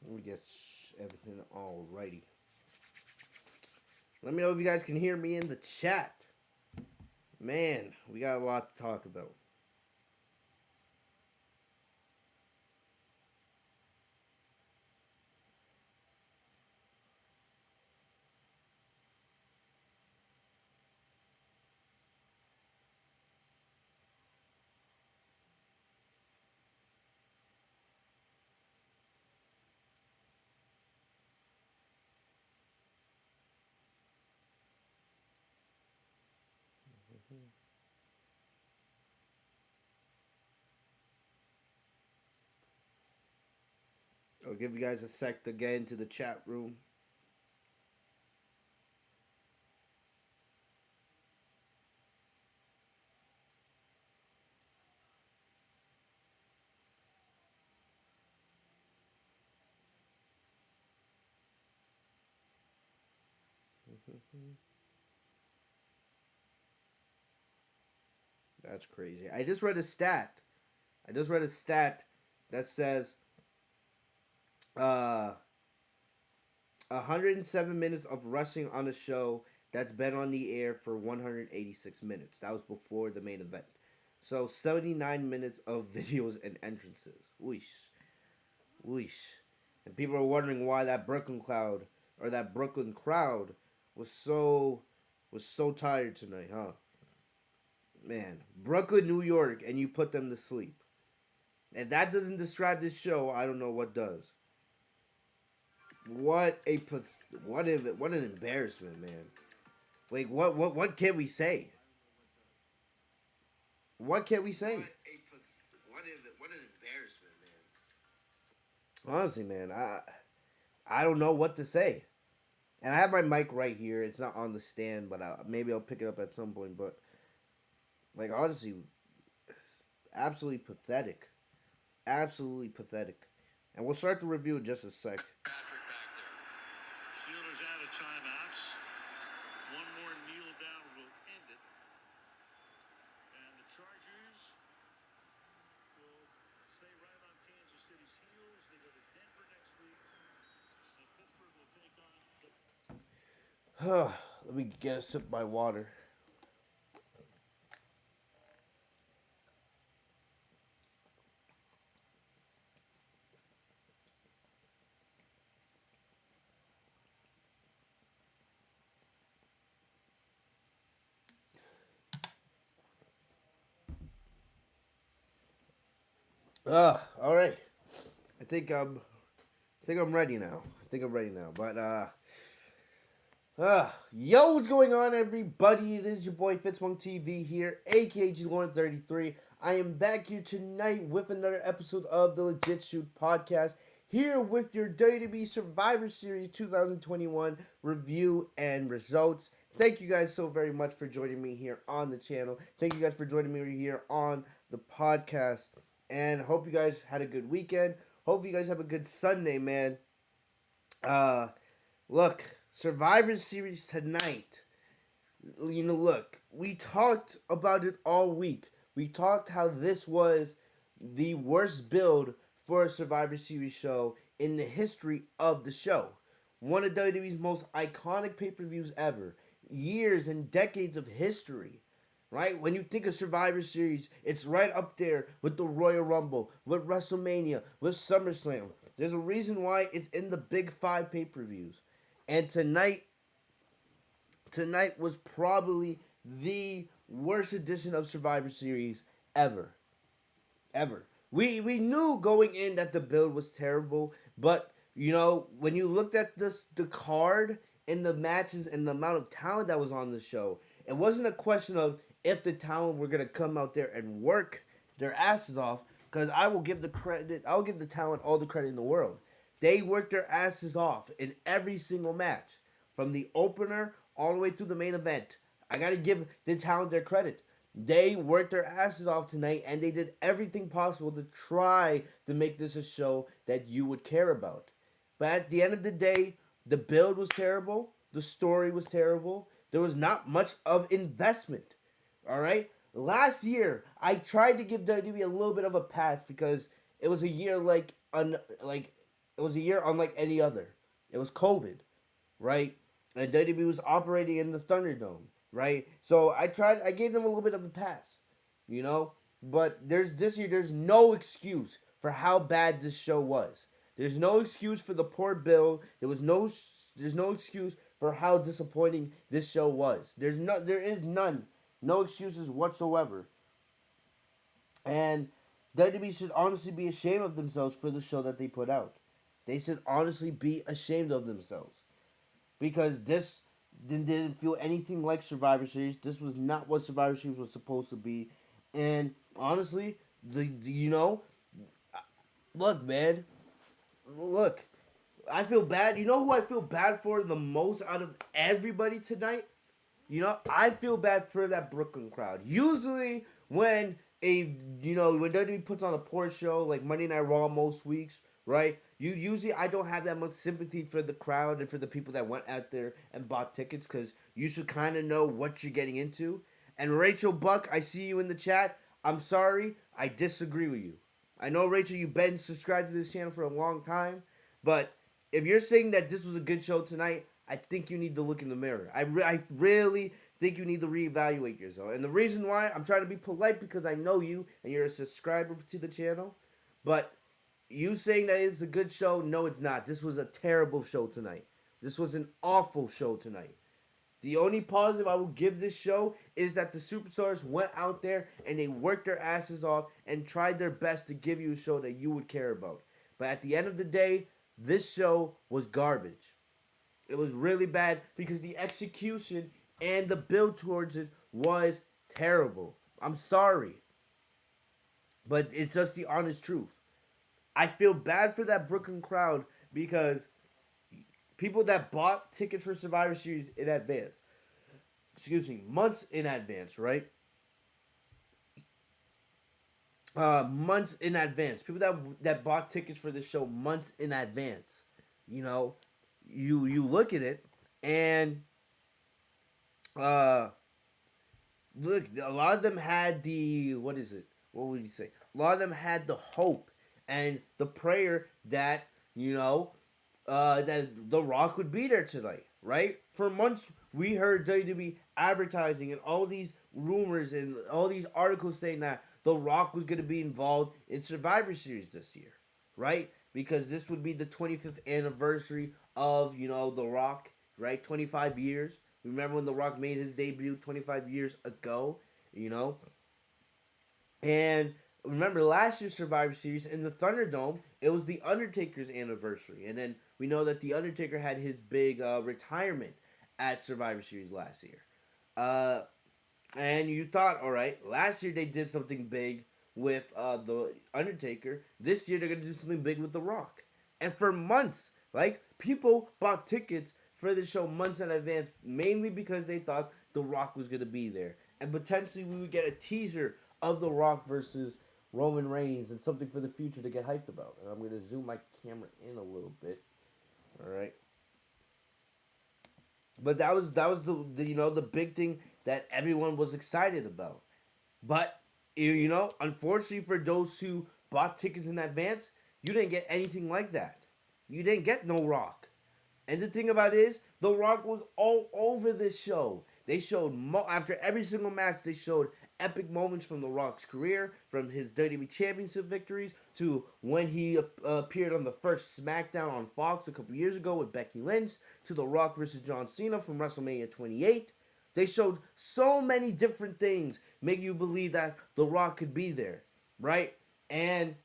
Let me get everything all righty. Let me know if you guys can hear me in the chat. Man, we got a lot to talk about. I'll give you guys a sec to get into the chat room. That's crazy. I just read a stat. That says uh 107 minutes of rushing on a show that's been on the air for 186 minutes. That was before the main event. So 79 minutes of videos and entrances. Whoosh. Whoosh. And people are wondering why that Brooklyn crowd was so tired tonight, huh? Man, Brooklyn, New York, and you put them to sleep. If that doesn't describe this show, I don't know what does. What an embarrassment, man. Like what can we say? What can we say? What an embarrassment, man. Honestly, man, I don't know what to say. And I have my mic right here. It's not on the stand, but maybe I'll pick it up at some point. But like honestly, absolutely pathetic. Absolutely pathetic. And we'll start the review in just a sec. Patrick back there. Steelers out of timeouts. One more kneel down will end it. And the Chargers will stay right on Kansas City's heels. They go to Denver next week. And Pittsburgh will take on. Let me get a sip of my water. All right. I think I'm ready now. Yo, what's going on, everybody? It is your boy Fitzmonk TV here, aka G133. I am back here tonight with another episode of the Legit Shoot podcast. Here with your WWE Survivor Series 2021 review and results. Thank you guys so very much for joining me here on the channel. Thank you guys for joining me here on the podcast. And hope you guys had a good weekend. Hope you guys have a good Sunday, man. Look, Survivor Series tonight. Look, we talked about it all week. We talked how this was the worst build for a Survivor Series show in the history of the show. One of WWE's most iconic pay-per-views ever. Years and decades of history. Right? When you think of Survivor Series, it's right up there with the Royal Rumble, with WrestleMania, with SummerSlam. There's a reason why it's in the big 5 pay-per-views. And tonight was probably the worst edition of Survivor Series ever. Ever. We knew going in that the build was terrible, but when you looked at the card and the matches and the amount of talent that was on the show, it wasn't a question of if the talent were going to come out there and work their asses off, because I will give the talent all the credit in the world. They worked their asses off in every single match, from the opener all the way through the main event. I got to give the talent their credit. They worked their asses off tonight, and they did everything possible to try to make this a show that you would care about. But at the end of the day, the build was terrible. The story was terrible. There was not much of investment. All right? Last year, I tried to give WWE a little bit of a pass because it was a year like It was a year unlike any other. It was COVID, right? And WWE was operating in the Thunderdome, right? So I gave them a little bit of a pass, you know. But there's this year, there's no excuse for how bad this show was. There's no excuse for the poor bill. There's no excuse for how disappointing this show was. There is none, no excuses whatsoever. And WWE should honestly be ashamed of themselves for the show that they put out. They should honestly be ashamed of themselves because this didn't feel anything like Survivor Series. This was not what Survivor Series was supposed to be. And honestly, look, man, look, I feel bad. You know who I feel bad for the most out of everybody tonight? I feel bad for that Brooklyn crowd. Usually, when when WWE puts on a poor show like Monday Night Raw most weeks, right? I don't have that much sympathy for the crowd and for the people that went out there and bought tickets because you should kind of know what you're getting into. And Rachel Buck, I see you in the chat. I'm sorry, I disagree with you. I know, Rachel, you've been subscribed to this channel for a long time, but if you're saying that this was a good show tonight, I think you need to look in the mirror. I really think you need to reevaluate yourself. And the reason why, I'm trying to be polite because I know you and you're a subscriber to the channel, but you saying that it's a good show, no, it's not. This was a terrible show tonight. This was an awful show tonight. The only positive I will give this show is that the superstars went out there and they worked their asses off and tried their best to give you a show that you would care about. But at the end of the day, this show was garbage. It was really bad because the execution and the build towards it was terrible. I'm sorry. But it's just the honest truth. I feel bad for that Brooklyn crowd because people that bought tickets for Survivor Series in advance, months in advance, right? Months in advance. People that bought tickets for the show months in advance. You look at it and look, a lot of them had the what is it? What would you say? A lot of them had the hope and the prayer that that The Rock would be there tonight, right? For months, we heard WWE advertising and all these rumors and all these articles saying that The Rock was going to be involved in Survivor Series this year, right? Because this would be the 25th anniversary of, The Rock, right? 25 years. Remember when The Rock made his debut 25 years ago, And remember last year's Survivor Series in the Thunderdome, it was The Undertaker's anniversary. And then we know that The Undertaker had his big retirement at Survivor Series last year. And you thought, all right, last year they did something big with The Undertaker. This year they're going to do something big with The Rock. And for months, people bought tickets for the show months in advance, mainly because they thought The Rock was going to be there. And potentially we would get a teaser of The Rock versus Roman Reigns and something for the future to get hyped about. And I'm going to zoom my camera in a little bit. All right. But that was the big thing that everyone was excited about. But unfortunately for those who bought tickets in advance, you didn't get anything like that. You didn't get no Rock. And the thing about it is, The Rock was all over this show. They showed after every single match, they showed epic moments from The Rock's career, from his WWE Championship victories to when he appeared on the first SmackDown on Fox a couple years ago with Becky Lynch, to The Rock versus John Cena from WrestleMania 28. They showed so many different things, making you believe that The Rock could be there, right? And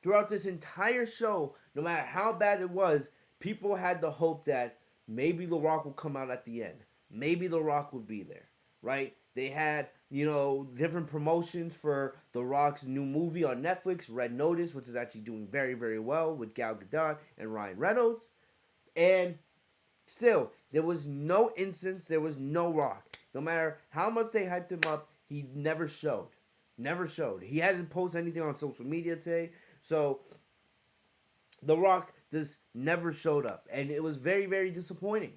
throughout this entire show, no matter how bad it was, people had the hope that maybe The Rock will come out at the end. Maybe The Rock would be there, right? They had, different promotions for The Rock's new movie on Netflix, Red Notice, which is actually doing very, very well with Gal Gadot and Ryan Reynolds. And still, there was no instance, there was no Rock. No matter how much they hyped him up, he never showed. Never showed. He hasn't posted anything on social media today. So, The Rock just never showed up. And it was very, very disappointing.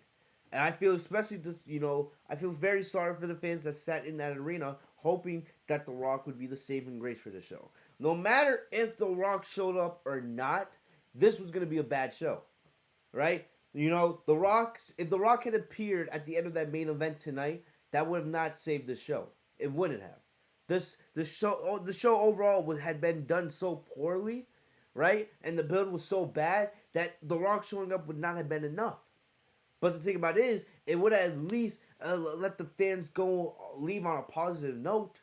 And I feel I feel very sorry for the fans that sat in that arena hoping that The Rock would be the saving grace for the show. No matter if The Rock showed up or not, this was going to be a bad show, right? You know, The Rock, if The Rock had appeared at the end of that main event tonight, that would have not saved the show. It wouldn't have. The show overall had been done so poorly, right? And the build was so bad that The Rock showing up would not have been enough. But the thing about it is, it would have at least let the fans leave on a positive note.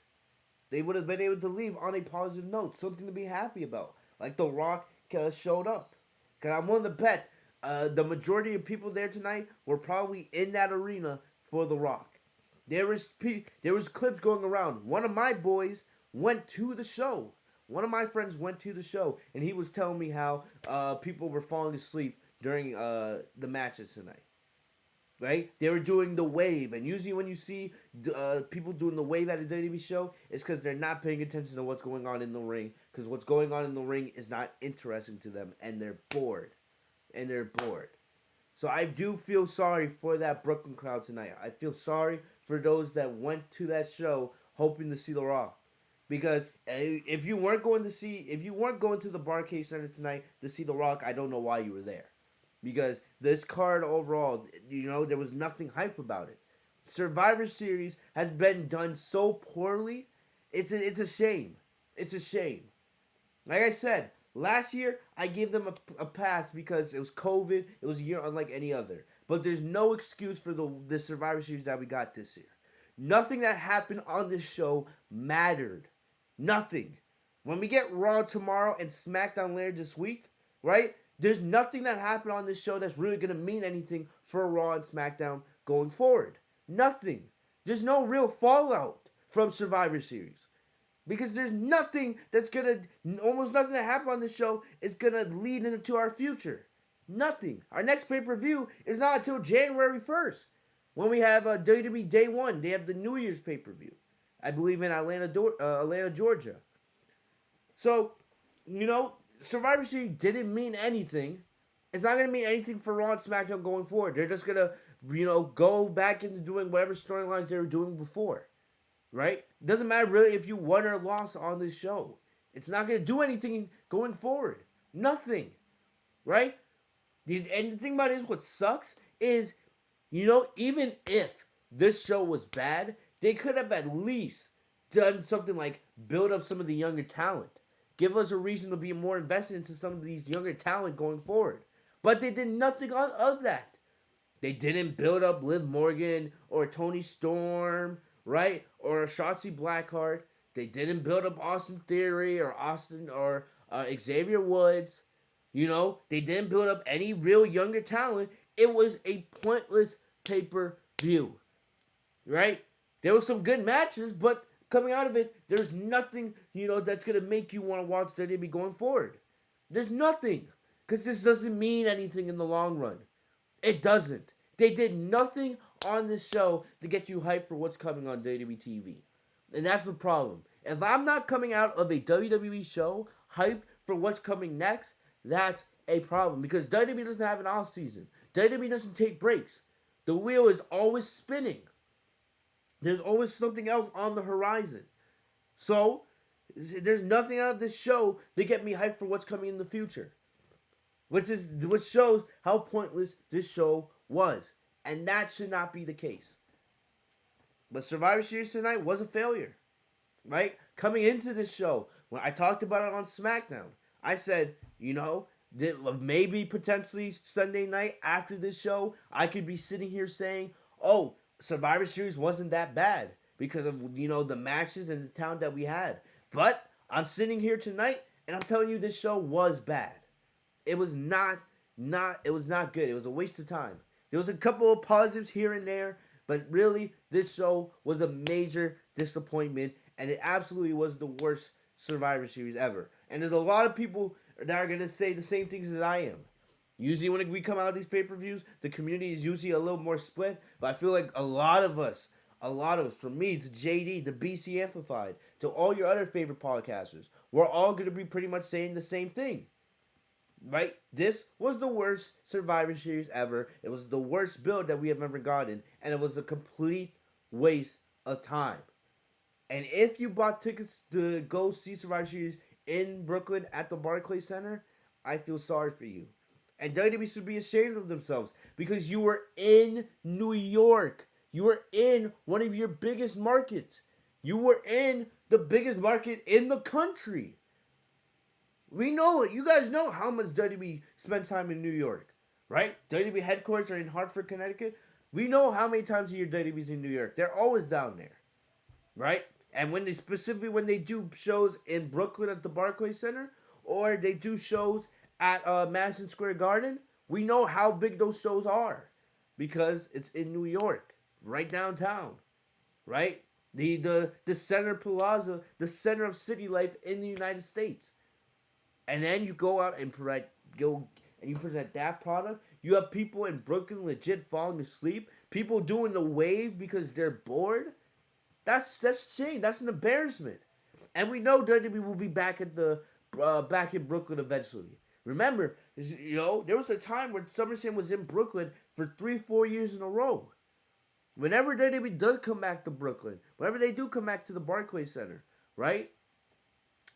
They would have been able to leave on a positive note, something to be happy about. Like The Rock showed up. Because I'm willing to bet the majority of people there tonight were probably in that arena for The Rock. There was clips going around. One of my boys went to the show. One of my friends went to the show, and he was telling me how people were falling asleep during the matches tonight. Right? They were doing the wave, and usually when you see people doing the wave at a WWE show, it's because they're not paying attention to what's going on in the ring, because what's going on in the ring is not interesting to them, and they're bored. So I do feel sorry for that Brooklyn crowd tonight. I feel sorry for those that went to that show hoping to see The Rock. Because if you weren't going to the Barcade Center tonight to see The Rock, I don't know why you were there. Because this card overall, there was nothing hype about it. Survivor Series has been done so poorly. It's a shame. It's a shame. Like I said, last year I gave them a pass because it was COVID. It was a year unlike any other. But there's no excuse for the Survivor Series that we got this year. Nothing that happened on this show mattered. Nothing. When we get Raw tomorrow and SmackDown later this week, right? There's nothing that happened on this show that's really going to mean anything for Raw and SmackDown going forward. Nothing. There's no real fallout from Survivor Series. Because there's nothing almost nothing that happened on this show is going to lead into our future. Nothing. Our next pay-per-view is not until January 1st. When we have WWE Day 1. They have the New Year's pay-per-view. I believe in Atlanta, Georgia. So, Survivor Series didn't mean anything. It's not going to mean anything for Raw and SmackDown going forward. They're just going to, go back into doing whatever storylines they were doing before. Right? It doesn't matter really if you won or lost on this show. It's not going to do anything going forward. Nothing. Right? And the thing about it is, what sucks is, even if this show was bad, they could have at least done something like build up some of the younger talent. Give us a reason to be more invested into some of these younger talent going forward. But they did nothing of that. They didn't build up Liv Morgan or Toni Storm, right? Or Shotzi Blackheart. They didn't build up Austin Theory or Xavier Woods. They didn't build up any real younger talent. It was a pointless pay-per-view, right? There were some good matches, but coming out of it, there's nothing, that's going to make you want to watch WWE going forward. There's nothing. Because this doesn't mean anything in the long run. It doesn't. They did nothing on this show to get you hyped for what's coming on WWE TV. And that's the problem. If I'm not coming out of a WWE show hyped for what's coming next, that's a problem. Because WWE doesn't have an off season. WWE doesn't take breaks. The wheel is always spinning. There's always something else on the horizon. So, there's nothing out of this show to get me hyped for what's coming in the future. Which shows how pointless this show was. And that should not be the case. But Survivor Series tonight was a failure. Right? Coming into this show, when I talked about it on SmackDown, I said, maybe potentially Sunday night after this show, I could be sitting here saying, oh, Survivor Series wasn't that bad because of, the matches and the talent that we had. But I'm sitting here tonight and I'm telling you this show was bad. It was not good. It was a waste of time. There was a couple of positives here and there, but really this show was a major disappointment and it absolutely was the worst Survivor Series ever. And there's a lot of people that are going to say the same things as I am. Usually when we come out of these pay-per-views, the community is usually a little more split. But I feel like a lot of us, from me to JD, to BC Amplified, to all your other favorite podcasters, we're all going to be pretty much saying the same thing. Right? This was the worst Survivor Series ever. It was the worst build that we have ever gotten. And it was a complete waste of time. And if you bought tickets to go see Survivor Series in Brooklyn at the Barclays Center, I feel sorry for you. And WWE should be ashamed of themselves because you were in New York. You were in one of your biggest markets. You were in the biggest market in the country. We know it. You guys know how much WWE spends time in New York, right? WWE headquarters are in Hartford, Connecticut. We know how many times a year WWE's in New York. They're always down there, right? And when they do shows in Brooklyn at the Barclays Center, or they do shows at Madison Square Garden, we know how big those shows are because it's in New York, right downtown, right? The center plaza, the center of city life in the United States. And then you go out and you present that product. You have people in Brooklyn legit falling asleep. People doing the wave because they're bored. That's shame. That's an embarrassment. And we know WWE will be back at the back in Brooklyn eventually. Remember, there was a time when SummerSlam was in Brooklyn for 3-4 years in a row. Whenever WWE does come back to Brooklyn, whenever they do come back to the Barclays Center, right?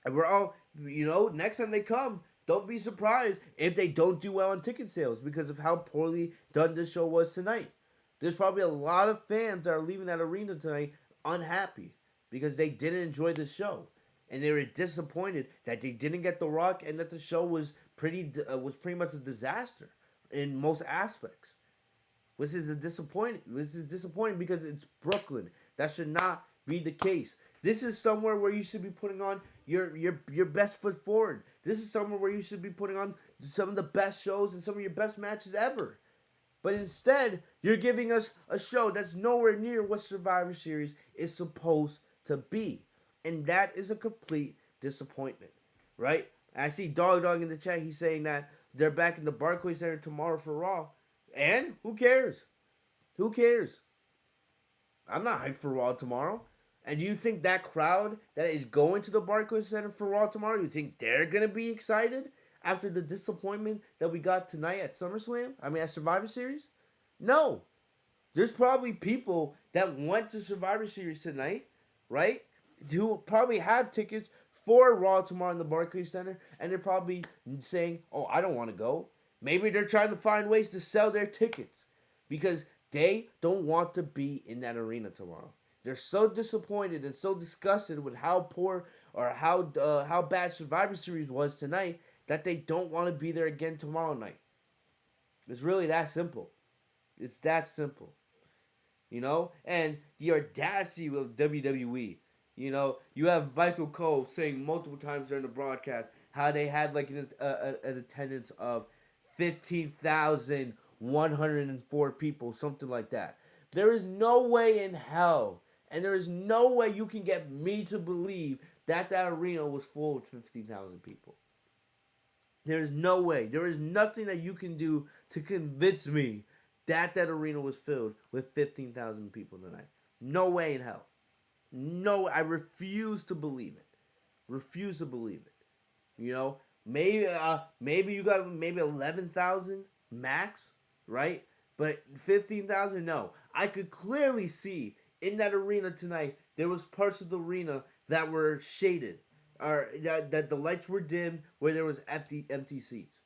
And we're all, next time they come, don't be surprised if they don't do well on ticket sales because of how poorly done this show was tonight. There's probably a lot of fans that are leaving that arena tonight unhappy because they didn't enjoy the show. And they were disappointed that they didn't get The Rock and that the show was pretty much a disaster in most aspects. This is disappointing because it's Brooklyn. That should not be the case. This is somewhere where you should be putting on your best foot forward. This is somewhere where you should be putting on some of the best shows and some of your best matches ever. But instead, you're giving us a show that's nowhere near what Survivor Series is supposed to be. And that is a complete disappointment, right? And I see Dog in the chat. He's saying that they're back in the Barclays Center tomorrow for Raw. And who cares? Who cares? I'm not hyped for Raw tomorrow. And do you think that crowd that is going to the Barclays Center for Raw tomorrow, you think they're going to be excited after the disappointment that we got tonight at SummerSlam? At Survivor Series? No. There's probably people that went to Survivor Series tonight, right? Who probably had tickets for Raw tomorrow in the Barclays Center, and they're probably saying, oh, I don't want to go. Maybe they're trying to find ways to sell their tickets because they don't want to be in that arena tomorrow. They're so disappointed and so disgusted with how poor or how bad Survivor Series was tonight that they don't want to be there again tomorrow night. It's really that simple. It's that simple. And the audacity of WWE. You have Michael Cole saying multiple times during the broadcast how they had like an attendance of 15,104 people, something like that. There is no way in hell, and there is no way you can get me to believe that arena was full of 15,000 people. There is no way. There is nothing that you can do to convince me that arena was filled with 15,000 people tonight. No way in hell. No, I refuse to believe it. Refuse to believe it. Maybe you got 11,000 max, right? But 15,000, no. I could clearly see in that arena tonight there was parts of the arena that were shaded, or that the lights were dim, where there was empty seats.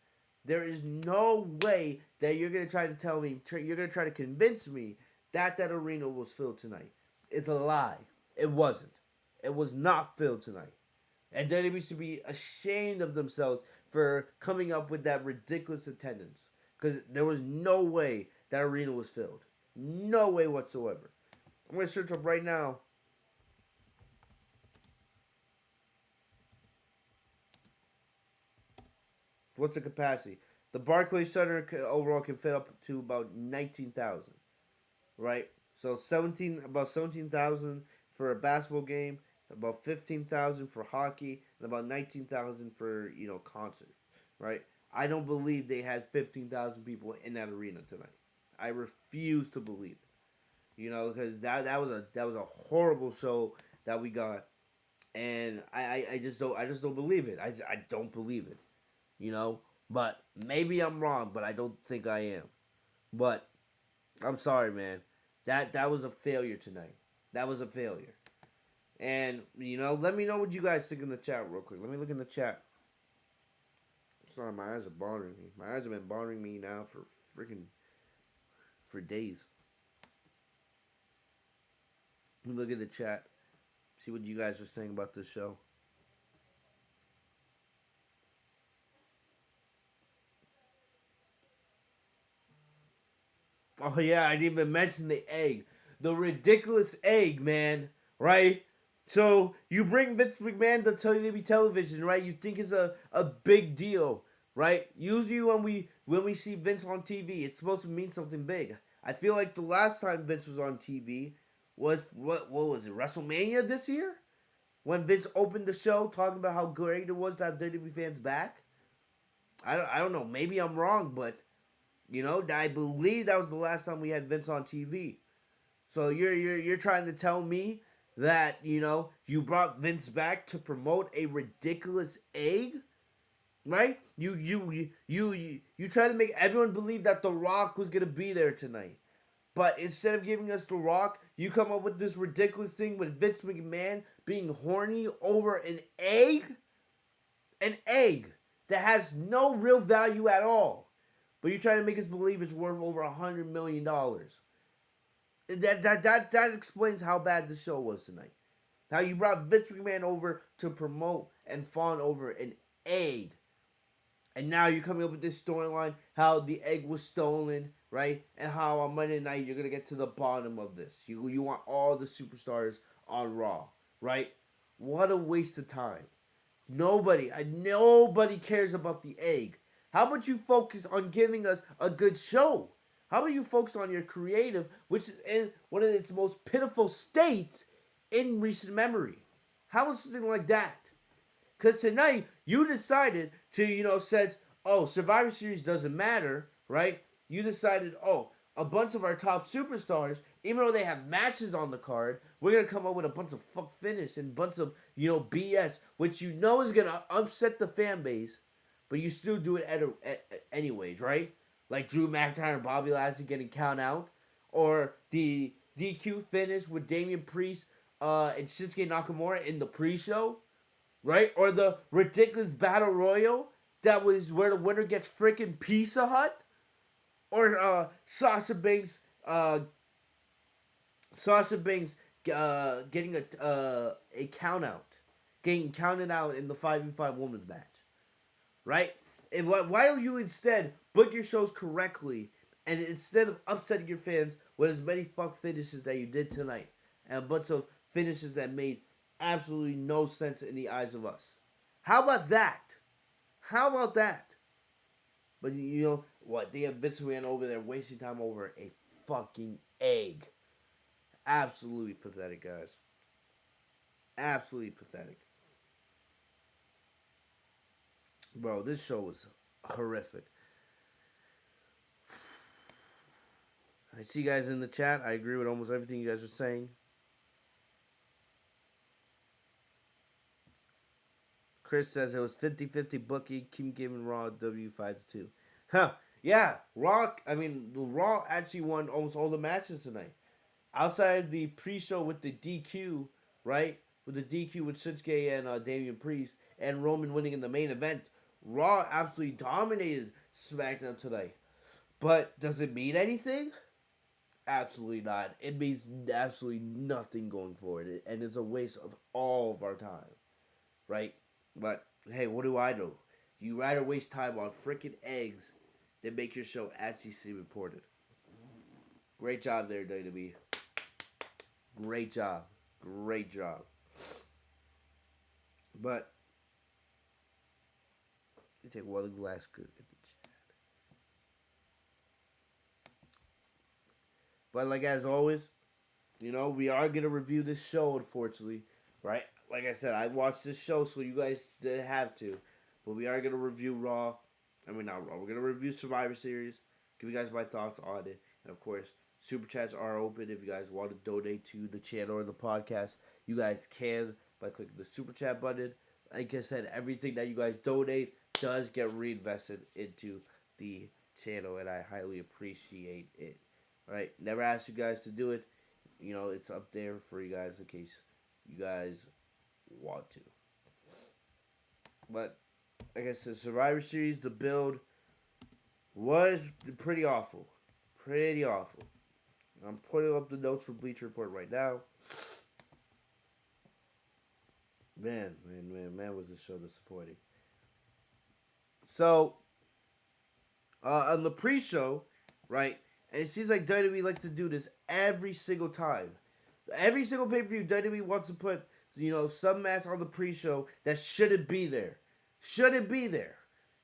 There is no way that you're gonna try to tell me, you're gonna try to convince me that arena was filled tonight. It's a lie. It wasn't. It was not filled tonight. And WWE should be ashamed of themselves for coming up with that ridiculous attendance. Because there was no way that arena was filled. No way whatsoever. I'm going to search up right now. What's the capacity? The Barclays Center overall can fit up to about 19,000. Right? So about 17,000 for a basketball game, about 15,000 for hockey, and about 19,000 for, concert, right? I don't believe they had 15,000 people in that arena tonight. I refuse to believe it. Because that was a horrible show that we got, and I just don't believe it. I don't believe it. But maybe I'm wrong, but I don't think I am. But I'm sorry, man. That was a failure tonight. That was a failure. And, let me know what you guys think in the chat real quick. Let me look in the chat. Sorry, my eyes are bothering me. My eyes have been bothering me now for freaking for days. Look at the chat. See what you guys are saying about this show. Oh yeah, I didn't even mention the egg. The ridiculous egg, man. Right? So you bring Vince McMahon to WWE television, right? You think it's a big deal, right? Usually when we see Vince on TV, it's supposed to mean something big. I feel like the last time Vince was on TV was what was it? WrestleMania this year? When Vince opened the show talking about how great it was to have WWE fans back. I don't know. Maybe I'm wrong, but I believe that was the last time we had Vince on TV. So you're trying to tell me that you brought Vince back to promote a ridiculous egg, right? You try to make everyone believe that The Rock was gonna be there tonight, but instead of giving us The Rock, you come up with this ridiculous thing with Vince McMahon being horny over an egg that has no real value at all. But you try to make us believe it's worth over $100 million. That explains how bad the show was tonight. How you brought Vince McMahon over to promote and fawn over an egg. And now you're coming up with this storyline how the egg was stolen, right? And how on Monday night you're gonna get to the bottom of this. You want all the superstars on Raw, right? What a waste of time. Nobody cares about the egg. How about you focus on giving us a good show? How about you focus on your creative, which is in one of its most pitiful states in recent memory? How about something like that? Because tonight you decided to, said, oh, Survivor Series doesn't matter, right? You decided, oh, a bunch of our top superstars, even though they have matches on the card, we're going to come up with a bunch of fuck finish and a bunch of, BS, which is going to upset the fan base, but you still do it anyways, right? Like Drew McIntyre and Bobby Lashley getting count out, or the DQ finish with Damian Priest and Shinsuke Nakamura in the pre-show, right? Or the ridiculous battle royal that was where the winner gets freaking Pizza Hut, or Sasha Banks getting a count out, getting counted out in the 5v5 women's match, right? Why don't you instead book your shows correctly, and instead of upsetting your fans with as many fuck finishes that you did tonight, and a bunch of finishes that made absolutely no sense in the eyes of us? How about that? How about that? But you know what? They have Vince McMahon over there wasting time over a fucking egg. Absolutely pathetic, guys. Absolutely pathetic. Bro, this show was horrific. I see you guys in the chat. I agree with almost everything you guys are saying. Chris says it was 50-50 booking. Keep giving Raw W5-2. Huh. Yeah. The Raw actually won almost all the matches tonight. Outside of the pre-show with the DQ, right? With the DQ with Shinsuke and Damian Priest and Roman winning in the main event, Raw absolutely dominated SmackDown tonight. But does it mean anything? Absolutely not. It means absolutely nothing going forward. And it's a waste of all of our time. Right? But, hey, what do I know? You rather waste time on freaking eggs than make your show actually seem important. Great job there, WWE. Great job. Great job. But, you take one glass good in the chat. But like as always, we are gonna review this show, unfortunately, right? Like I said, I watched this show, so you guys didn't have to. But we are gonna review Raw. Not Raw. We're gonna review Survivor Series. Give you guys my thoughts on it, and of course, super chats are open. If you guys want to donate to the channel or the podcast, you guys can by clicking the super chat button. Like I said, everything that you guys donate does get reinvested into the channel, and I highly appreciate it. All right, never asked you guys to do it. It's up there for you guys in case you guys want to. But like I said, Survivor Series, the build was pretty awful. Pretty awful. I'm putting up the notes for Bleacher Report right now. Man, was this show disappointing. So, on the pre-show, right, and it seems like WWE likes to do this every single time. Every single pay-per-view, WWE wants to put, some match on the pre-show that shouldn't be there. Shouldn't be there.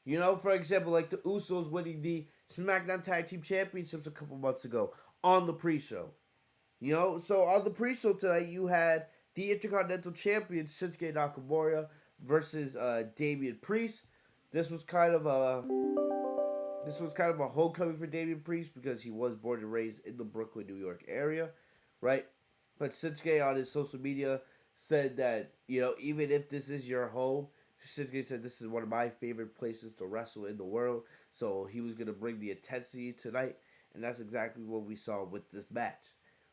For example, like the Usos winning the SmackDown Tag Team Championships a couple months ago on the pre-show. So on the pre-show tonight, you had the Intercontinental Champion Shinsuke Nakamura versus Damian Priest. This was kind of a homecoming for Damian Priest because he was born and raised in the Brooklyn, New York area, right? But Shinsuke on his social media said that, even if this is your home, Shinsuke said this is one of my favorite places to wrestle in the world. So he was going to bring the intensity tonight, and that's exactly what we saw with this match.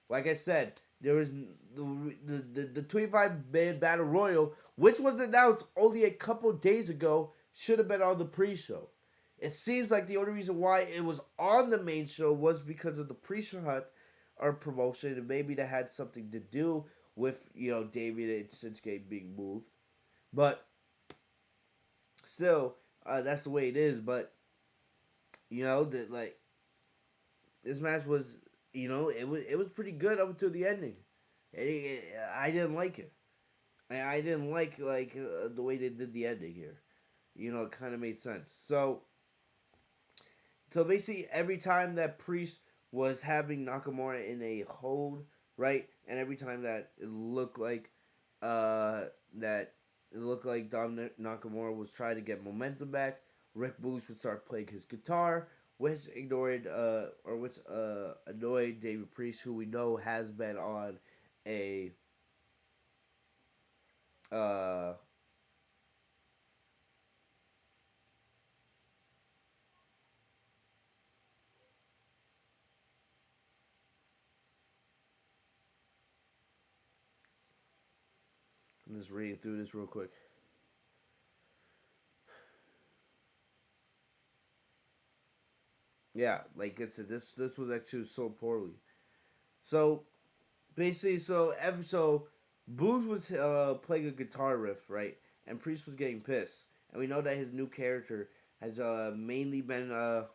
Like I said, there was the 25-man Battle Royal, which was announced only a couple days ago, should have been on the pre-show. It seems like the only reason why it was on the main show was because of the pre-show hunt or promotion, and maybe that had something to do with, David and Shinsuke being moved. But still, that's the way it is. But, this match was, it was pretty good up until the ending. I didn't like it. I didn't like the way they did the ending here. It kind of made sense. So basically, every time that Priest was having Nakamura in a hold, right, and every time that it looked like Dom Nakamura was trying to get momentum back, Rick Boogs would start playing his guitar, which annoyed David Priest, who we know has been on a I'm just reading through this real quick. Yeah, like it's this was actually so poorly. So basically, so Boogs was playing a guitar riff, right, and Priest was getting pissed, and we know that his new character has mainly been on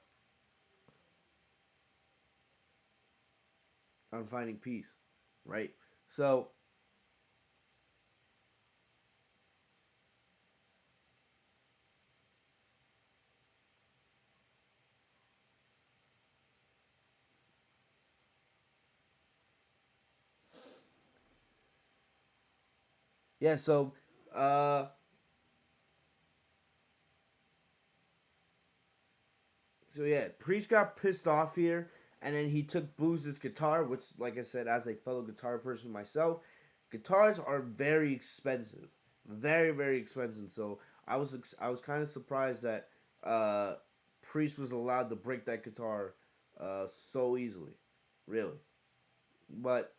finding peace, right? So yeah, uh, so yeah, Priest got pissed off here, and then he took Boogs' guitar, which, like I said, as a fellow guitar person myself, guitars are very expensive, very very expensive. So I was kind of surprised that Priest was allowed to break that guitar so easily, really. But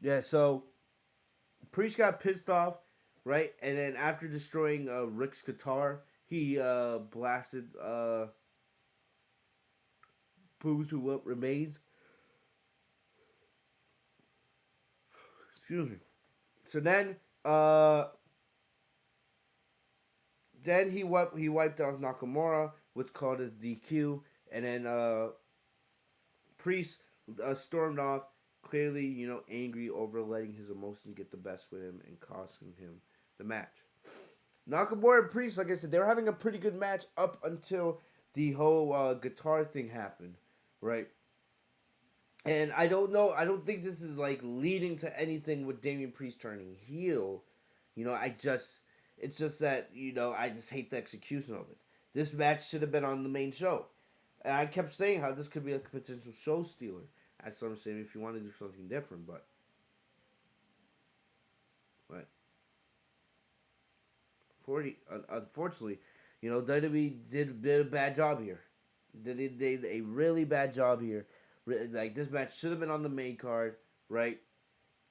yeah, so Priest got pissed off, right? And then after destroying Rick's guitar, he blasted Boogs to what remains. Excuse me. So then he wiped off Nakamura, what's called a DQ, and then Priest stormed off, clearly angry over letting his emotions get the best with him and costing him the match. Nakamura and Priest, like I said, they were having a pretty good match up until the whole guitar thing happened, right? And I don't know. I don't think this is like leading to anything with Damian Priest turning heel. It's just that I just hate the execution of it. This match should have been on the main show. And I kept saying how this could be a potential show stealer. As some saying, if you want to do something different, but. Right. Unfortunately, WWE did a bad job here. They did a really bad job here. Like this match should have been on the main card, right?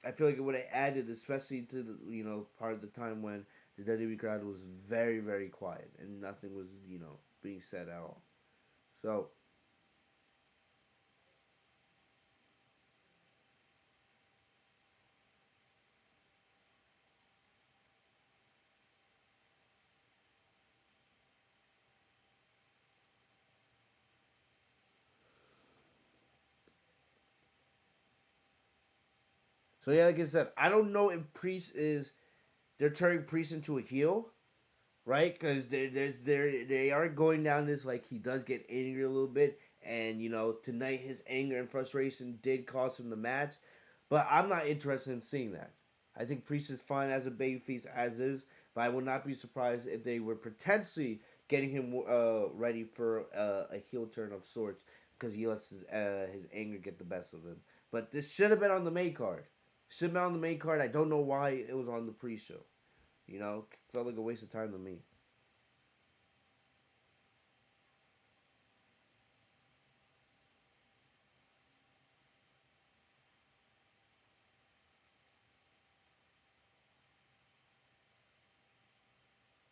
I feel like it would have added, especially to the part of the time when the WWE crowd was very very quiet and nothing was being said at all. So yeah, like I said, I don't know if Priest is they're turning Priest into a heel, right? Because they are going down this like he does get angry a little bit, and tonight his anger and frustration did cost him the match, but I'm not interested in seeing that. I think Priest is fine as a babyface as is, but I would not be surprised if they were potentially getting him ready for a heel turn of sorts because he lets his anger get the best of him. But this should have been on the main card. Should have been on the main card. I don't know why it was on the pre-show. Felt like a waste of time to me.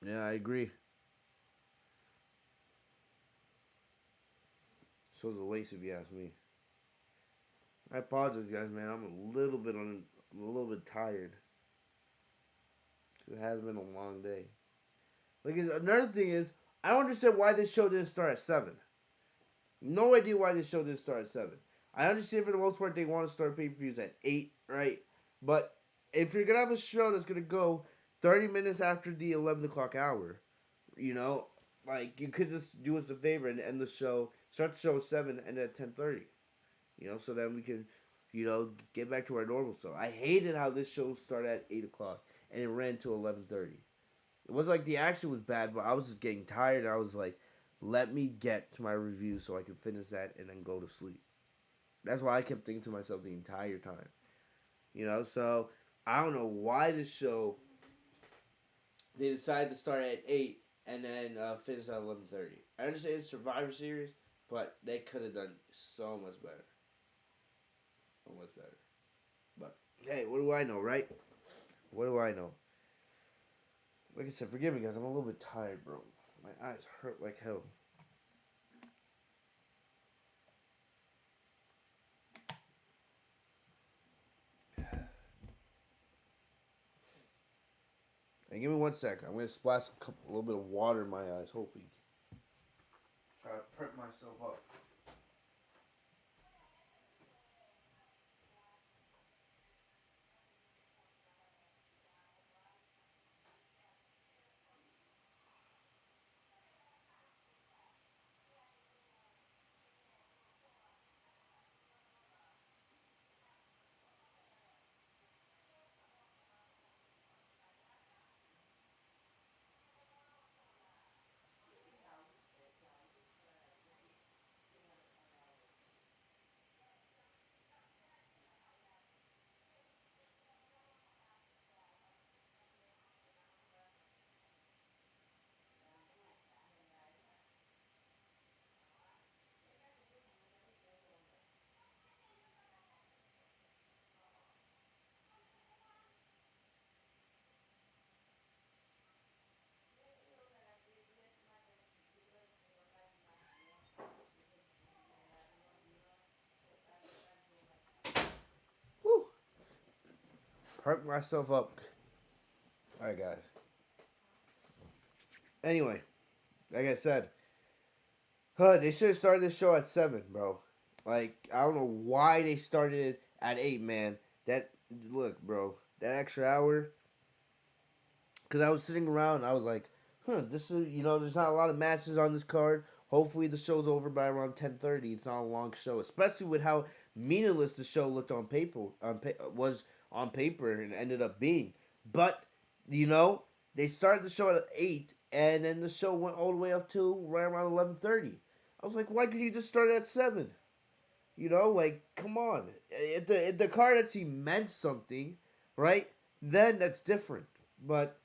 Yeah, I agree. So it's a waste if you ask me. I apologize, guys, man. I'm a little bit tired. It has been a long day. Like another thing is, I don't understand why this show didn't start at 7. No idea why this show didn't start at 7. I understand for the most part they want to start pay per views at 8, right? But if you're gonna have a show that's gonna go 30 minutes after the 11 o'clock hour, you know, like you could just do us a favor and end the show, start the show at 7 and at 10:30. So then we can, get back to our normal show. I hated how this show started at 8 o'clock and it ran to 11:30. It was like the action was bad, but I was just getting tired. I was like, let me get to my review so I can finish that and then go to sleep. That's why I kept thinking to myself the entire time. So I don't know why this show they decided to start at 8 and then finish at 11:30. I understand it's Survivor Series, but they could have done so much better. So much better. But hey, what do I know, right? What do I know? Like I said, forgive me, guys. I'm a little bit tired, bro. My eyes hurt like hell. Hey, give me 1 sec. I'm gonna splash a little bit of water in my eyes. Hopefully, try to prep myself up. Woo! Perk myself up. All right, guys. Anyway, like I said, they should have started this show at 7, bro. Like I don't know why they started it at 8, man. That look, bro. That extra hour. Because I was sitting around, and I was like, this is there's not a lot of matches on this card. Hopefully the show's over by around 10:30. It's not a long show, especially with how meaningless the show looked on paper. Was on paper and ended up being. But you know they started the show at 8, and then the show went all the way up to right around 11:30. I was like, why could you just start at 7? Like come on. If the card actually meant something, right? Then that's different. But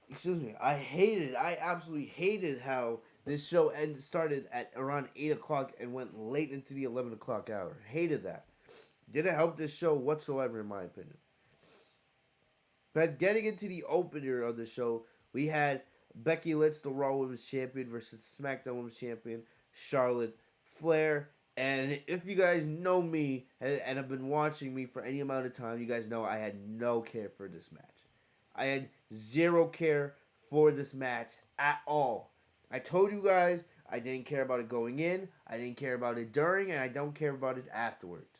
excuse me, I absolutely hated how this show started at around 8 o'clock and went late into the 11 o'clock hour. Hated that. Didn't help this show whatsoever, in my opinion. But getting into the opener of the show, we had Becky Lynch, the Raw Women's Champion, versus SmackDown Women's Champion, Charlotte Flair. And if you guys know me and have been watching me for any amount of time, you guys know I had no care for this match. I had zero care for this match at all. I told you guys I didn't care about it going in, I didn't care about it during, and I don't care about it afterwards.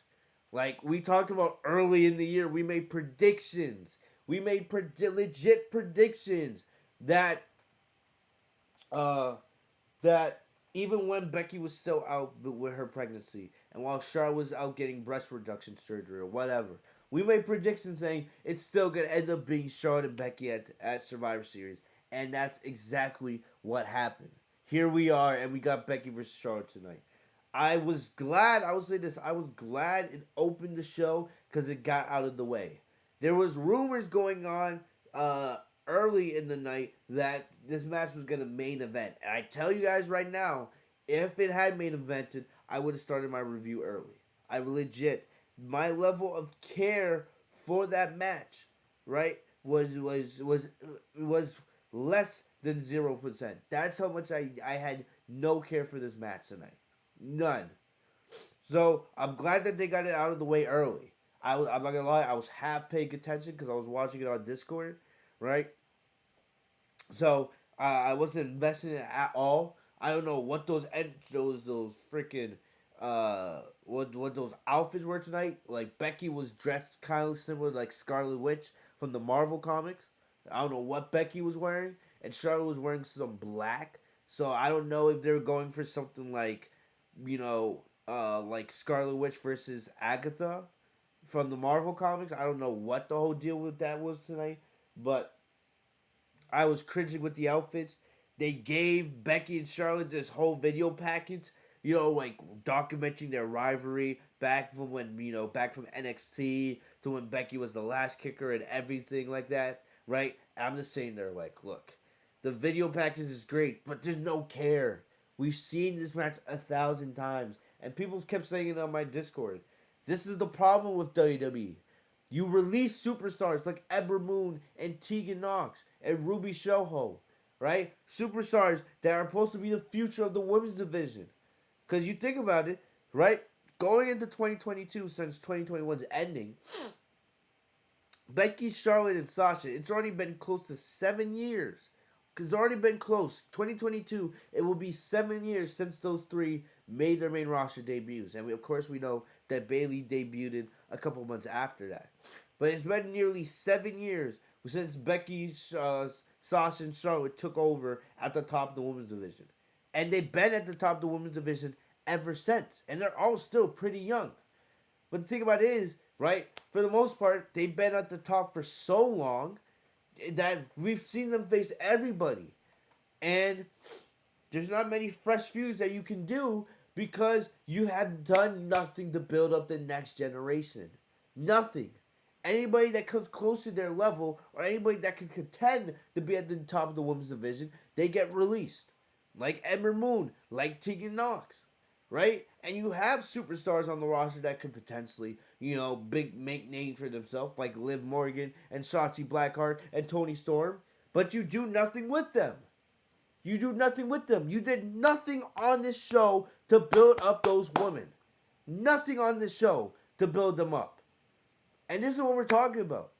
Like we talked about early in the year, we made predictions. We made legit predictions that uh, that even when Becky was still out with her pregnancy, and while Charlotte was out getting breast reduction surgery or whatever, we made predictions saying it's still gonna end up being Charlotte and Becky at Survivor Series, and that's exactly what happened. Here we are, and we got Becky versus Charlotte tonight. I was glad. I will say this. I was glad it opened the show because it got out of the way. There was rumors going on early in the night that this match was gonna main event, and I tell you guys right now, if it had main evented, I would have started my review early. I legit, my level of care for that match, right, was less than 0%. That's how much I had no care for this match tonight. None. So I'm glad that they got it out of the way early. I'm not gonna lie, I was half paying attention because I was watching it on Discord, right? So I wasn't invested in it at all. I don't know what those freaking what those outfits were tonight. Like Becky was dressed kind of similar to like Scarlet Witch from the Marvel comics. I don't know what Becky was wearing, and Charlotte was wearing some black. So I don't know if they're going for something like, like Scarlet Witch versus Agatha from the Marvel comics. I don't know what the whole deal with that was tonight, but I was cringing with the outfits. They gave Becky and Charlotte this whole video package, like documenting their rivalry back from when, back from NXT to when Becky was the last kicker and everything like that, right? And I'm just saying there, like, look, the video package is great, but there's no care. We've seen this match 1,000 times, and people kept saying it on my Discord. This is the problem with WWE. You release superstars like Ember Moon and Tegan Knox and Ruby Soho, right? Superstars that are supposed to be the future of the women's division. Because you think about it, right? Going into 2022, since 2021's ending, Becky, Charlotte, and Sasha, it's already been close to 7 years. It's already been close. 2022, it will be 7 years since those three made their main roster debuts. And of course, we know that Bayley debuted a couple months after that. But it's been nearly 7 years since Becky, Sasha, and Charlotte took over at the top of the women's division. And they've been at the top of the women's division ever since. And they're all still pretty young. But the thing about it is, right, for the most part, they've been at the top for so long that we've seen them face everybody. And there's not many fresh feuds that you can do because you have done nothing to build up the next generation. Nothing. Anybody that comes close to their level or anybody that can contend to be at the top of the women's division, they get released. Like Ember Moon, like Tegan Knox, right? And you have superstars on the roster that could potentially, make names for themselves, like Liv Morgan and Shotzi Blackheart and Toni Storm, but you do nothing with them. You do nothing with them. You did nothing on this show to build up those women. Nothing on this show to build them up. And this is what we're talking about,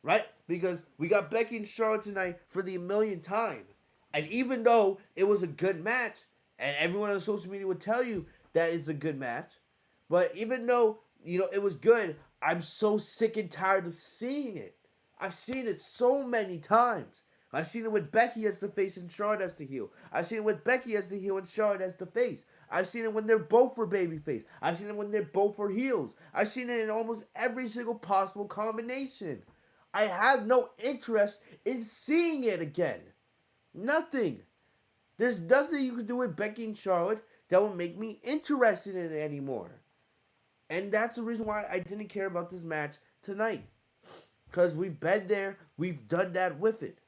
right? Because we got Becky and Charlotte tonight for the millionth time. And even though it was a good match, and everyone on social media would tell you that it's a good match, but even though, it was good, I'm so sick and tired of seeing it. I've seen it so many times. I've seen it with Becky as the face and Charlotte as the heel. I've seen it with Becky as the heel and Charlotte as the face. I've seen it when they're both for babyface. I've seen it when they're both for heels. I've seen it in almost every single possible combination. I have no interest in seeing it again. Nothing. There's nothing you can do with Becky and Charlotte that will make me interested in it anymore. And that's the reason why I didn't care about this match tonight. Because we've been there. We've done that with it.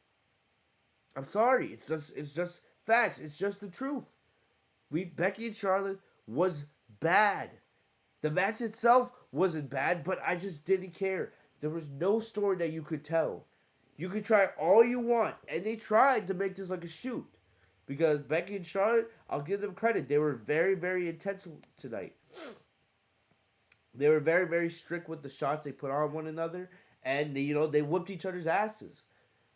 I'm sorry. It's just facts. It's just the truth. We Becky and Charlotte was bad. The match itself wasn't bad, but I just didn't care. There was no story that you could tell. You could try all you want, and they tried to make this like a shoot. Because Becky and Charlotte, I'll give them credit. They were very, very intense tonight. They were very, very strict with the shots they put on one another, and they whooped each other's asses.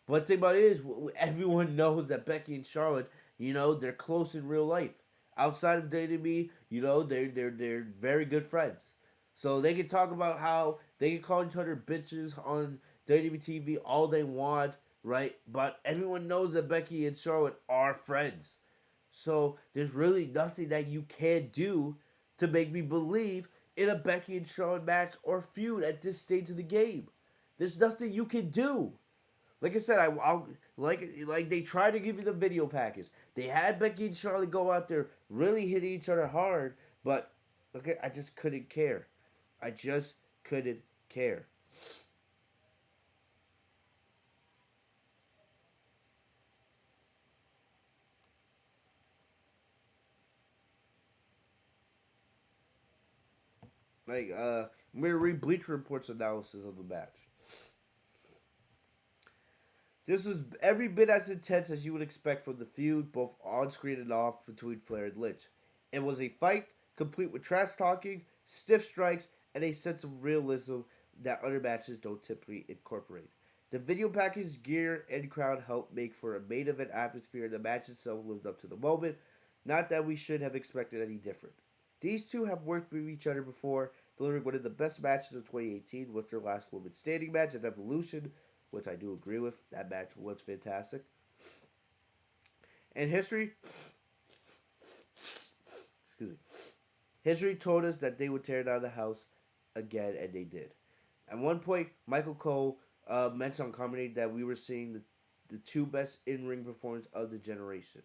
But the thing about it is, everyone knows that Becky and Charlotte, they're close in real life. Outside of WWE, they're very good friends. So they can talk about how they can call each other bitches on WWE TV all they want, right? But everyone knows that Becky and Charlotte are friends. So there's really nothing that you can do to make me believe in a Becky and Charlotte match or feud at this stage of the game. There's nothing you can do. Like I said, I'll like they tried to give you the video package. They had Becky and Charlotte go out there really hitting each other hard, but okay, I just couldn't care. I just couldn't care. I'm gonna read Bleacher Report's analysis of the match. This was every bit as intense as you would expect from the feud, both on screen and off, between Flair and Lynch. It was a fight complete with trash talking, stiff strikes, and a sense of realism that other matches don't typically incorporate. The video package, gear, and crowd helped make for a main event atmosphere, and the match itself lived up to the moment. Not that we should have expected any different. These two have worked with each other before, delivering one of the best matches of 2018 with their last women's standing match at Evolution, which I do agree with. That match was fantastic. And excuse me, history told us that they would tear down the house again, and they did. At one point, Michael Cole mentioned on commentary that we were seeing the two best in-ring performers of the generation.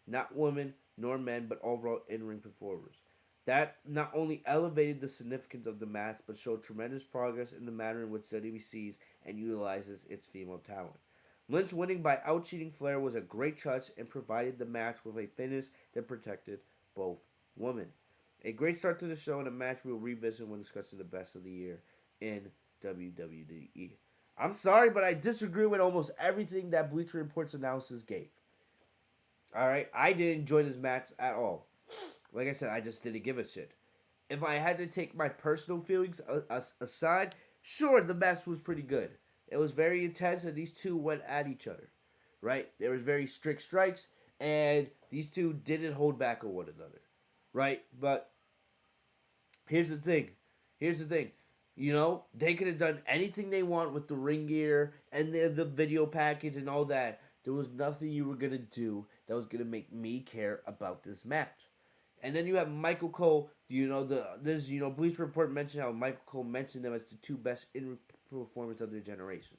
Not women nor men, but overall in-ring performers. That not only elevated the significance of the match, but showed tremendous progress in the manner in which WWE sees and utilizes its female talent. Lynch winning by out-cheating Flair was a great touch and provided the match with a finish that protected both women. A great start to the show and a match we will revisit when discussing the best of the year in WWE. I'm sorry, but I disagree with almost everything that Bleacher Report's analysis gave. Alright, I didn't enjoy this match at all. Like I said, I just didn't give a shit. If I had to take my personal feelings aside, sure, the match was pretty good. It was very intense, and these two went at each other, right? There was very strict strikes, and these two didn't hold back on one another, right? But here's the thing. Here's the thing. They could have done anything they want with the ring gear and the video package and all that. There was nothing you were going to do that was going to make me care about this match. And then you have Michael Cole. Bleacher Report mentioned how Michael Cole mentioned them as the two best in performers of their generation.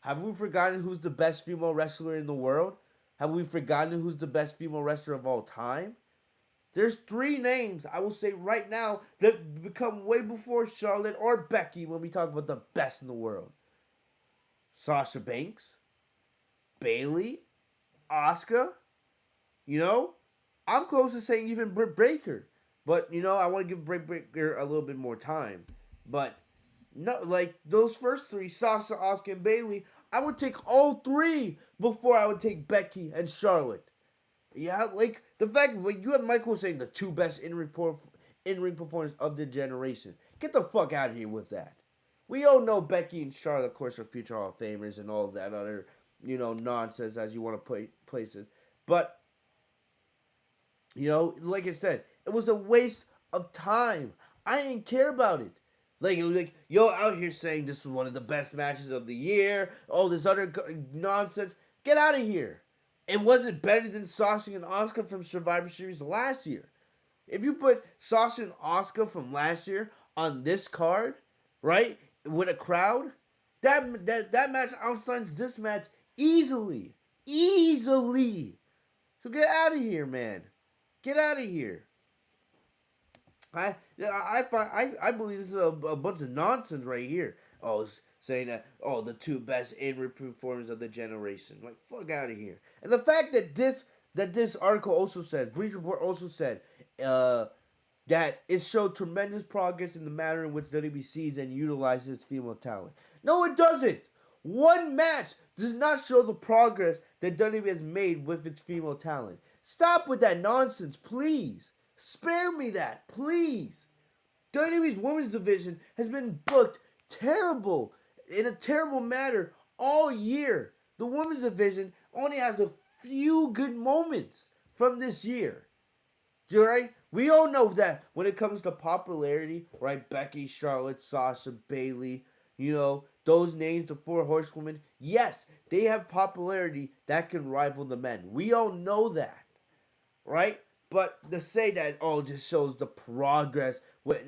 Have we forgotten who's the best female wrestler in the world? Have we forgotten who's the best female wrestler of all time? There's three names I will say right now that become way before Charlotte or Becky when we talk about the best in the world. Sasha Banks, Bayley, Asuka. I'm close to saying even Britt Baker. But, I want to give Britt Baker a little bit more time. But, no, like, those first three, Sasha, Asuka, and Bayley, I would take all three before I would take Becky and Charlotte. Yeah, like, the fact, like, you have Michael saying the two best in-ring performers of the generation. Get the fuck out of here with that. We all know Becky and Charlotte, of course, are future Hall of Famers and all of that other, nonsense as you want to place it. But, like I said, it was a waste of time. I didn't care about it. Like, it was like, yo, out here saying this was one of the best matches of the year, all this other nonsense. Get out of here. It wasn't better than Sasha and Asuka from Survivor Series last year. If you put Sasha and Asuka from last year on this card, right, with a crowd, that match outshines this match easily. Easily. So get out of here, man. Get out of here. I believe this is a bunch of nonsense right here. Oh, saying that, oh, the two best in-ring performers of the generation. Like, fuck out of here. And the fact that this article also said, Bleacher Report also said, that it showed tremendous progress in the manner in which WWE sees and utilizes its female talent. No, it doesn't. One match does not show the progress that WWE has made with its female talent. Stop with that nonsense, please. Spare me that, please. WWE's women's division has been booked terrible, in a terrible manner all year. The women's division only has a few good moments from this year. Right? We all know that when it comes to popularity, right? Becky, Charlotte, Sasha, Bayley, those names, the four horsewomen, yes, they have popularity that can rival the men. We all know that, right? But to say that, oh, just shows the progress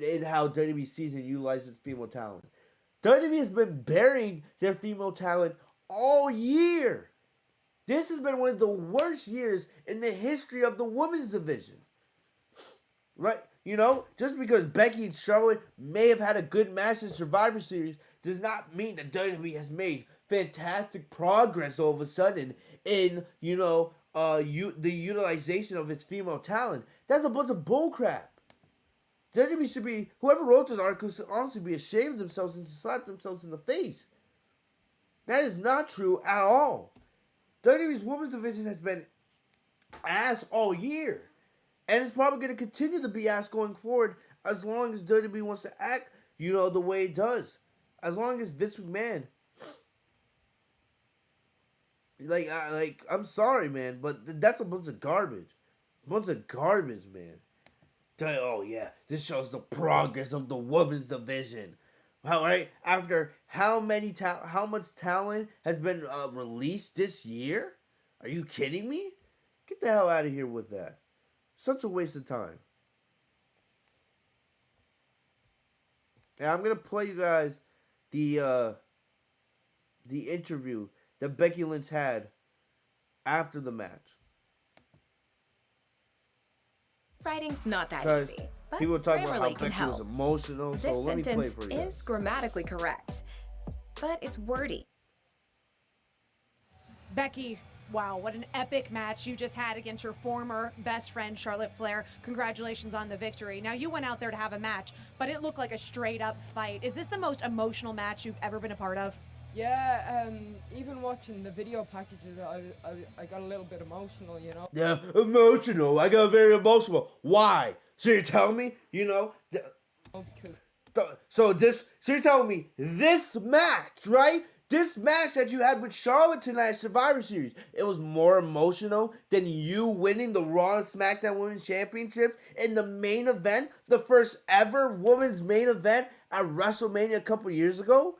in how WWE sees and utilizes female talent. WWE has been burying their female talent all year. This has been one of the worst years in the history of the women's division. Right? Just because Becky and Charlotte may have had a good match in Survivor Series does not mean that WWE has made fantastic progress all of a sudden in, the utilization of its female talent. That's a bunch of bullcrap. WWE should be, whoever wrote this article should honestly be ashamed of themselves and to slap themselves in the face. That is not true at all. WWE's women's division has been ass all year. And it's probably going to continue to be ass going forward as long as WWE wants to act, the way it does. As long as Vince McMahon, I'm sorry, man, but that's a bunch of garbage. A bunch of garbage, man. Oh, yeah, this shows the progress of the women's division. All right, after how much talent has been released this year? Are you kidding me? Get the hell out of here with that. Such a waste of time. And I'm gonna play you guys the interview that Becky Lynch had after the match. Writing's not that easy, but people talk about how Grammarly can Becky help. was emotional, so let me play This for you. sentence is grammatically correct, but it's wordy. Becky, wow, what an epic match you just had against your former best friend, Charlotte Flair. Congratulations on the victory. Now, you went out there to have a match, but it looked like a straight-up fight. Is this the most emotional match you've ever been a part of? Yeah, even watching the video packages, I got a little bit emotional, Yeah, emotional. I got very emotional. Why? So you're telling me, So you're telling me this match, right? This match that you had with Charlotte tonight at Survivor Series, it was more emotional than you winning the Raw and SmackDown Women's Championships in the main event, the first ever women's main event at WrestleMania a couple years ago?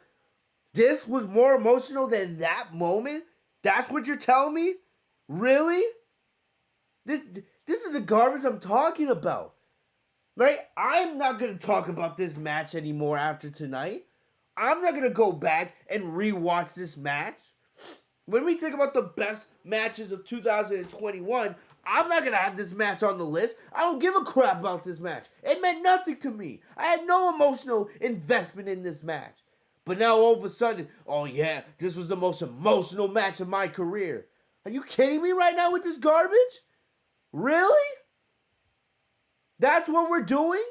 This was more emotional than that moment? That's what you're telling me? Really? This is the garbage I'm talking about. Right? I'm not going to talk about this match anymore after tonight. I'm not going to go back and rewatch this match. When we think about the best matches of 2021, I'm not going to have this match on the list. I don't give a crap about this match. It meant nothing to me. I had no emotional investment in this match. But now all of a sudden, oh yeah, this was the most emotional match of my career. Are you kidding me right now with this garbage? Really? That's what we're doing?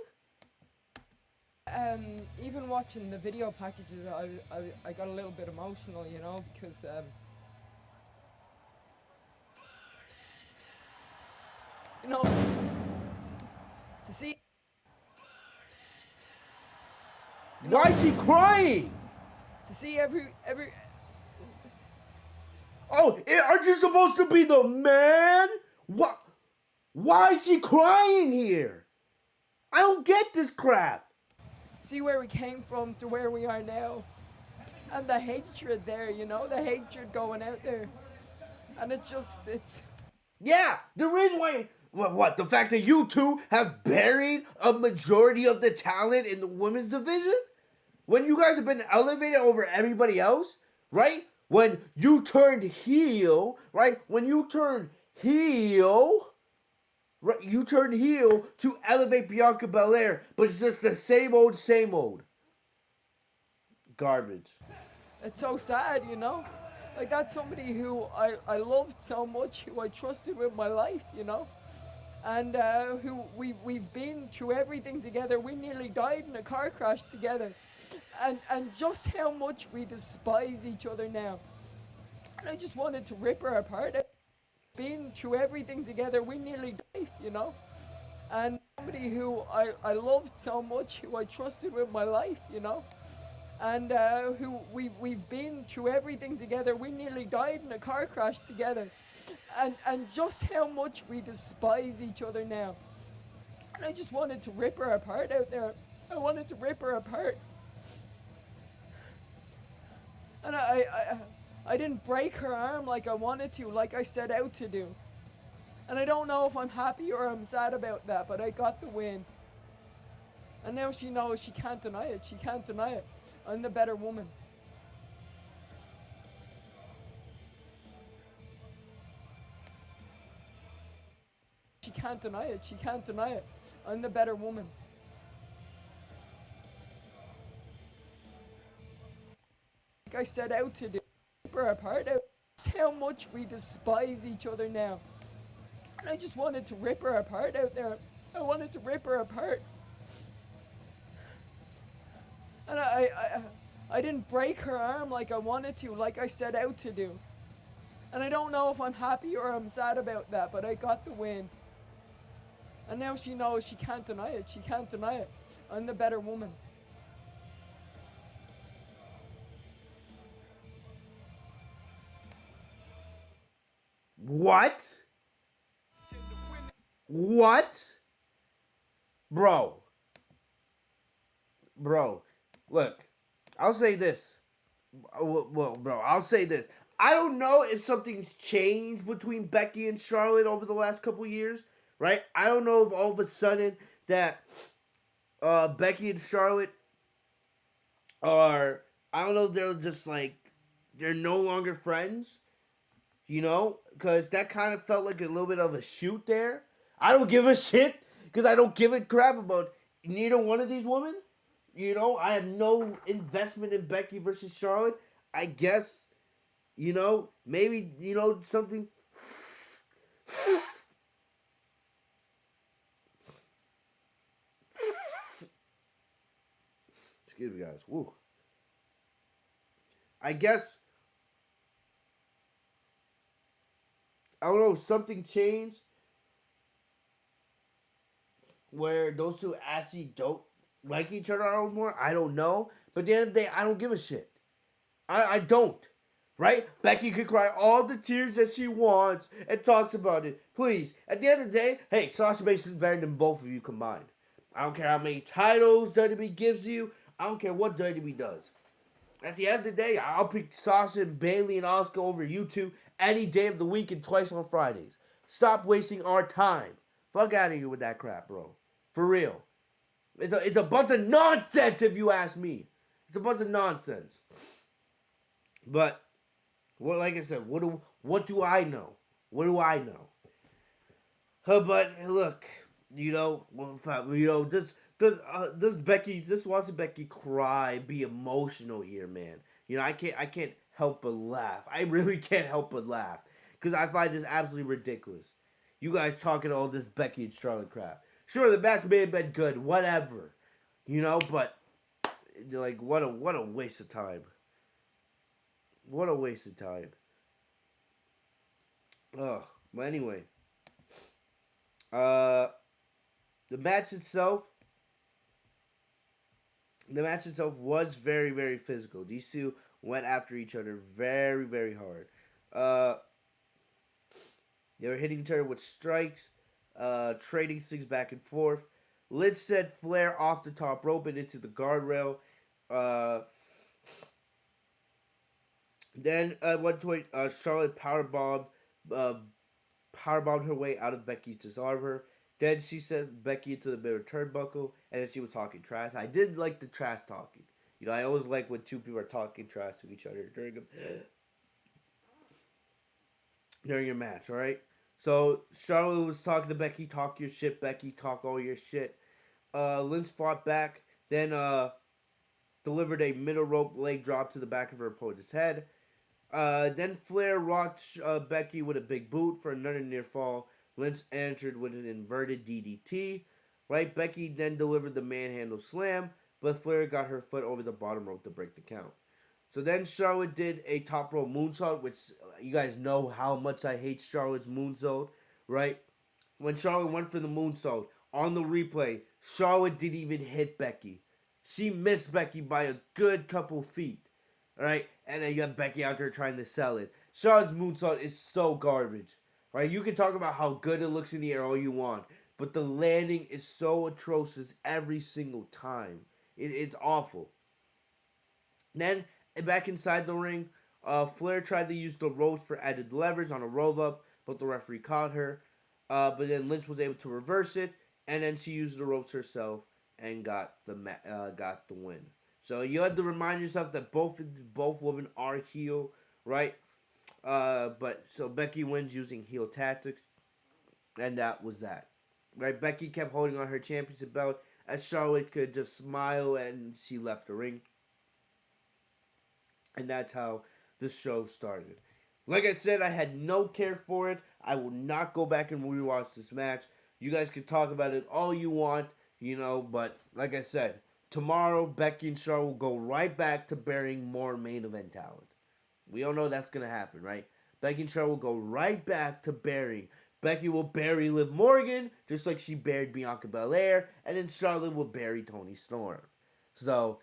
Even watching the video packages, I got a little bit emotional, because to see. Why is he crying? To see every. Oh, aren't you supposed to be the man? What? Why is he crying here? I don't get this crap. See where we came from to where we are now. And the hatred there, the hatred going out there. And it's. Yeah, the reason why. What? The fact that you two have buried a majority of the talent in the women's division? When you guys have been elevated over everybody else, right? When you turned heel, right? When you turned heel, right? You turned heel to elevate Bianca Belair, but it's just the same old, same old. Garbage. It's so sad, you know? Like, that's somebody who I loved so much, who I trusted with my life, you know? And who we've been through everything together. We nearly died in a car crash together. And just how much we despise each other now. And I just wanted to rip her apart. Been through everything together. We nearly died, you know? And somebody who I loved so much, who I trusted with my life, you know? And who we've been through everything together. We nearly died in a car crash together. And just how much we despise each other now. And I just wanted to rip her apart out there. I wanted to rip her apart. And I didn't break her arm like I wanted to, like I set out to do. And I don't know if I'm happy or I'm sad about that, but I got the win. And now she knows she can't deny it. She can't deny it. I'm the better woman. She can't deny it. She can't deny it. I'm the better woman. Like I set out to do. Rip her apart. That's how much we despise each other now. And I just wanted to rip her apart out there. I wanted to rip her apart. And I didn't break her arm like I wanted to, like I set out to do. And I don't know if I'm happy or I'm sad about that, but I got the win. And now she knows she can't deny it. She can't deny it. I'm the better woman. What? What? Bro. Look. I'll say this. Well, bro, I'll say this. I don't know if something's changed between Becky and Charlotte over the last couple years, right? I don't know if all of a sudden that Becky and Charlotte are, I don't know if they're just like, they're no longer friends, you know? Because that kind of felt like a little bit of a shoot there. I don't give a shit because I don't give a crap about neither one of these women. You know, I have no investment in Becky versus Charlotte. I guess, you know, maybe, you know, something. Excuse me, guys. Woo. I guess, I don't know, something changed where those two actually don't like each other anymore. I don't know. But at the end of the day, I don't give a shit. I don't. Right? Becky could cry all the tears that she wants and talks about it. Please. At the end of the day, hey, Sasha Banks is better than both of you combined. I don't care how many titles WWE gives you. I don't care what WWE does. At the end of the day, I'll pick Sasha and Bayley and Asuka over you two any day of the week and twice on Fridays. Stop wasting our time. Fuck out of here with that crap, bro. For real. It's a bunch of nonsense if you ask me. It's a bunch of nonsense. But, well, like I said, what do I know? What do I know? But look, watching Becky cry, be emotional here, man. You know, I can't help but laugh. I really can't help but laugh because I find this absolutely ridiculous. You guys talking all this Becky and Charlotte crap. Sure, the match may have been good, whatever, you know, but like what a waste of time. What a waste of time. Oh, but anyway, the match itself was very, very physical. These two went after each other very, very hard. They were hitting each other with strikes. Trading things back and forth. Lynch sent Flair off the top rope and into the guardrail. Then at one point, Charlotte powerbombed her way out of Becky's disarmor. Then she sent Becky into the middle turnbuckle, and then she was talking trash. I did like the trash talking. You know, I always like when two people are talking trash to each other during a match, all right? So, Charlotte was talking to Becky, talk your shit, Becky, talk all your shit. Lynch fought back. Then, delivered a middle rope leg drop to the back of her opponent's head. Then Flair rocked Becky with a big boot for another near fall. Lynch answered with an inverted DDT. Right, Becky then delivered the manhandle slam, but Flair got her foot over the bottom rope to break the count. So then Charlotte did a top rope moonsault, which you guys know how much I hate Charlotte's moonsault, right? When Charlotte went for the moonsault, on the replay, Charlotte didn't even hit Becky. She missed Becky by a good couple feet, right? And then you have Becky out there trying to sell it. Charlotte's moonsault is so garbage, right? You can talk about how good it looks in the air all you want, but the landing is so atrocious every single time. It's awful. Then, back inside the ring, Flair tried to use the ropes for added leverage on a roll-up, but the referee caught her. But then Lynch was able to reverse it, and then she used the ropes herself and got the win. So you had to remind yourself that both women are heel, right? But so Becky wins using heel tactics, and that was that. Right? Becky kept holding on her championship belt as Charlotte could just smile, and she left the ring. And that's how the show started. Like I said, I had no care for it. I will not go back and rewatch this match. You guys can talk about it all you want, but like I said, tomorrow Becky and Charlotte will go right back to burying more main event talent. We all know that's going to happen, right? Becky and Charlotte will go right back to burying. Becky will bury Liv Morgan, just like she buried Bianca Belair, and then Charlotte will bury Toni Storm. So,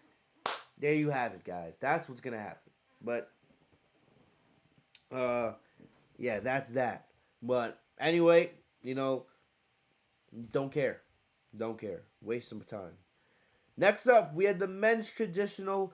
there you have it, guys. That's what's going to happen. But, yeah, that's that. But, anyway, don't care. Don't care. Waste some time. Next up, we had the men's traditional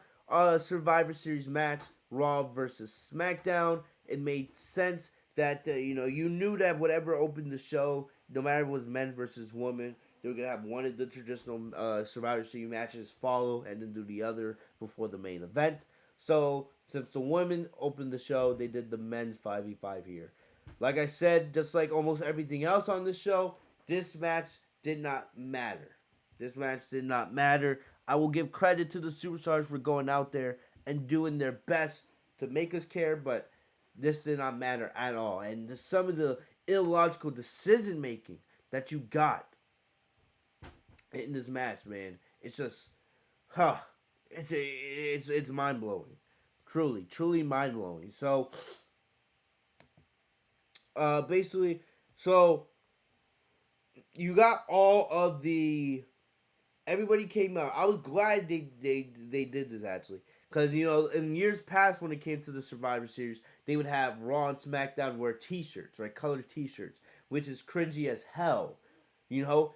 Survivor Series match, Raw versus SmackDown. It made sense that, you knew that whatever opened the show, no matter if it was men versus women, they were going to have one of the traditional Survivor Series matches follow and then do the other before the main event. So, since the women opened the show, they did the men's 5v5 here. Like I said, just like almost everything else on this show, this match did not matter. This match did not matter. I will give credit to the superstars for going out there and doing their best to make us care, but this did not matter at all. And some of the illogical decision making that you got in this match, man, it's just, it's mind blowing, truly mind blowing. So, basically, you got all of the. Everybody came out. I was glad they did this, actually. Because, in years past when it came to the Survivor Series, they would have Raw and SmackDown wear t-shirts, right? Colored t-shirts, which is cringy as hell.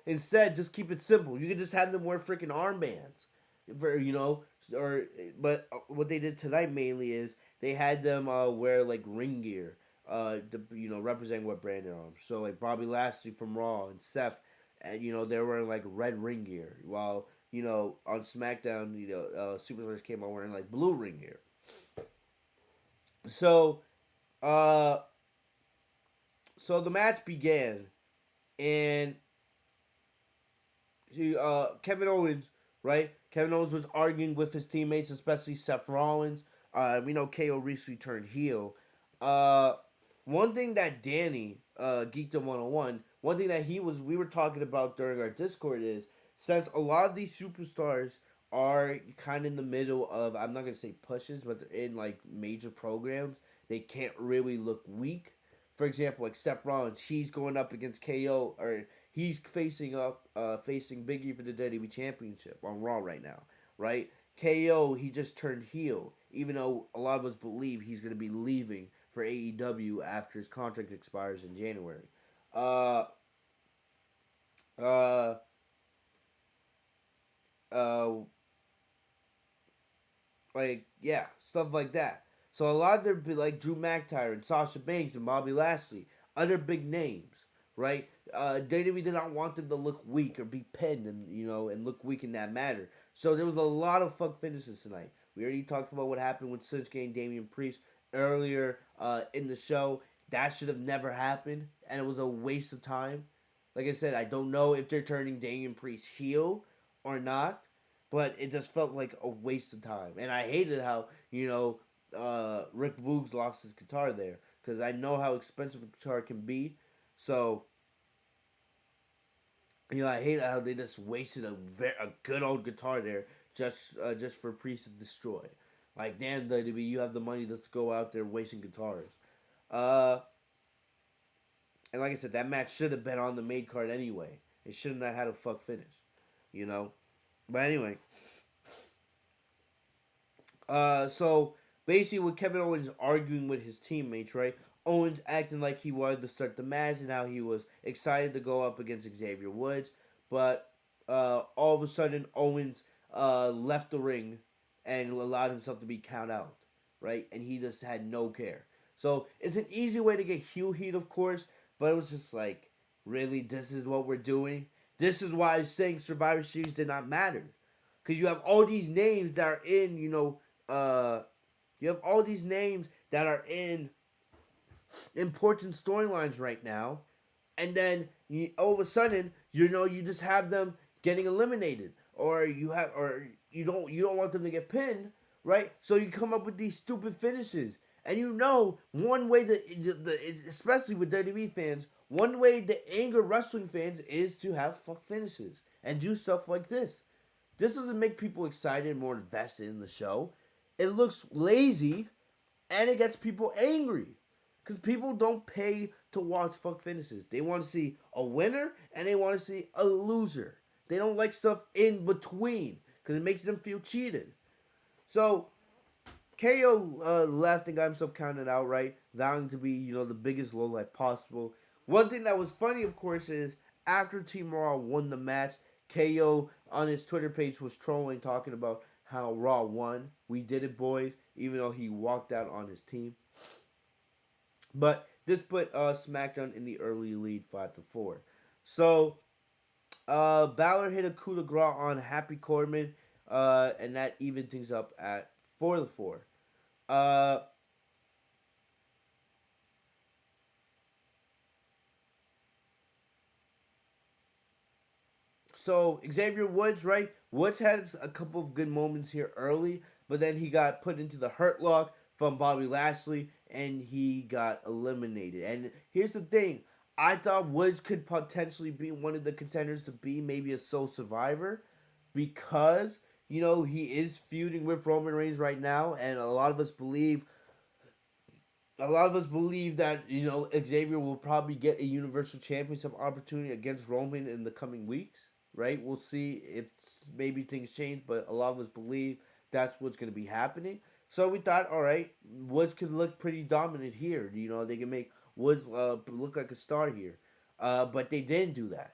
Instead, just keep it simple. You could just have them wear freaking armbands. But what they did tonight mainly is they had them wear, like, ring gear, representing what brand they're on. So, like, Bobby Lashley from Raw and Seth, and they're wearing like red ring gear, while on SmackDown, superstars came out wearing like blue ring gear. So, the match began, and Kevin Owens, right? Kevin Owens was arguing with his teammates, especially Seth Rollins. We know KO recently turned heel. One thing that Danny, Geekdom 101, one thing that we were talking about during our Discord is, since a lot of these superstars are kind of in the middle of, I'm not going to say pushes, but they're in like major programs, they can't really look weak. For example, like Seth Rollins, he's going up against KO, or he's facing Big E for the WWE Championship on Raw right now, right? KO, he just turned heel, even though a lot of us believe he's going to be leaving for AEW after his contract expires in January. Stuff like that. So a lot of them be like Drew McIntyre and Sasha Banks and Bobby Lashley, other big names, right? WWE did not want them to look weak or be pinned and look weak in that matter. So there was a lot of fuck finishes tonight. We already talked about what happened with Shinsuke and Damian Priest earlier in the show. That should have never happened, and it was a waste of time. Like I said, I don't know if they're turning Damian Priest heel or not, but it just felt like a waste of time. And I hated how, Rick Boogs lost his guitar there, because I know how expensive a guitar can be. So, I hate how they just wasted a good old guitar there just for Priest to destroy. Like, damn, WWE, you have the money, let's go out there wasting guitars. Uh, and like I said, that match should have been on the main card anyway. It should not have had a fuck finish, you know. But anyway, so basically, with Kevin Owens arguing with his teammates, right? Owens acting like he wanted to start the match and how he was excited to go up against Xavier Woods, but all of a sudden Owens left the ring and allowed himself to be count out, right? And he just had no care. So it's an easy way to get heel heat, of course, but it was just like, really, this is what we're doing? This is why I'm saying Survivor Series did not matter. Because you have all these names that are in, you have all these names that are in important storylines right now, and then all of a sudden, you just have them getting eliminated, or you don't want them to get pinned, right? So you come up with these stupid finishes, and one way that especially with WWE fans, one way to anger wrestling fans is to have fuck finishes and do stuff like this. This doesn't make people excited and more invested in the show. It looks lazy, and it gets people angry. Because people don't pay to watch fuck finishes. They want to see a winner, and they want to see a loser. They don't like stuff in between, because it makes them feel cheated. So, KO left and got himself counted out, right? Vowing to be, the biggest lowlife possible. One thing that was funny, of course, is after Team Raw won the match, KO on his Twitter page was trolling, talking about how Raw won. We did it, boys, even though he walked out on his team. But this put SmackDown in the early lead 5-4. So, Balor hit a coup de grace on Happy Corbin, and that evened things up at 4-4. So, Xavier Woods, right? Woods had a couple of good moments here early, but then he got put into the Hurt Lock from Bobby Lashley, and he got eliminated. And here's the thing. I thought Woods could potentially be one of the contenders to be maybe a sole survivor, because, he is feuding with Roman Reigns right now, and a lot of us believe that, Xavier will probably get a Universal Championship opportunity against Roman in the coming weeks, right? We'll see if maybe things change, but a lot of us believe that's what's going to be happening. So we thought, all right, Woods could look pretty dominant here. They can make Woods look like a star here. But they didn't do that.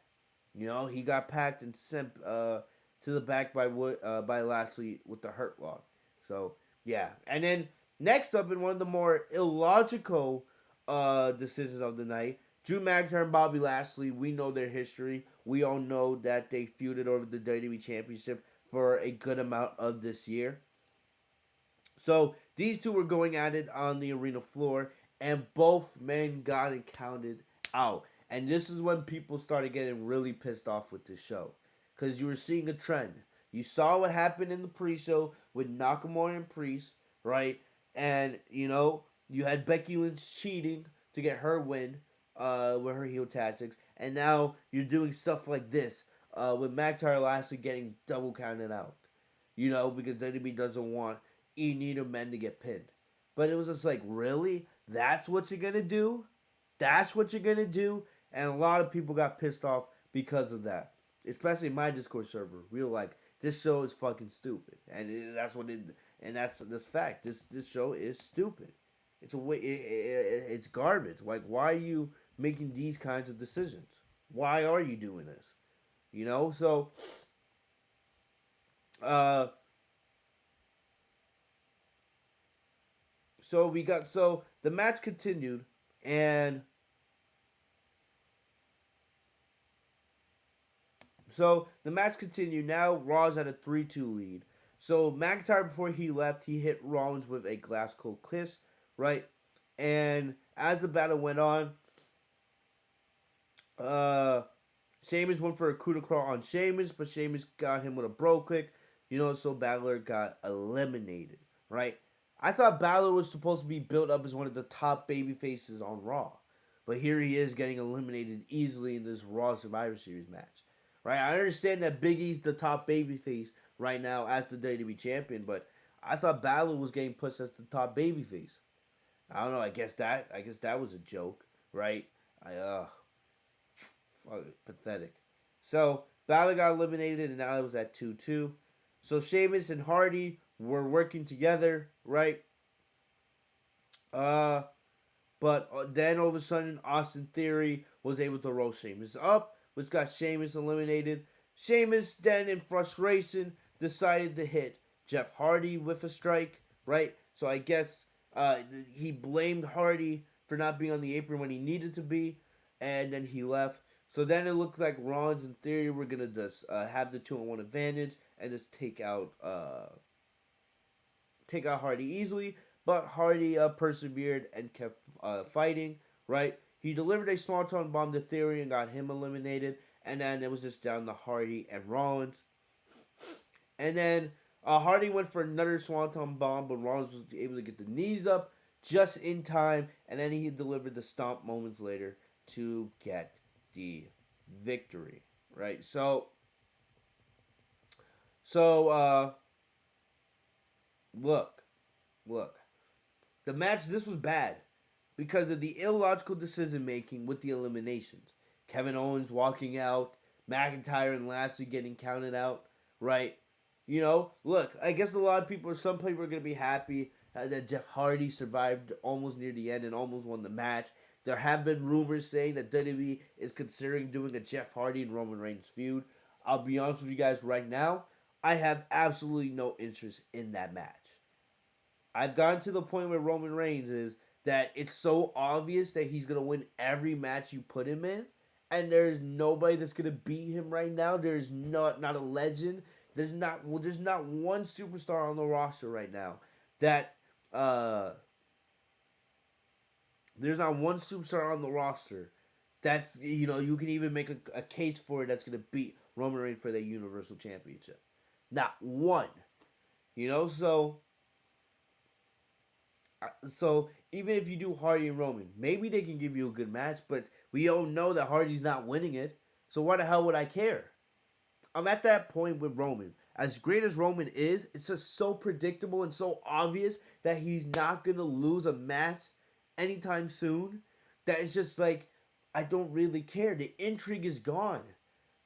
He got packed and sent to the back by Lashley with the Hurt Lock. So, yeah. And then next up, in one of the more illogical decisions of the night, Drew McIntyre and Bobby Lashley, we know their history. We all know that they feuded over the WWE Championship for a good amount of this year. So, these two were going at it on the arena floor, and both men got it counted out. And this is when people started getting really pissed off with this show, because you were seeing a trend. You saw what happened in the pre-show with Nakamura and Priest, right? And, you had Becky Lynch cheating to get her win with her heel tactics. And now you're doing stuff like this with McIntyre Lashley getting double counted out. Because WWE doesn't want neither men to get pinned. But it was just like, really? That's what you're going to do? That's what you're going to do? And a lot of people got pissed off because of that. Especially my Discord server. We were like, this show is fucking stupid. And that's fact. This show is stupid. It's garbage. Like, why are you making these kinds of decisions? Why are you doing this? So So the match continued, and now Raw's at a 3-2 lead. So McIntyre, before he left, he hit Rollins with a glass cold kiss, right? And as the battle went on, Sheamus went for a coup de grace on Sheamus, but Sheamus got him with a bro kick. So Balor got eliminated, right? I thought Balor was supposed to be built up as one of the top baby faces on Raw. But here he is getting eliminated easily in this Raw Survivor Series match. Right? I understand that Big E's the top baby face right now as the WWE champion, but I thought Balor was getting pushed as the top baby face. I don't know, I guess that was a joke, right? Pathetic. So Balor got eliminated and now it was at 2-2. So Sheamus and Hardy were working together, right? But then all of a sudden, Austin Theory was able to roll Sheamus up, which got Sheamus eliminated. Sheamus then, in frustration, decided to hit Jeff Hardy with a strike, right? So I guess he blamed Hardy for not being on the apron when he needed to be, and then he left. So then it looked like Rollins and Theory were gonna just have the 2-on-1 advantage and just take out Hardy easily. But Hardy persevered and kept fighting, right? He delivered a Swanton bomb to Theory and got him eliminated. And then it was just down to Hardy and Rollins. And then Hardy went for another Swanton bomb, but Rollins was able to get the knees up just in time. And then he delivered the stomp moments later to get the victory, right? So look. The match, this was bad because of the illogical decision making with the eliminations. Kevin Owens walking out, McIntyre and Lashley getting counted out, right? Look, I guess some people are going to be happy that Jeff Hardy survived almost near the end and almost won the match. There have been rumors saying that WWE is considering doing a Jeff Hardy and Roman Reigns feud. I'll be honest with you guys right now, I have absolutely no interest in that match. I've gotten to the point where Roman Reigns is that it's so obvious that he's going to win every match you put him in. And there's nobody that's going to beat him right now. There's not a legend. There's not one superstar on the roster right now that there's not one superstar on the roster that's, you can even make a case for it that's going to beat Roman Reigns for the Universal Championship. Not one. So even if you do Hardy and Roman, maybe they can give you a good match, but we all know that Hardy's not winning it. So why the hell would I care? I'm at that point with Roman. As great as Roman is, it's just so predictable and so obvious that he's not going to lose a match anytime soon that it's just like, I don't really care. The intrigue is gone.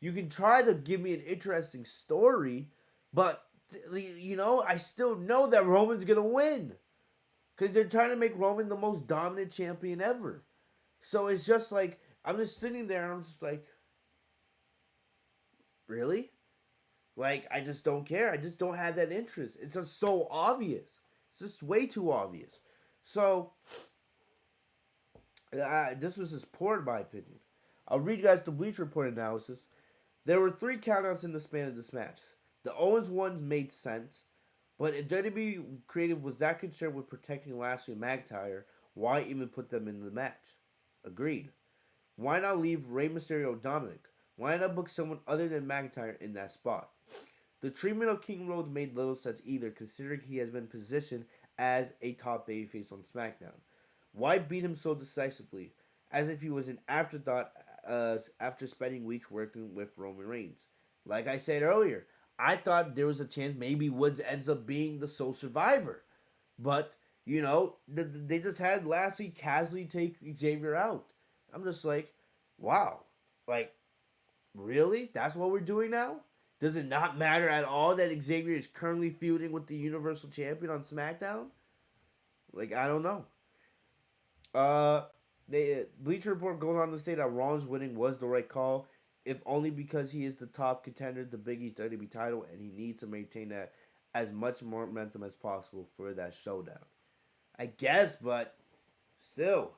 You can try to give me an interesting story, but, I still know that Roman's going to win. Because they're trying to make Roman the most dominant champion ever. So it's just like, I'm just sitting there and I'm just like, really? Like, I just don't care. I just don't have that interest. It's just so obvious. It's just way too obvious. So, this was just poor in my opinion. I'll read you guys the Bleacher Report analysis. There were 3 countouts in the span of this match. The Owens ones made sense. But if WWE Creative was that concerned with protecting Lashley and McIntyre, why even put them in the match? Agreed. Why not leave Rey Mysterio Dominic? Why not book someone other than McIntyre in that spot? The treatment of King Rhodes made little sense either, considering he has been positioned as a top babyface on SmackDown. Why beat him so decisively, as if he was an afterthought after spending weeks working with Roman Reigns? Like I said earlier, I thought there was a chance maybe Woods ends up being the sole survivor. But, they just had Lashley casually take Xavier out. I'm just like, wow. Like, really? That's what we're doing now? Does it not matter at all that Xavier is currently feuding with the Universal Champion on SmackDown? Like, I don't know. Bleacher Report goes on to say that Rollins winning was the right call, if only because he is the top contender to Big E's WWE title, and he needs to maintain that as much momentum as possible for that showdown. I guess, but still,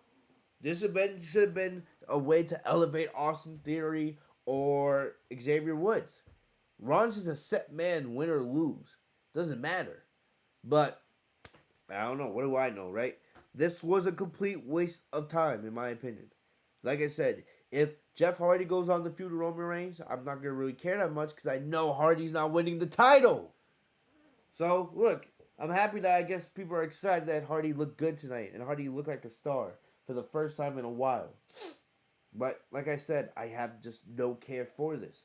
this should have been a way to elevate Austin Theory or Xavier Woods. Rollins is a set man, win or lose. Doesn't matter. But, I don't know. What do I know, right? This was a complete waste of time, in my opinion. Like I said, if Jeff Hardy goes on the feud with Roman Reigns, I'm not going to really care that much because I know Hardy's not winning the title. So look, I'm happy that I guess people are excited that Hardy looked good tonight and Hardy looked like a star for the first time in a while. But like I said, I have just no care for this.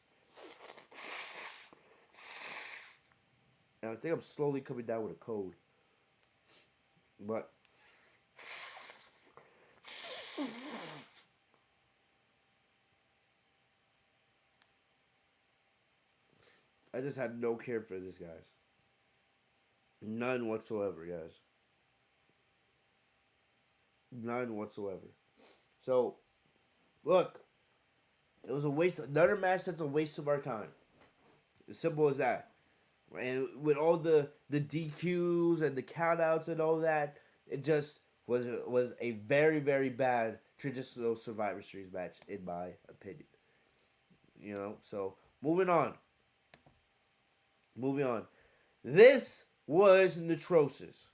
And I think I'm slowly coming down with a cold. But I just have no care for this, guys. None whatsoever, guys. None whatsoever. So, look, it was a waste. Another match that's a waste of our time. As simple as that. And with all the DQs and the countouts and all that, it just was a very, very bad traditional Survivor Series match, in my opinion. You know, so moving on. Moving on. This was Nitrosis.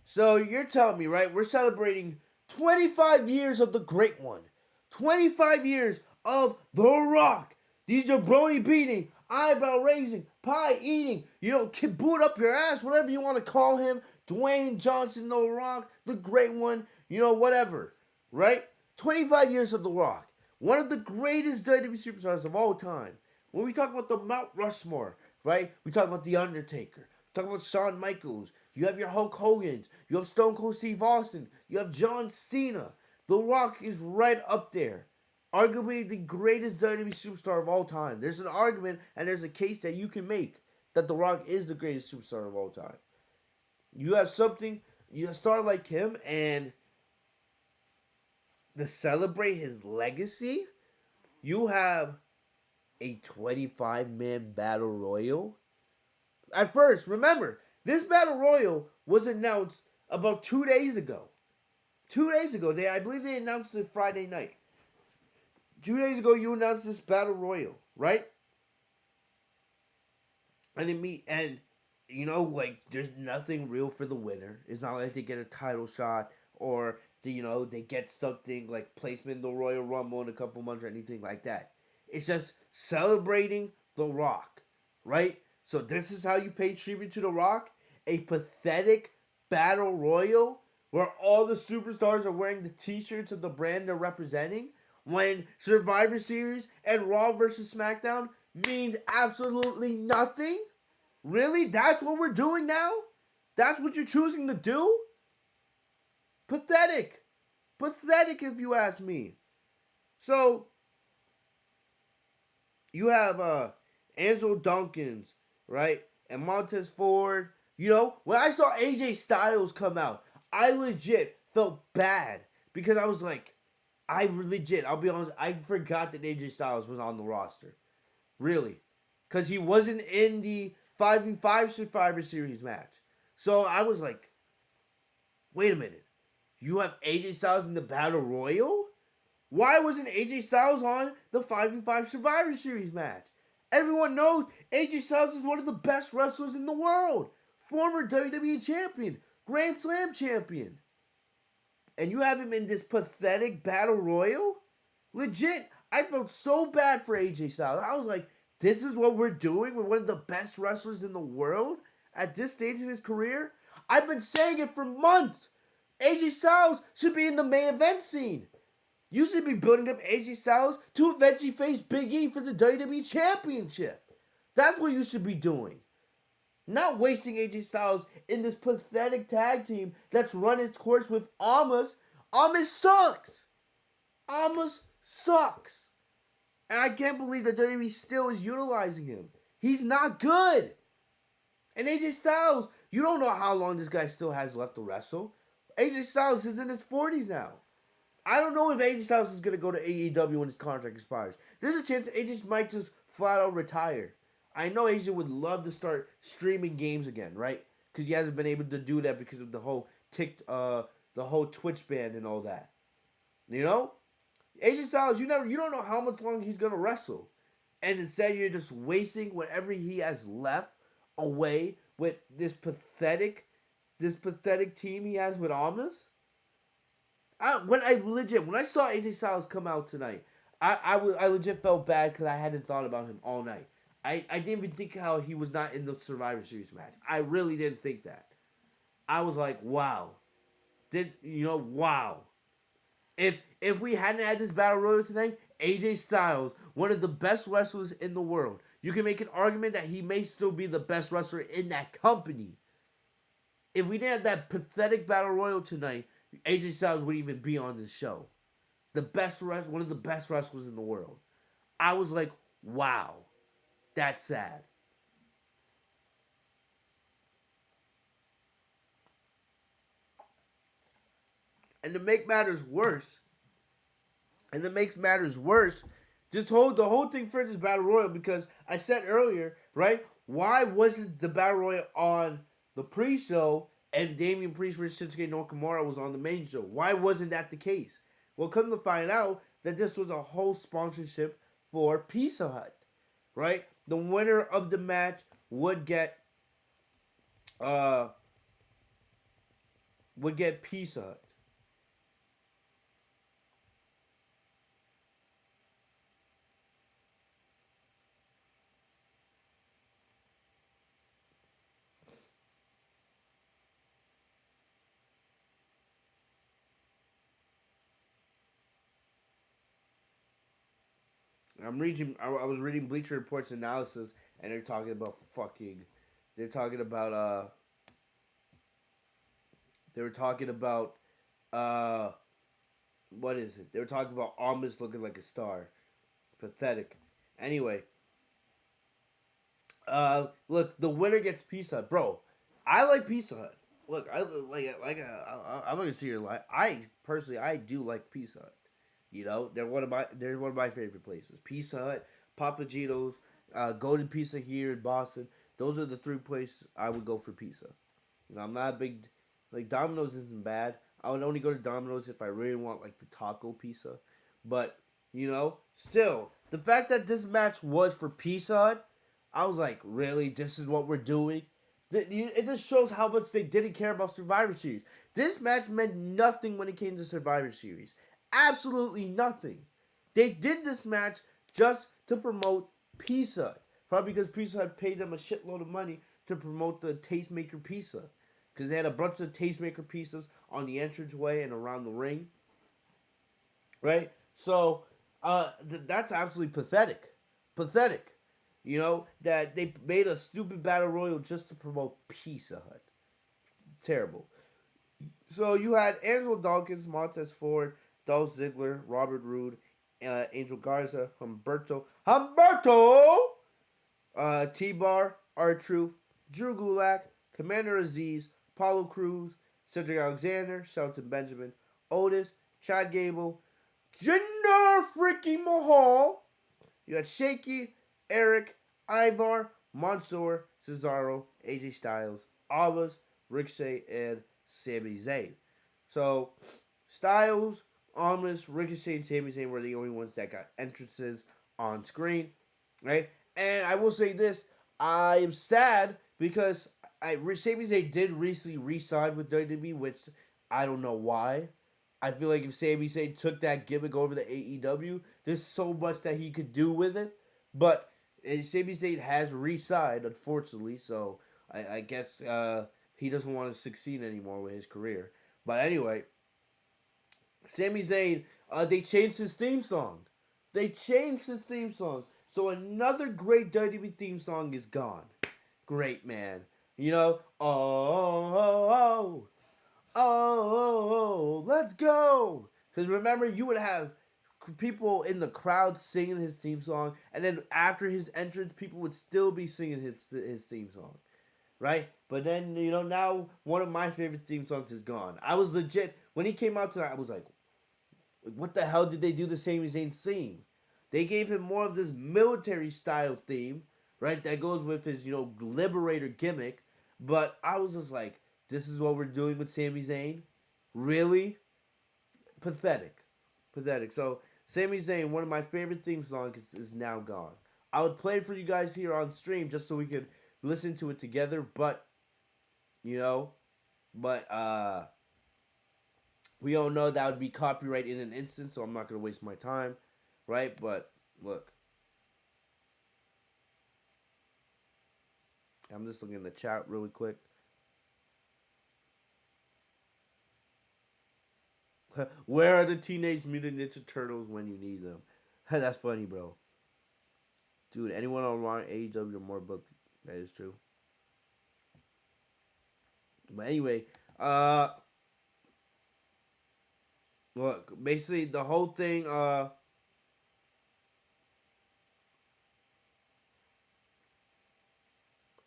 So you're telling me, right? We're celebrating 25 years of the Great One. 25 years of The Rock. These jabroni beating, eyebrow raising, pie eating, boot up your ass, whatever you want to call him. Dwayne Johnson, The Rock, the Great One, whatever. Right? 25 years of The Rock. One of the greatest WWE superstars of all time. When we talk about the Mount Rushmore, right? We talk about The Undertaker. We talk about Shawn Michaels. You have your Hulk Hogan's. You have Stone Cold Steve Austin. You have John Cena. The Rock is right up there. Arguably the greatest WWE superstar of all time. There's an argument and there's a case that you can make that The Rock is the greatest superstar of all time. You have a star like him, and to celebrate his legacy, you have a 25-man battle royal. At first, remember, this battle royal was announced about 2 days ago. 2 days ago. I believe they announced it Friday night. 2 days ago, you announced this battle royal, right? And there's nothing real for the winner. It's not like they get a title shot or they get something like placement in the Royal Rumble in a couple months or anything like that. It's just celebrating The Rock, right? So this is how you pay tribute to The Rock? A pathetic battle royal where all the superstars are wearing the t-shirts of the brand they're representing, when Survivor Series and Raw vs. SmackDown means absolutely nothing? Really? That's what we're doing now? That's what you're choosing to do? Pathetic. Pathetic, if you ask me. So, you have Angelo Dawkins, right? And Montez Ford. When I saw AJ Styles come out, I legit felt bad. Because I was like, I'll be honest, I forgot that AJ Styles was on the roster. Really. Because he wasn't in the 5v5 Survivor Series match. So I was like, wait a minute. You have AJ Styles in the Battle Royal? Why wasn't AJ Styles on the 5v5 Survivor Series match? Everyone knows AJ Styles is one of the best wrestlers in the world. Former WWE champion. Grand Slam champion. And you have him in this pathetic battle royal? Legit, I felt so bad for AJ Styles. I was like, this is what we're doing with one of the best wrestlers in the world at this stage of his career? I've been saying it for months. AJ Styles should be in the main event scene. You should be building up AJ Styles to eventually face Big E for the WWE Championship. That's what you should be doing. Not wasting AJ Styles in this pathetic tag team that's run its course with Almas. Almas sucks. Almas sucks. And I can't believe that WWE still is utilizing him. He's not good. And AJ Styles, you don't know how long this guy still has left to wrestle. AJ Styles is in his 40s now. I don't know if AJ Styles is going to go to AEW when his contract expires. There's a chance AJ might just flat out retire. I know AJ would love to start streaming games again, right? Because he hasn't been able to do that because of the whole Twitch ban and all that. AJ Styles, you don't know how much longer he's gonna wrestle, and instead you're just wasting whatever he has left away with this pathetic team he has with Almas. When I saw AJ Styles come out tonight, I legit felt bad because I hadn't thought about him all night. I didn't even think how he was not in the Survivor Series match. I really didn't think that. I was like, wow. Wow. If we hadn't had this battle royal tonight, AJ Styles, one of the best wrestlers in the world, you can make an argument that he may still be the best wrestler in that company. If we didn't have that pathetic battle royal tonight, AJ Styles wouldn't even be on this show. One of the best wrestlers in the world. I was like, wow, that's sad. And to make matters worse, the whole thing for this battle royal, because I said earlier, right? Why wasn't the battle royal on the pre-show and Damian Priest versus Shinsuke Nakamura was on the main show? Why wasn't that the case? Well, come to find out that this was a whole sponsorship for Pizza Hut, right? The winner of the match would get Pizza Hut. I was reading Bleacher Report's analysis, and they're talking about what is it? They were talking about Almas looking like a star. Pathetic. Anyway, look, the winner gets Pizza Hut, bro. I like Pizza Hut. Look, I'm not gonna see your lie. I do like Pizza Hut. You know, they're one of my favorite places. Pizza Hut, Papa Gino's, Golden Pizza here in Boston. Those are the three places I would go for pizza. You know, I'm not a big, like, Domino's isn't bad. I would only go to Domino's if I really want, like, the taco pizza. But, you know, still, the fact that this match was for Pizza Hut, I was like, really? This is what we're doing? It just shows how much they didn't care about Survivor Series. This match meant nothing when it came to Survivor Series. Absolutely nothing. They did this match just to promote Pizza Hut. Probably because Pizza Hut paid them a shitload of money to promote the Tastemaker Pizza. Because they had a bunch of Tastemaker pizzas on the entranceway and around the ring. Right? So, that's absolutely pathetic. Pathetic. You know, that they made a stupid battle royal just to promote Pizza Hut. Terrible. So, you had Angelo Dawkins, Montez Ford, Dolph Ziggler, Robert Roode, Angel Garza, Humberto, T-Bar, R-Truth, Drew Gulak, Commander Aziz, Paulo Cruz, Cedric Alexander, Shelton Benjamin, Otis, Chad Gable, Jinder freaking Mahal. You had Shaky, Eric, Ivar, Mansoor, Cesaro, AJ Styles, Almas, Ricochet, and Sami Zayn. So, Styles, Almas, Ricochet, and Sami Zayn were the only ones that got entrances on screen, right? And I will say this, I am sad because Sami Zayn did recently re-sign with WWE, which I don't know why. I feel like if Sami Zayn took that gimmick over to AEW, there's so much that he could do with it. But Sami Zayn has re-signed, unfortunately, so I guess he doesn't want to succeed anymore with his career. But anyway, Sami Zayn, they changed his theme song. So another great WWE theme song is gone. Great, man. You know, let's go. Because remember, you would have people in the crowd singing his theme song, and then after his entrance, people would still be singing his theme song. Right? But then, you know, now one of my favorite theme songs is gone. I was legit, when he came out tonight, I was like, what the hell did they do to Sami Zayn's theme? They gave him more of this military style theme, right? That goes with his, you know, Liberator gimmick. But I was just like, this is what we're doing with Sami Zayn? Really? Pathetic. So, Sami Zayn, one of my favorite theme songs, is now gone. I would play it for you guys here on stream just so we could listen to it together, but, you know, we all know that would be copyright in an instant, so I'm not going to waste my time, right? But, look. I'm just looking in the chat really quick. Where are the Teenage Mutant Ninja Turtles when you need them? That's funny, bro. Dude, anyone on AEW or more booked? That is true. But anyway, look, basically the whole thing,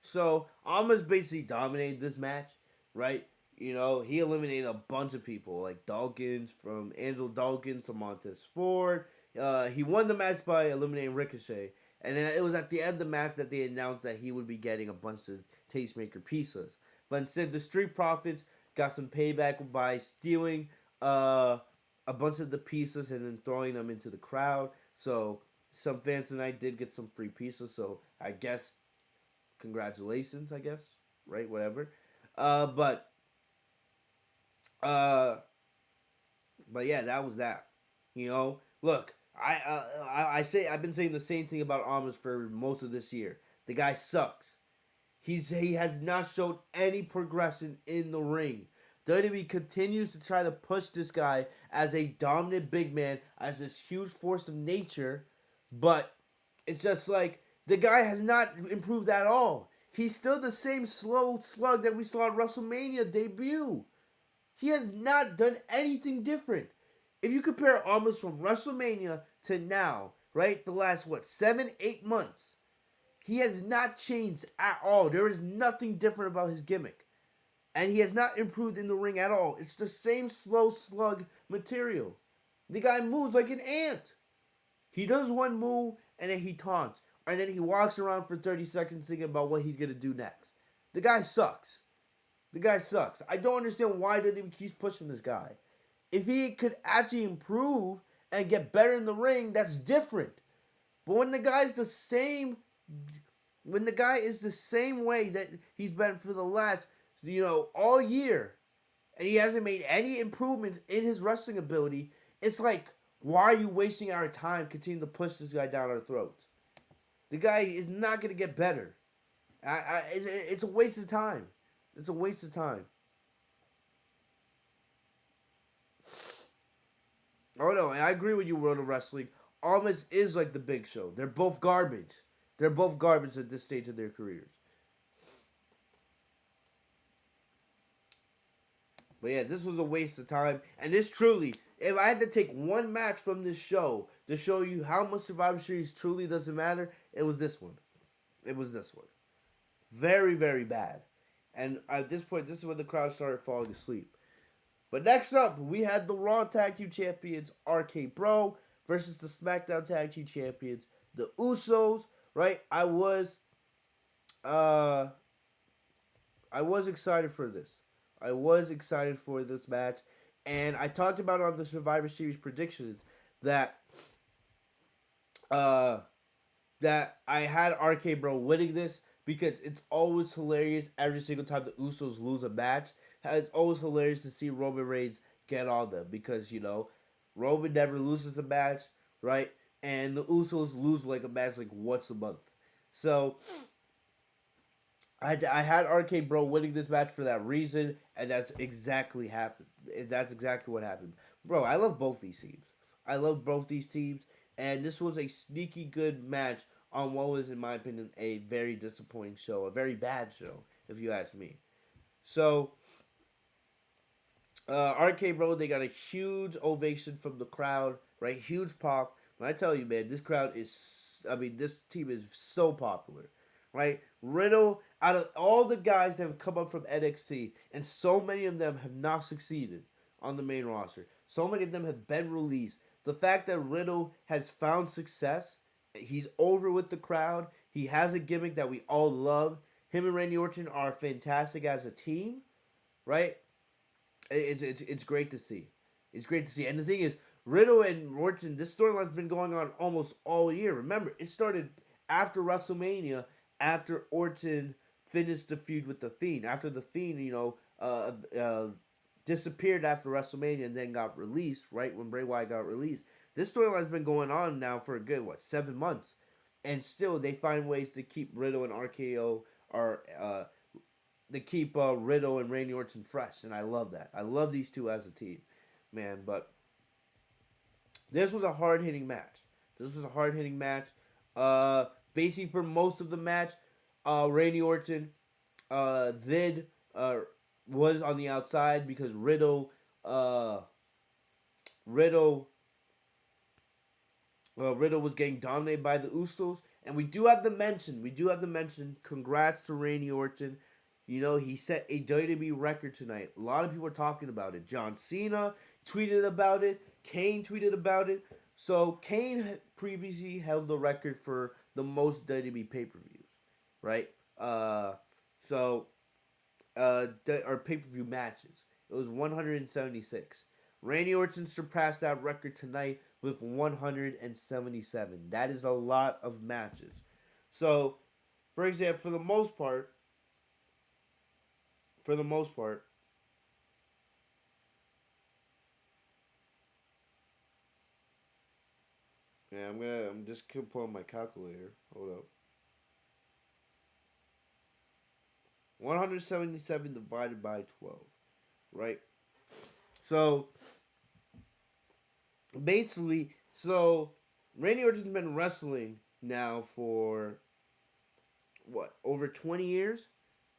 so Almas basically dominated this match, right? You know, he eliminated a bunch of people like Dawkins, from Angel Dawkins to Montez Ford. He won the match by eliminating Ricochet. And then it was at the end of the match that they announced that he would be getting a bunch of Tastemaker pizzas. But instead, the Street Profits got some payback by stealing a bunch of the pizzas and then throwing them into the crowd. So some fans tonight did get some free pizzas. So I guess congratulations, I guess, right? Whatever. But yeah, that was that. You know, look, I've been saying the same thing about Almas for most of this year. The guy sucks. He has not showed any progression in the ring. WWE continues to try to push this guy as a dominant big man, as this huge force of nature, but it's just like the guy has not improved at all. He's still the same slow slug that we saw at WrestleMania debut. He has not done anything different. If you compare Almas from WrestleMania to now, right, the last, 7, 8 months, he has not changed at all. There is nothing different about his gimmick. And he has not improved in the ring at all. It's the same slow slug material. The guy moves like an ant. He does one move, and then he taunts. And then he walks around for 30 seconds thinking about what he's going to do next. The guy sucks. The guy sucks. I don't understand why WWE keeps pushing this guy. If he could actually improve and get better in the ring, that's different. But when the guy's the same, when the guy is the same way that he's been for the last, all year, and he hasn't made any improvements in his wrestling ability, it's like, why are you wasting our time continuing to push this guy down our throats? The guy is not going to get better. It's a waste of time. It's a waste of time. Oh no, and I agree with you, World of Wrestling. Almas is like the Big Show. They're both garbage. They're both garbage at this stage of their careers. But yeah, this was a waste of time. And this truly, if I had to take one match from this show to show you how much Survivor Series truly doesn't matter, it was this one. It was this one. Very, very bad. And at this point, this is when the crowd started falling asleep. But next up, we had the Raw Tag Team Champions, RK Bro, versus the SmackDown Tag Team Champions, the Usos, right? I was excited for this. I was excited for this match. And I talked about on the Survivor Series predictions that that I had RK Bro winning this because it's always hilarious every single time the Usos lose a match. It's always hilarious to see Roman Reigns get on them because, Roman never loses a match, right? And the Usos lose like a match like once a month. So I had RK Bro winning this match for that reason, and that's exactly happened. That's exactly what happened. Bro, I love both these teams. I love both these teams, and this was a sneaky good match on what was, in my opinion, a very disappointing show, a very bad show, if you ask me. So RK Bro, they got a huge ovation from the crowd, right? Huge pop. When I tell you, man, this team is so popular, right? Riddle, out of all the guys that have come up from NXT, and so many of them have not succeeded on the main roster. So many of them have been released. The fact that Riddle has found success, he's over with the crowd, he has a gimmick that we all love. Him and Randy Orton are fantastic as a team, right? It's great to see. It's great to see. And the thing is, Riddle and Orton, this storyline's been going on almost all year. Remember, it started after WrestleMania, after Orton finished the feud with The Fiend. After The Fiend, disappeared after WrestleMania and then got released, right? When Bray Wyatt got released. This storyline's been going on now for a good, 7 months. And still, they find ways to keep Riddle and are to keep Riddle and Randy Orton fresh, and I love that. I love these two as a team, man. But this was a hard hitting match. This was a hard hitting match. Basically, for most of the match, Randy Orton did was on the outside because Riddle Riddle was getting dominated by the Usos, and we do have to mention. Congrats to Randy Orton. You know, he set a WWE record tonight. A lot of people are talking about it. John Cena tweeted about it. Kane tweeted about it. So Kane previously held the record for the most WWE pay-per-views, right? Or pay-per-view matches. It was 176. Randy Orton surpassed that record tonight with 177. That is a lot of matches. So, for example, for the most part, yeah, I'm just pulling my calculator. Hold up. 177 divided by 12, right? So, basically, Randy Orton's been wrestling now for over 20 years?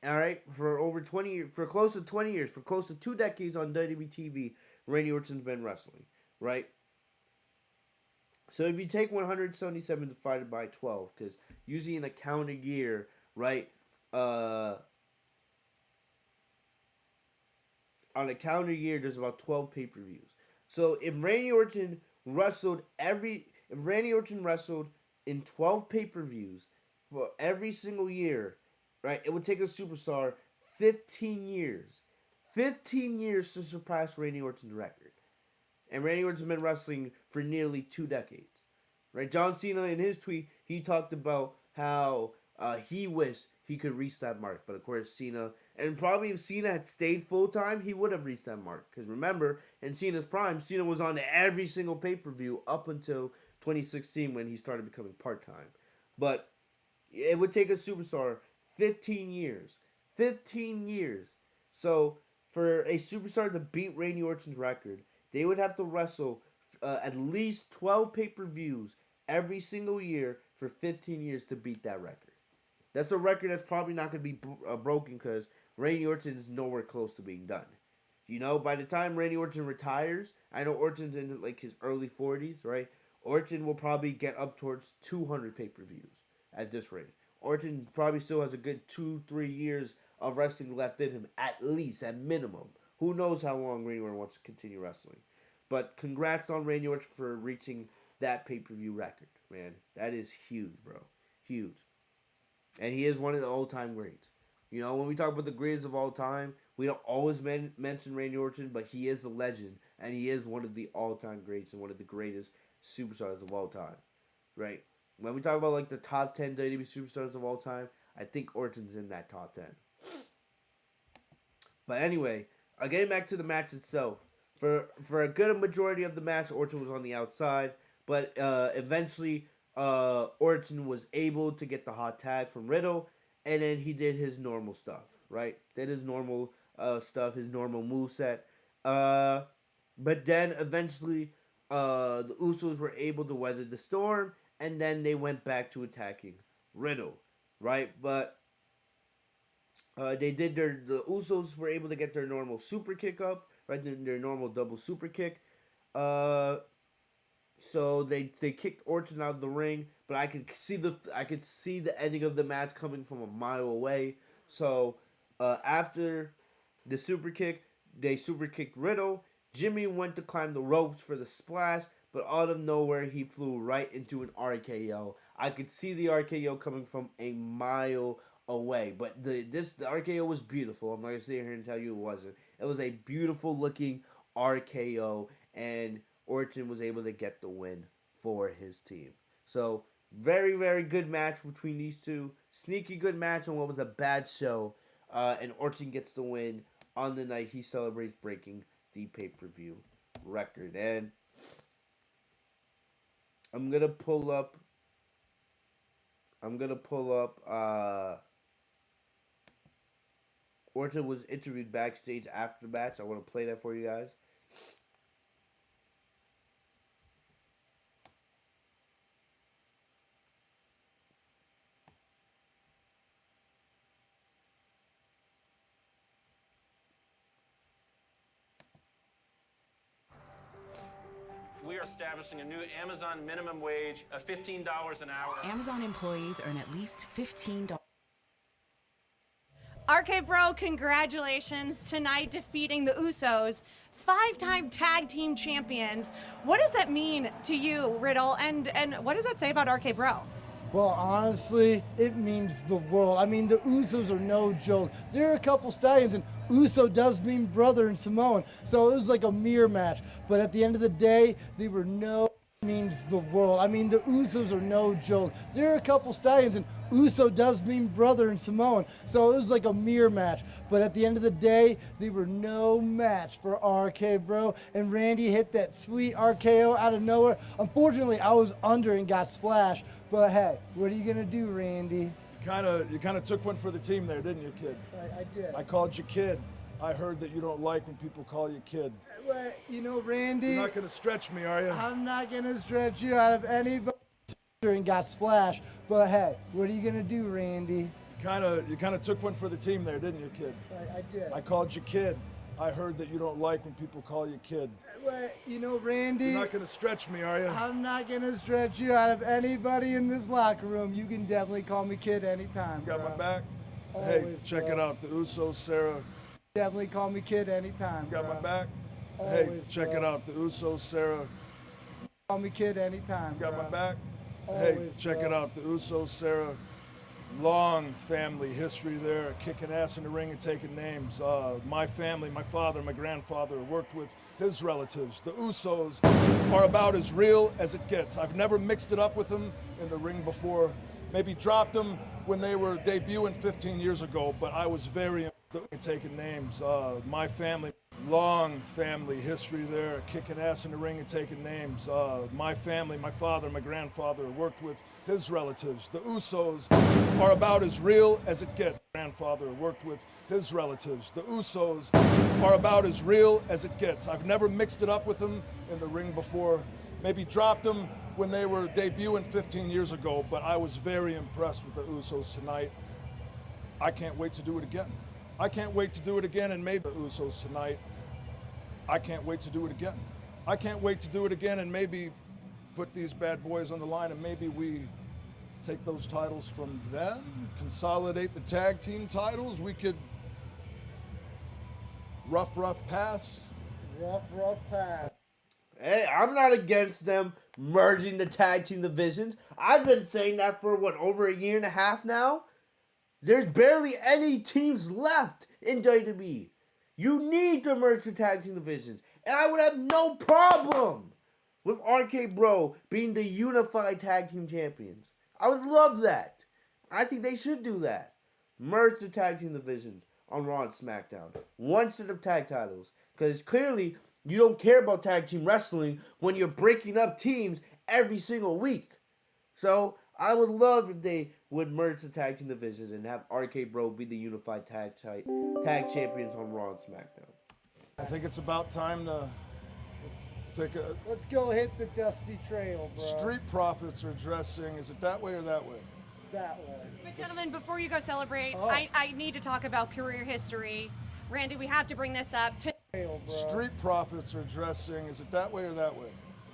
All right, for over 20 years, for close to 20 years, for close to 2 decades on WWE TV, Randy Orton's been wrestling, right? So if you take 177 divided by 12, because using a calendar year, right? On a calendar year, there's about 12 pay-per-views. So if Randy Orton wrestled in 12 pay-per-views for every single year, right? It would take a superstar 15 years. 15 years to surpass Randy Orton's record. And Randy Orton's been wrestling for nearly 2 decades. Right? John Cena, in his tweet, he talked about how he wished he could reach that mark. But of course, Cena, and probably if Cena had stayed full-time, he would have reached that mark. Because remember, in Cena's prime, Cena was on every single pay-per-view up until 2016 when he started becoming part-time. But it would take a superstar 15 years. 15 years. So, for a superstar to beat Randy Orton's record, they would have to wrestle at least 12 pay-per-views every single year for 15 years to beat that record. That's a record that's probably not going to be broken because Randy Orton is nowhere close to being done. You know, by the time Randy Orton retires, I know Orton's in like his early 40s, right? Orton will probably get up towards 200 pay-per-views at this rate. Orton probably still has a good 2-3 years of wrestling left in him, at least, at minimum. Who knows how long Randy Orton wants to continue wrestling. But congrats on Randy Orton for reaching that pay-per-view record, man. That is huge, bro. Huge. And he is one of the all-time greats. You know, when we talk about the greatest of all time, we don't always mention Randy Orton, but he is a legend, and he is one of the all-time greats and one of the greatest superstars of all time, right? When we talk about, like, the top 10 WWE superstars of all time, I think Orton's in that top 10. But anyway, getting back to the match itself, for a good majority of the match, Orton was on the outside, but eventually Orton was able to get the hot tag from Riddle, and then he did his normal stuff, right? Did his normal stuff, his normal moveset. But then eventually the Usos were able to weather the storm, and then they went back to attacking Riddle, right? But the Usos were able to get their normal super kick up, right? Their normal double super kick. So they kicked Orton out of the ring, but I could see the ending of the match coming from a mile away. So after the super kick, they super kicked Riddle. Jimmy went to climb the ropes for the splash, but out of nowhere he flew right into an RKO. I could see the RKO coming from a mile away, but the RKO was beautiful. I'm not gonna sit here and tell you it wasn't. It was a beautiful looking RKO, and Orton was able to get the win for his team. So very, very good match between these two. Sneaky good match on what was a bad show, and Orton gets the win on the night he celebrates breaking the pay-per-view record. And I'm gonna pull up Orton was interviewed backstage after the match. I want to play that for you guys. We are establishing a new Amazon minimum wage of $15 an hour. Amazon employees earn at least $15. RK Bro, congratulations tonight defeating the Usos, 5-time tag team champions. What does that mean to you, Riddle? And what does that say about RK Bro? Well, honestly, it means the world. I mean, the Usos are no joke. There are a couple stallions, and Uso does mean brother in Samoan, so it was like a mirror match. But at the end of the day, they were no means the world. I mean, the Usos are no joke. There are a couple stallions, and Uso does mean brother in Samoan, so it was like a mirror match. But at the end of the day, they were no match for RK Bro, and Randy hit that sweet RKO out of nowhere. Unfortunately, I was under and got splashed, but hey, what are you gonna do, Randy? You kind of took one for the team there, didn't you, kid? I did. I called you kid. I heard that you don't like when people call you kid. Well, you know, Randy, You're not going to stretch me, are you? I'm not gonna stretch you out of anybody and got splashed. But hey, what are you gonna do, Randy? You kind of took one for the team there, didn't you, kid? I did. I called you kid. I heard that you don't like when people call you kid. Well, you know, Randy, You're not going to stretch me, are you? I'm not gonna stretch you out of anybody in this locker room. You can definitely call me kid anytime. Got bro. my back? Hey, Always, check bro. it out. The Usos, Sarah. Definitely call me kid anytime. Got bro. my back? Hey, Always, check bro. it out. The Usos, Sarah. Call me kid anytime. Got bro. my back? Hey, Always, check bro. it out. The Usos, Sarah. Long family history there, kicking ass in the ring and taking names. My family, my father, my grandfather worked with his relatives. The Usos are about as real as it gets. I've never mixed it up with them in the ring before. Maybe dropped them when they were debuting 15 years ago, but I was very taking names. My family, long family history there, kicking ass in the ring and taking names. My family, my father, my grandfather worked with his relatives. The Usos are about as real as it gets. Grandfather worked with his relatives. The Usos are about as real as it gets. I've never mixed it up with them in the ring before. Maybe dropped them when they were debuting 15 years ago, but I was very impressed with the Usos tonight. I can't wait to do it again. I can't wait to do it again, and maybe the Usos tonight. I can't wait to do it again. I can't wait to do it again, and maybe put these bad boys on the line, and maybe we take those titles from them, consolidate the tag team titles. We could rough pass. Rough pass. Hey, I'm not against them merging the tag team divisions. I've been saying that for, over a year and a half now? There's barely any teams left in WWE. You need to merge the tag team divisions. And I would have no problem with RK Bro being the unified tag team champions. I would love that. I think they should do that. Merge the tag team divisions on Raw and SmackDown. One set of tag titles. Because clearly, you don't care about tag team wrestling when you're breaking up teams every single week. So, I would love if they would merge the tag team divisions and have RK Bro be the unified tag champions on Raw and SmackDown. I think it's about time to take a... Let's go hit the dusty trail, bro. Street Profits are dressing. Is it that way or that way? That way. But gentlemen, before you go celebrate, Oh. I need to talk about career history. Randy, we have to bring this up. Trail, bro. Street Profits are dressing. Is it that way or that way?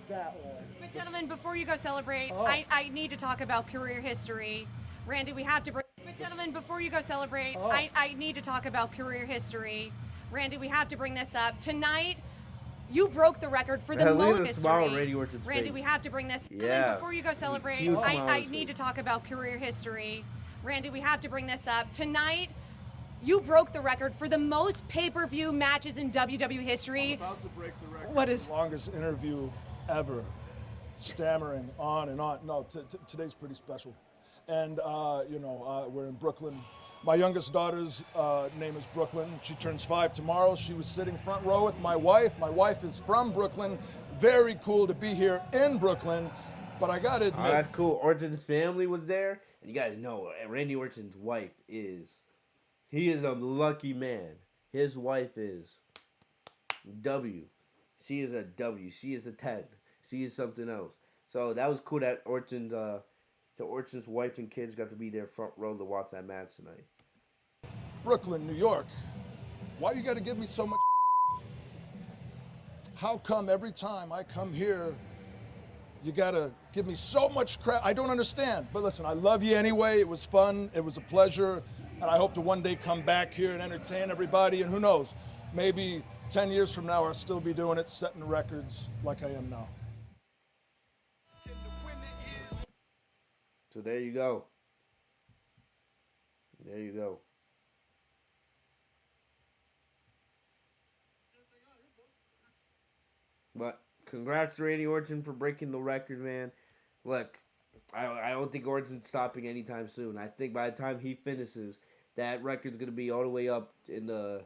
That way. But gentlemen, before you go celebrate, Oh. I need to talk about career history. Randy, we have to bring... But gentlemen, before you go celebrate, Oh. I need to talk about career history. Randy, we have to bring this up. Tonight, you broke the record for the Look at most the smile on history. Randy Orton's Randy, face. we have to bring this. Yeah. Before you go celebrate, Huge smile on I his need face. to talk about career history. Randy, we have to bring this up. Tonight, you broke the record for the most pay-per-view matches in WWE history. I'm about to break the record. What is- The longest interview ever. Stammering on and on. No, today's pretty special. And, we're in Brooklyn. My youngest daughter's name is Brooklyn. She turns 5 tomorrow. She was sitting front row with my wife. My wife is from Brooklyn. Very cool to be here in Brooklyn. But I got to admit... Oh, that's cool. Orton's family was there. And you guys know Randy Orton's wife is He is a lucky man. His wife is W. She is a W. She is a 10. She is something else. So that was cool that Orton's wife and kids got to be there front row to watch that match tonight. Brooklyn, New York. Why you got to give me so much? How come every time I come here, you got to give me so much crap? I don't understand. But listen, I love you anyway. It was fun. It was a pleasure. And I hope to one day come back here and entertain everybody. And who knows, maybe 10 years from now, I'll still be doing it, setting records like I am now. So there you go. There you go. But congrats to Randy Orton for breaking the record, man. Look, I don't think Orton's stopping anytime soon. I think by the time he finishes, that record's gonna be all the way up in the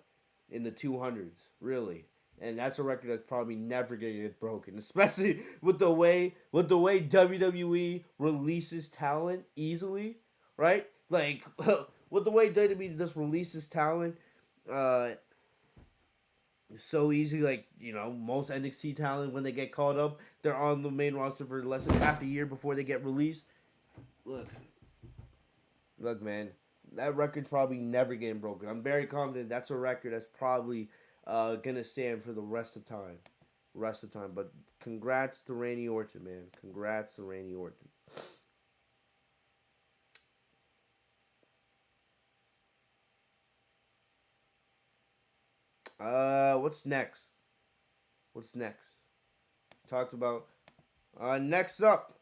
200s, really. And that's a record that's probably never gonna get broken, especially with the way WWE releases talent easily, right? Like with the way WWE just releases talent, so easy. Like, you know, most NXT talent, when they get called up, they're on the main roster for less than half a year before they get released. Look, man, that record's probably never getting broken. I'm very confident that's a record that's probably gonna stand for the rest of time. But congrats to Randy Orton, man. Congrats to Randy Orton. What's next? Talked about. Next up,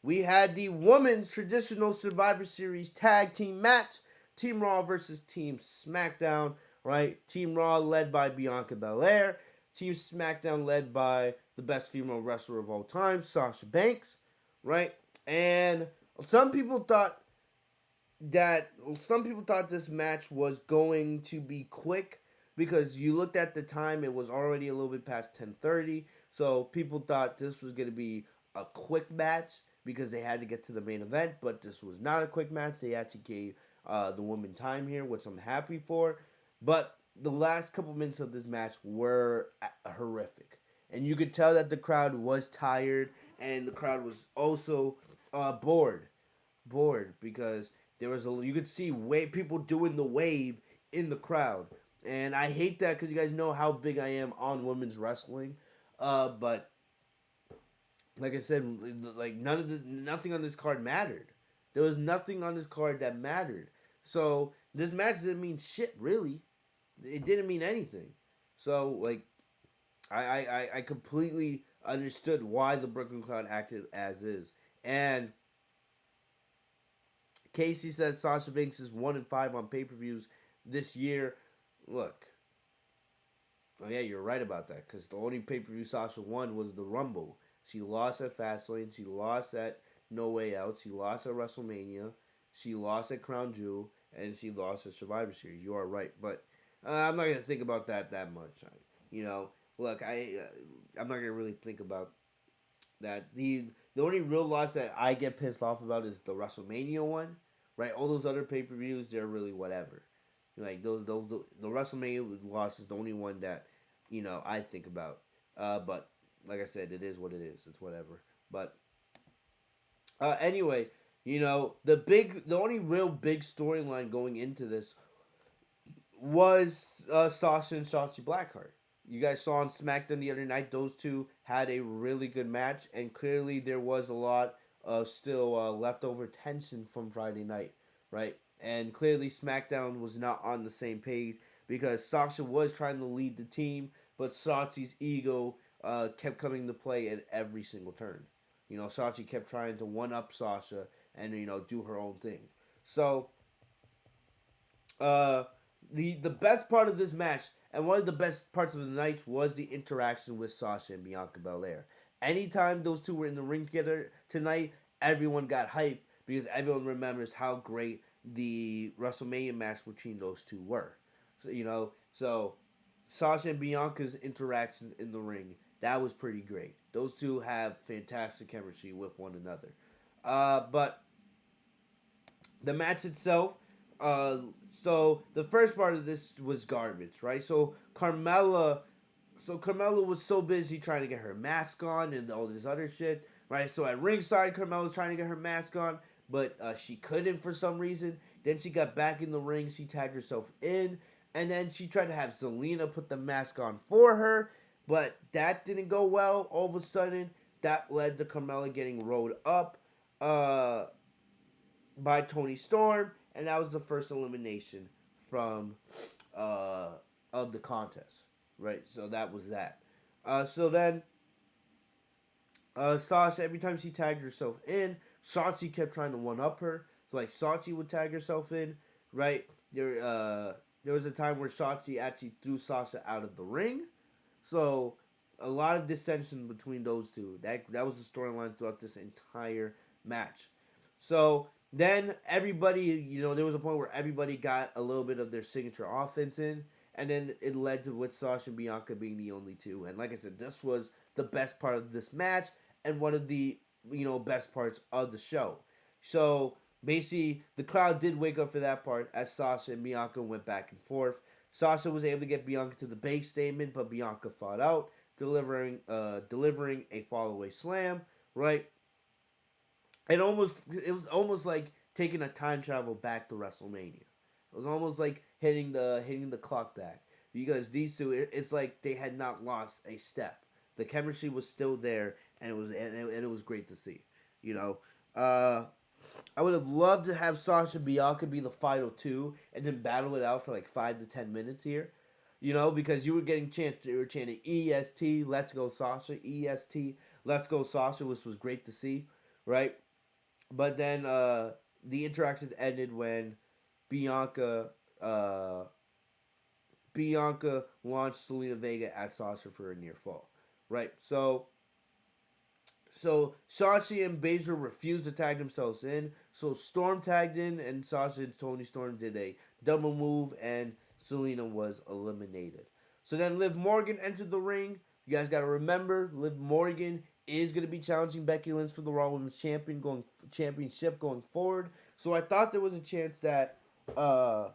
we had the women's traditional Survivor Series tag team match. Team Raw versus Team SmackDown, right? Team Raw led by Bianca Belair. Team SmackDown led by the best female wrestler of all time, Sasha Banks, right? And some people thought this match was going to be quick, because you looked at the time, it was already a little bit past 10:30. So people thought this was going to be a quick match because they had to get to the main event. But this was not a quick match. They actually gave the woman time here, which I'm happy for. But the last couple minutes of this match were horrific. And you could tell that the crowd was tired. And the crowd was also bored. Because there was you could see people doing the wave in the crowd. And I hate that because you guys know how big I am on women's wrestling. But like I said, like nothing on this card mattered. There was nothing on this card that mattered. So this match didn't mean shit, really. It didn't mean anything. So like, I completely understood why the Brooklyn crowd acted as is. And Casey says Sasha Banks is 1-5 on pay-per-views this year. Look, oh yeah, you're right about that, because the only pay-per-view Sasha won was the Rumble. She lost at Fastlane, she lost at No Way Out, she lost at WrestleMania, she lost at Crown Jewel, and she lost at Survivor Series. You are right, but I'm not gonna think about that much. Look, I'm not gonna really think about that. The only real loss that I get pissed off about is the WrestleMania one, right? All those other pay-per-views, they're really whatever. Like the WrestleMania loss is the only one that, I think about. But like I said, it is what it is. It's whatever. But anyway, the only real big storyline going into this was Sasha and Shotzi Blackheart. You guys saw on SmackDown the other night, those two had a really good match, and clearly there was a lot of still leftover tension from Friday night, right? And clearly SmackDown was not on the same page because Sasha was trying to lead the team, but Shotzi's ego kept coming into play at every single turn. Shotzi kept trying to one-up Sasha and, do her own thing. So, the best part of this match, and one of the best parts of the night, was the interaction with Sasha and Bianca Belair. Anytime those two were in the ring together tonight, everyone got hyped because everyone remembers how great the WrestleMania match between those two were. So Sasha and Bianca's interactions in the ring, that was pretty great. Those two have fantastic chemistry with one another. But the match itself, So the first part of this was garbage, right? So Carmella was so busy trying to get her mask on and all this other shit, right? So at ringside, Carmella was trying to get her mask on, but she couldn't for some reason. Then she got back in the ring. She tagged herself in, and then she tried to have Zelina put the mask on for her, but that didn't go well. All of a sudden, that led to Carmella getting rolled up by Toni Storm, and that was the first elimination from of the contest, right? So that was that. So then Sasha, every time she tagged herself in, Shotzi kept trying to one up her. So like Shotzi would tag herself in, right? There was a time where Shotzi actually threw Sasha out of the ring. So a lot of dissension between those two. That was the storyline throughout this entire match. So then everybody, there was a point where everybody got a little bit of their signature offense in, and then it led to with Sasha and Bianca being the only two. And like I said, this was the best part of this match and one of the best parts of the show. So basically, the crowd did wake up for that part as Sasha and Bianca went back and forth. Sasha was able to get Bianca to the bank statement, but Bianca fought out, delivering a fall-away slam, right? It was almost like taking a time travel back to WrestleMania. It was almost like hitting the clock back, because these two, it's like they had not lost a step. The chemistry was still there, and it was great to see. I would have loved to have Sasha and Bianca be the final two and then battle it out for like 5 to 10 minutes here. Because you were chanting EST, let's go Sasha, EST, let's go Sasha, which was great to see, right? But then the interaction ended when Bianca launched Selena Vega at Sasha for a near fall, right? So Shotzi and Baszler refused to tag themselves in. So Storm tagged in, and Sasha and Toni Storm did a double move, and Selena was eliminated. So then Liv Morgan entered the ring. You guys got to remember, Liv Morgan is going to be challenging Becky Lynch for the Raw Women's Championship going forward. So I thought there was a chance that I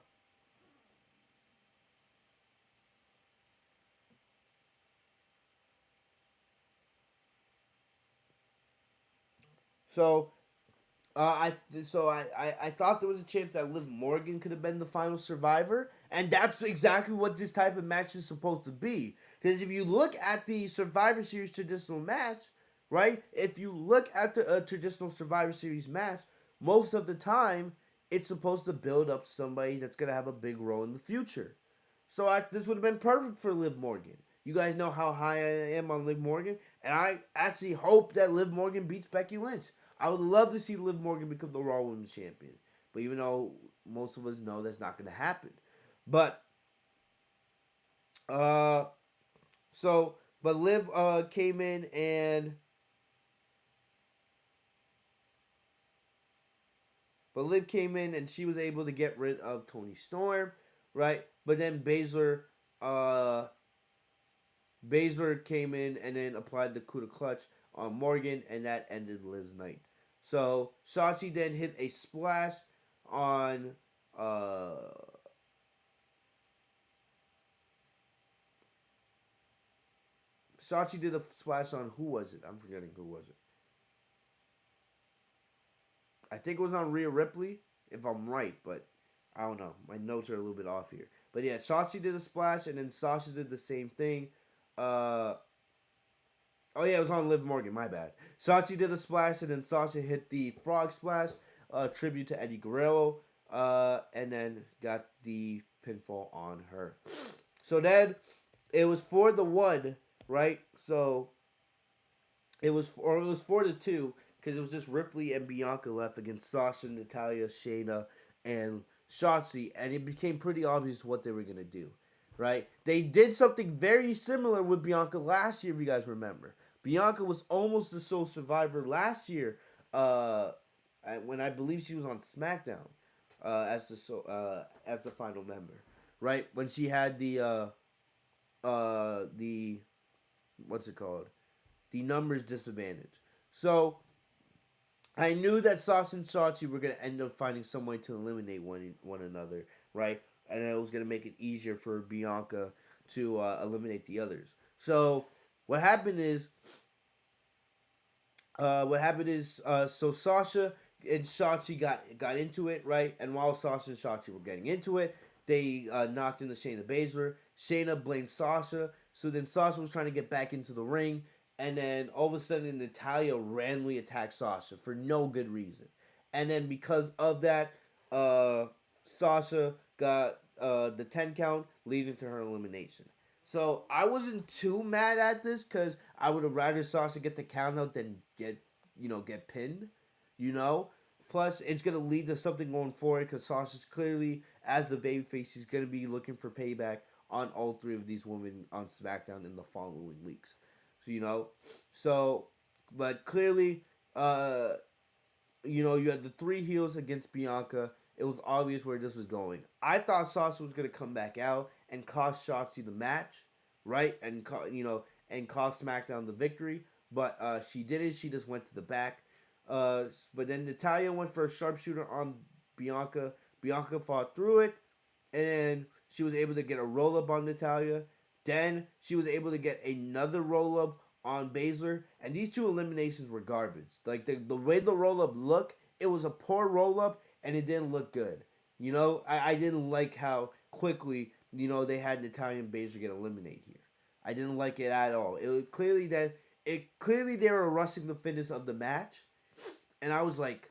thought there was a chance that Liv Morgan could have been the final survivor, and that's exactly what this type of match is supposed to be. Because if you look at the Survivor Series traditional match, right? If you look at the traditional Survivor Series match, most of the time it's supposed to build up somebody that's gonna have a big role in the future. So this would have been perfect for Liv Morgan. You guys know how high I am on Liv Morgan, and I actually hope that Liv Morgan beats Becky Lynch. I would love to see Liv Morgan become the Raw Women's Champion. But even though most of us know that's not going to happen. But Liv came in and she was able to get rid of Toni Storm, right? But then Baszler came in and then applied the coup de clutch on Morgan, and that ended Liv's night. So Shotzi then hit a splash on Shotzi did a splash on, who was it? I'm forgetting who was it. I think it was on Rhea Ripley, if I'm right, but I don't know. My notes are a little bit off here. But yeah, Shotzi did a splash, and then Sasha did the same thing. Oh yeah, it was on Liv Morgan, my bad. Shotzi did a splash, and then Sasha hit the frog splash, tribute to Eddie Guerrero, and then got the pinfall on her. So then, it was for the one, right? So, it was for the two, because it was just Ripley and Bianca left against Sasha, Natalya, Shayna, and Shotzi, and it became pretty obvious what they were going to do, right? They did something very similar with Bianca last year, if you guys remember. Bianca was almost the sole survivor last year, when I believe she was on SmackDown, as the final member, right? When she had the what's it called? The numbers disadvantage. So I knew that Sasha and Shotzi were gonna end up finding some way to eliminate one another, right? And it was gonna make it easier for Bianca to eliminate the others. So what happened is, so Sasha and Shotzi got into it, right? And while Sasha and Shotzi were getting into it, they knocked into Shayna Baszler. Shayna blamed Sasha, so then Sasha was trying to get back into the ring, and then all of a sudden Natalya randomly attacked Sasha for no good reason. And then because of that, Sasha got the 10 count, leading to her elimination. So I wasn't too mad at this because I would have rather Sasha get the count out than get pinned, you know. Plus, it's gonna lead to something going forward because Sasha's clearly, as the babyface, he's gonna be looking for payback on all three of these women on SmackDown in the following weeks. But clearly, you had the three heels against Bianca. It was obvious where this was going. I thought Sasha was gonna come back out and cost Shotzi the match, right? And cost SmackDown the victory. But she didn't. She just went to the back. But then Natalya went for a sharpshooter on Bianca. Bianca fought through it, and then she was able to get a roll up on Natalya. Then she was able to get another roll up on Baszler, and these two eliminations were garbage. Like the way the roll up looked, it was a poor roll up, and it didn't look good. I didn't like how quickly they had Natalya and Baszler get eliminated here. I didn't like it at all. It was clearly they were rushing the finish of the match, and I was like,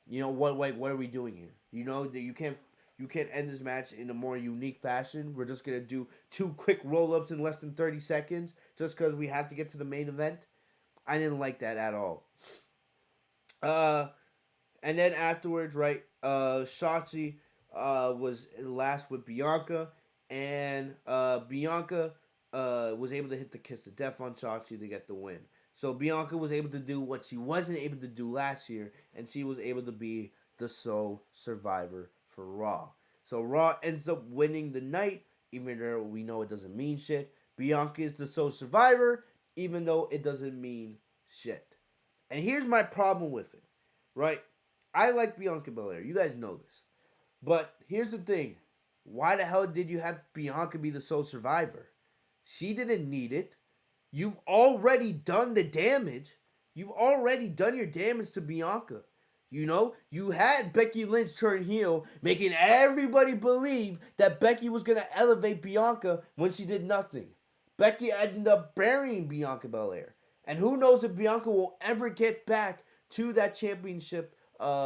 what are we doing here? That you can't end this match in a more unique fashion. We're just gonna do 2 quick roll-ups in less than 30 seconds just because we have to get to the main event. I didn't like that at all. And then afterwards, right, Shotzi was last with Bianca, and Bianca was able to hit the kiss of death on Shotzi to get the win. So Bianca was able to do what she wasn't able to do last year, and she was able to be the sole survivor for Raw. So Raw ends up winning the night, even though we know it doesn't mean shit. Bianca is the sole survivor, even though it doesn't mean shit. And here's my problem with it, right? I like Bianca Belair. You guys know this. But here's the thing. Why the hell did you have Bianca be the sole survivor? She didn't need it. You've already done the damage. You've already done your damage to Bianca. You had Becky Lynch turn heel, making everybody believe that Becky was going to elevate Bianca when she did nothing. Becky ended up burying Bianca Belair. And who knows if Bianca will ever get back to that championship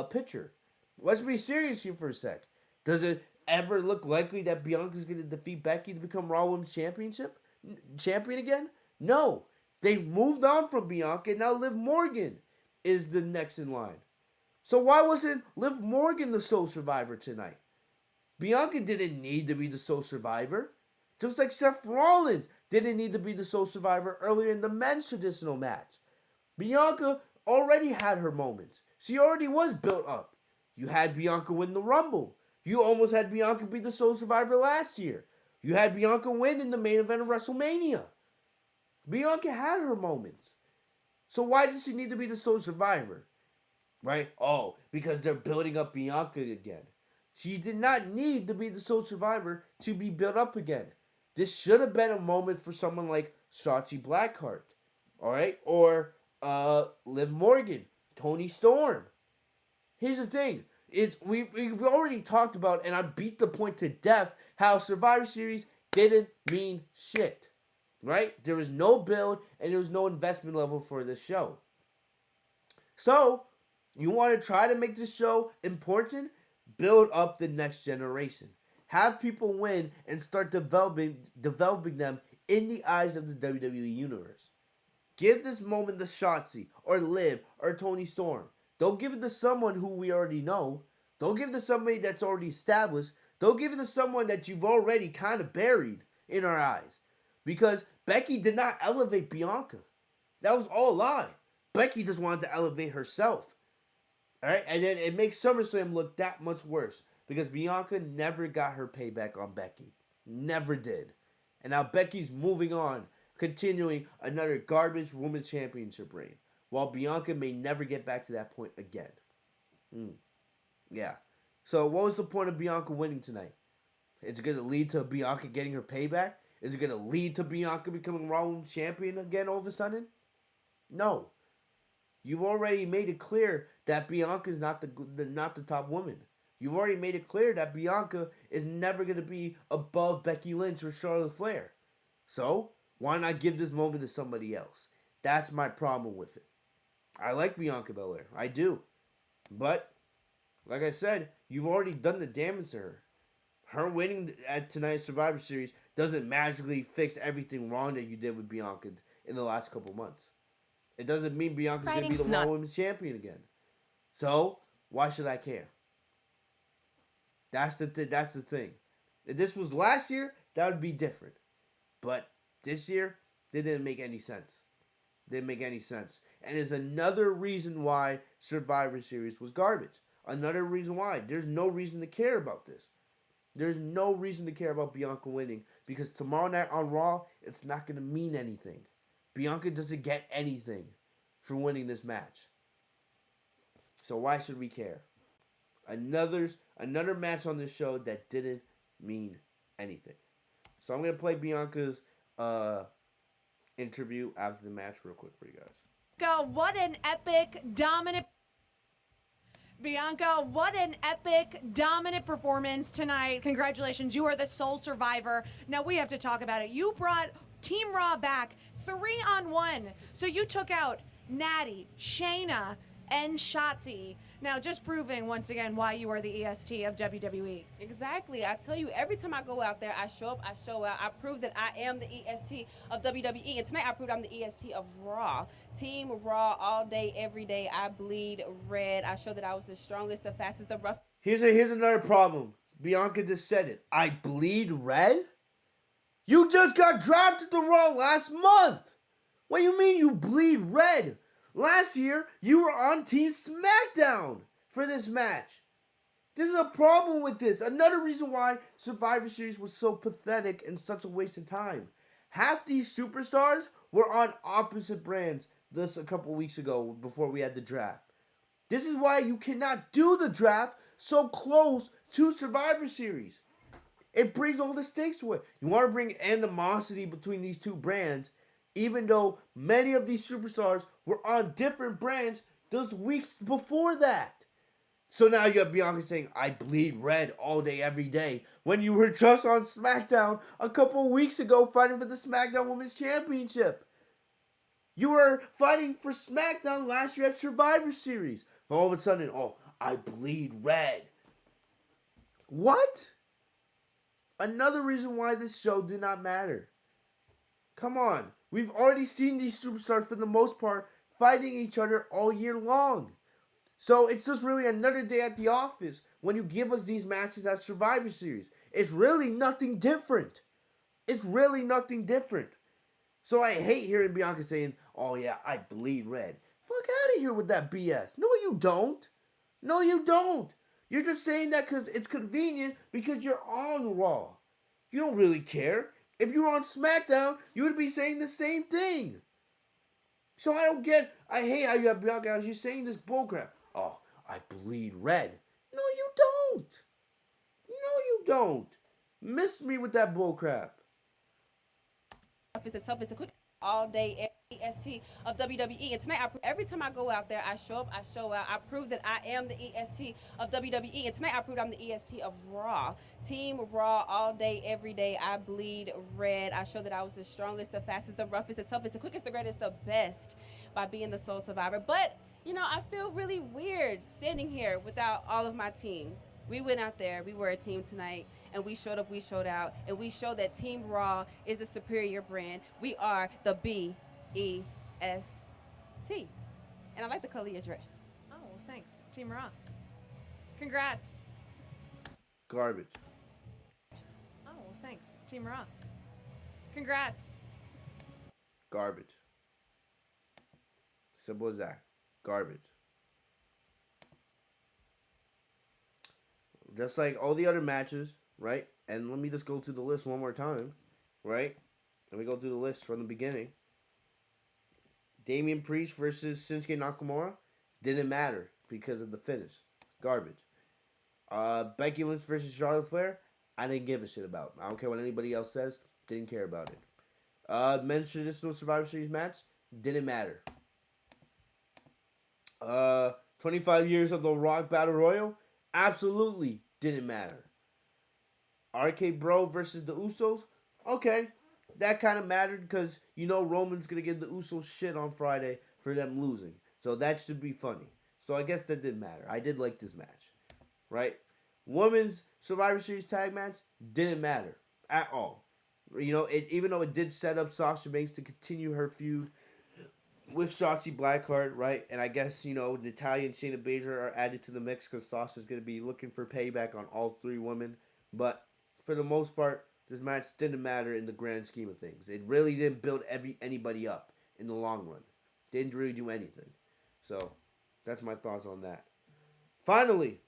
picture. Let's be serious here for a sec. Does it ever look likely that Bianca's going to defeat Becky to become Raw Women's champion again? No. They've moved on from Bianca. Now Liv Morgan is the next in line. So why wasn't Liv Morgan the sole survivor tonight? Bianca didn't need to be the sole survivor. Just like Seth Rollins didn't need to be the sole survivor earlier in the men's traditional match. Bianca already had her moments. She already was built up. You had Bianca win the Rumble. You almost had Bianca be the sole survivor last year. You had Bianca win in the main event of WrestleMania. Bianca had her moments. So why does she need to be the sole survivor? Right? Oh, because they're building up Bianca again. She did not need to be the sole survivor to be built up again. This should have been a moment for someone like Shotzi Blackheart. Alright? Or Liv Morgan. Toni Storm. Here's the thing. We've already talked about, and I beat the point to death, how Survivor Series didn't mean shit. Right? There was no build, and there was no investment level for this show. So, you want to try to make this show important? Build up the next generation. Have people win and start developing them in the eyes of the WWE Universe. Give this moment to Shotzi, or Liv, or Toni Storm. Don't give it to someone who we already know. Don't give it to somebody that's already established. Don't give it to someone that you've already kind of buried in our eyes. Because Becky did not elevate Bianca. That was all a lie. Becky just wanted to elevate herself. Alright? And then it makes SummerSlam look that much worse. Because Bianca never got her payback on Becky. Never did. And now Becky's moving on. Continuing another garbage women's championship reign. while Bianca may never get back to that point again. Yeah. So what was the point of Bianca winning tonight? Is it going to lead to Bianca getting her payback? Is it going to lead to Bianca becoming Raw Women's Champion again all of a sudden? No. You've already made it clear that Bianca is not the top woman. You've already made it clear that Bianca is never going to be above Becky Lynch or Charlotte Flair. So, why not give this moment to somebody else? That's my problem with it. I like Bianca Belair. I do. But, like I said, you've already done the damage to her. Her winning at tonight's Survivor Series doesn't magically fix everything wrong that you did with Bianca in the last couple months. It doesn't mean Bianca's going to be the Raw Women's Champion again. So, why should I care? That's the thing. If this was last year, that would be different. But this year, it didn't make any sense. Didn't make any sense. And it's another reason why Survivor Series was garbage. Another reason why. There's no reason to care about this. There's no reason to care about Bianca winning. Because tomorrow night on Raw, it's not going to mean anything. Bianca doesn't get anything for winning this match. So why should we care? Another match on this show that didn't mean anything. So I'm going to play Bianca's interview after the match real quick for you guys. What an epic, dominant... Bianca, what an epic, dominant performance tonight. Congratulations, you are the sole survivor. Now we have to talk about it. You brought Team Raw back 3-on-1. So you took out Natty, Shayna, and Shotzi. Now, just proving once again why you are the EST of WWE. Exactly. I tell you, every time I go out there, I show up, I show out. I prove that I am the EST of WWE. And tonight I proved I'm the EST of Raw. Team Raw all day, every day. I bleed red. I show that I was the strongest, the fastest, the roughest. Here's another problem. Bianca just said it. I bleed red? You just got drafted to Raw last month. What do you mean you bleed red? Last year, you were on Team SmackDown for this match. There's a problem with this. Another reason why Survivor Series was so pathetic and such a waste of time. Half these superstars were on opposite brands just a couple weeks ago before we had the draft. This is why you cannot do the draft so close to Survivor Series. It brings all the stakes to it. You want to bring animosity between these two brands, even though many of these superstars were on different brands just weeks before that. So now you have Bianca saying, I bleed red all day, every day, when you were just on SmackDown a couple of weeks ago fighting for the SmackDown Women's Championship. You were fighting for SmackDown last year at Survivor Series. But all of a sudden, I bleed red. What? Another reason why this show did not matter. Come on. We've already seen these superstars, for the most part, fighting each other all year long. So it's just really another day at the office when you give us these matches at Survivor Series. It's really nothing different. It's really nothing different. So I hate hearing Bianca saying, oh yeah, I bleed red. Fuck out of here with that BS. No, you don't. No, you don't. You're just saying that because it's convenient because you're on Raw. You don't really care. If you were on SmackDown, you would be saying the same thing. So I hate how you have Bianca out here saying this bullcrap. Oh, I bleed red. No, you don't. No, you don't. Miss me with that bullcrap. It's the toughest, the quick all day EST of WWE. And tonight, every time I go out there, I show up, I show out. I prove that I am the EST of WWE. And tonight I proved I'm the EST of Raw. Team Raw all day, every day. I bleed red. I show that I was the strongest, the fastest, the roughest, the toughest, the quickest, the greatest, the best by being the sole survivor. But, you know, I feel really weird standing here without all of my team. We went out there, we were a team tonight, and we showed up, we showed out, and we showed that Team Raw is a superior brand. We are the BEST. And I like the color of your dress. Oh, well, thanks. Team Raw. Congrats. Garbage. Oh, well, thanks. Team Raw. Congrats. Garbage. Simple as that. Garbage. Just like all the other matches, right? And let me just go through the list one more time, right? Let me go through the list from the beginning. Damian Priest versus Shinsuke Nakamura didn't matter because of the finish. Garbage. Becky Lynch versus Charlotte Flair, I didn't give a shit about. I don't care what anybody else says. Didn't care about it. Men's traditional Survivor Series match didn't matter. 25 years of the Rock Battle Royal, absolutely didn't matter. RK Bro versus the Usos, okay, that kind of mattered because you know Roman's gonna give the Usos shit on Friday for them losing, so that should be funny. So I guess that didn't matter. I did like this match, right? Women's Survivor Series tag match didn't matter at all. You know, even though it did set up Sasha Banks to continue her feud with Shotzi Blackheart, right? And I guess, you know, Natalya and Shayna Baszler are added to the mix because Sasha's going to be looking for payback on all three women. But for the most part, this match didn't matter in the grand scheme of things. It really didn't build anybody up in the long run. Didn't really do anything. So, that's my thoughts on that. Finally,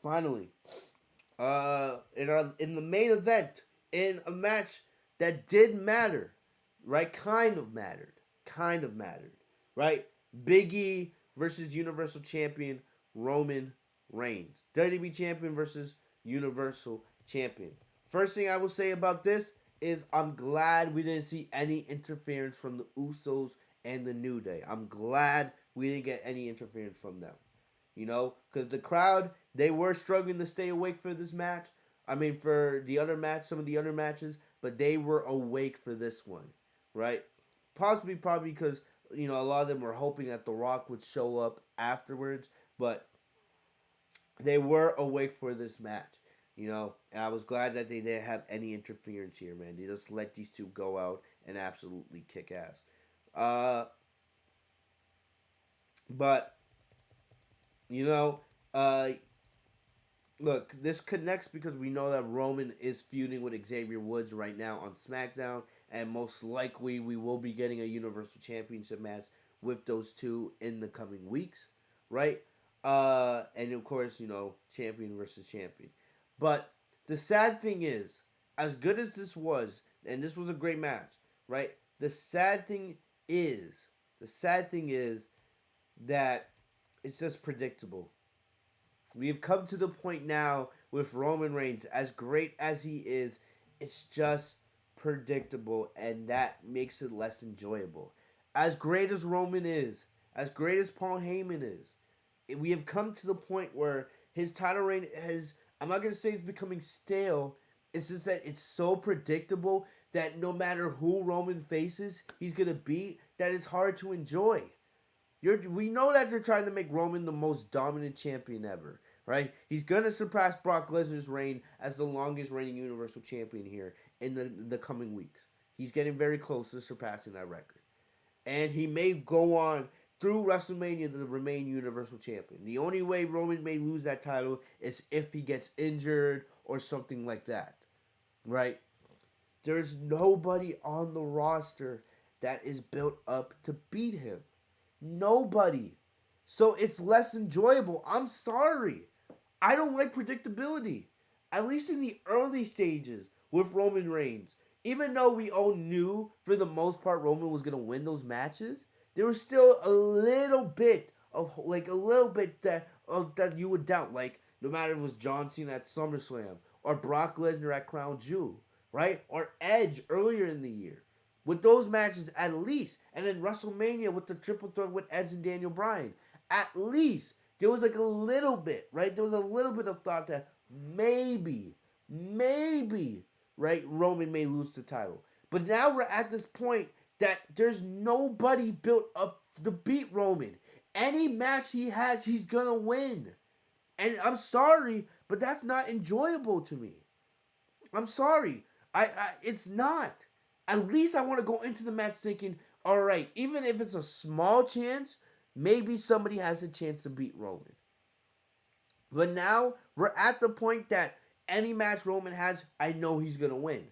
in the main event, in a match that did matter, right? Kind of mattered, right? Big E versus Universal Champion Roman Reigns. WWE Champion versus Universal Champion. First thing I will say about this is I'm glad we didn't see any interference from the Usos and the New Day. I'm glad we didn't get any interference from them. You know, because the crowd, they were struggling to stay awake for this match. I mean, for the other match, some of the other matches, but they were awake for this one, right? Probably because, you know, a lot of them were hoping that The Rock would show up afterwards, but they were awake for this match, you know, and I was glad that they didn't have any interference here, man. They just let these two go out and absolutely kick ass. But, you know, look, this connects because we know that Roman is feuding with Xavier Woods right now on SmackDown, and most likely we will be getting a Universal Championship match with those two in the coming weeks, right? And of course, you know, champion versus champion. But the sad thing is, as good as this was, and this was a great match, right? The sad thing is that it's just predictable. We've come to the point now with Roman Reigns, as great as he is, it's just predictable, and that makes it less enjoyable. As great as Roman is, as great as Paul Heyman is, we have come to the point where his title reign has, I'm not going to say it's becoming stale, it's just that it's so predictable that no matter who Roman faces, he's going to beat, that it's hard to enjoy. We know that they're trying to make Roman the most dominant champion ever, right? He's going to surpass Brock Lesnar's reign as the longest reigning Universal Champion here in the coming weeks. He's getting very close to surpassing that record. And he may go on through WrestleMania to remain Universal Champion. The only way Roman may lose that title is if he gets injured or something like that, right? There's nobody on the roster that is built up to beat him. Nobody. So it's less enjoyable. I'm sorry. I don't like predictability. At least in the early stages with Roman Reigns. Even though we all knew for the most part Roman was going to win those matches, there was still a little bit that you would doubt. Like, no matter if it was John Cena at SummerSlam or Brock Lesnar at Crown Jewel, right? Or Edge earlier in the year. With those matches, at least. And then WrestleMania with the triple threat with Edge and Daniel Bryan. At least. There was like a little bit, right? There was a little bit of thought that maybe, right, Roman may lose the title. But now we're at this point that there's nobody built up to beat Roman. Any match he has, he's going to win. And I'm sorry, but that's not enjoyable to me. I'm sorry. It's not. At least I want to go into the match thinking, all right, even if it's a small chance, maybe somebody has a chance to beat Roman. But now we're at the point that any match Roman has, I know he's going to win.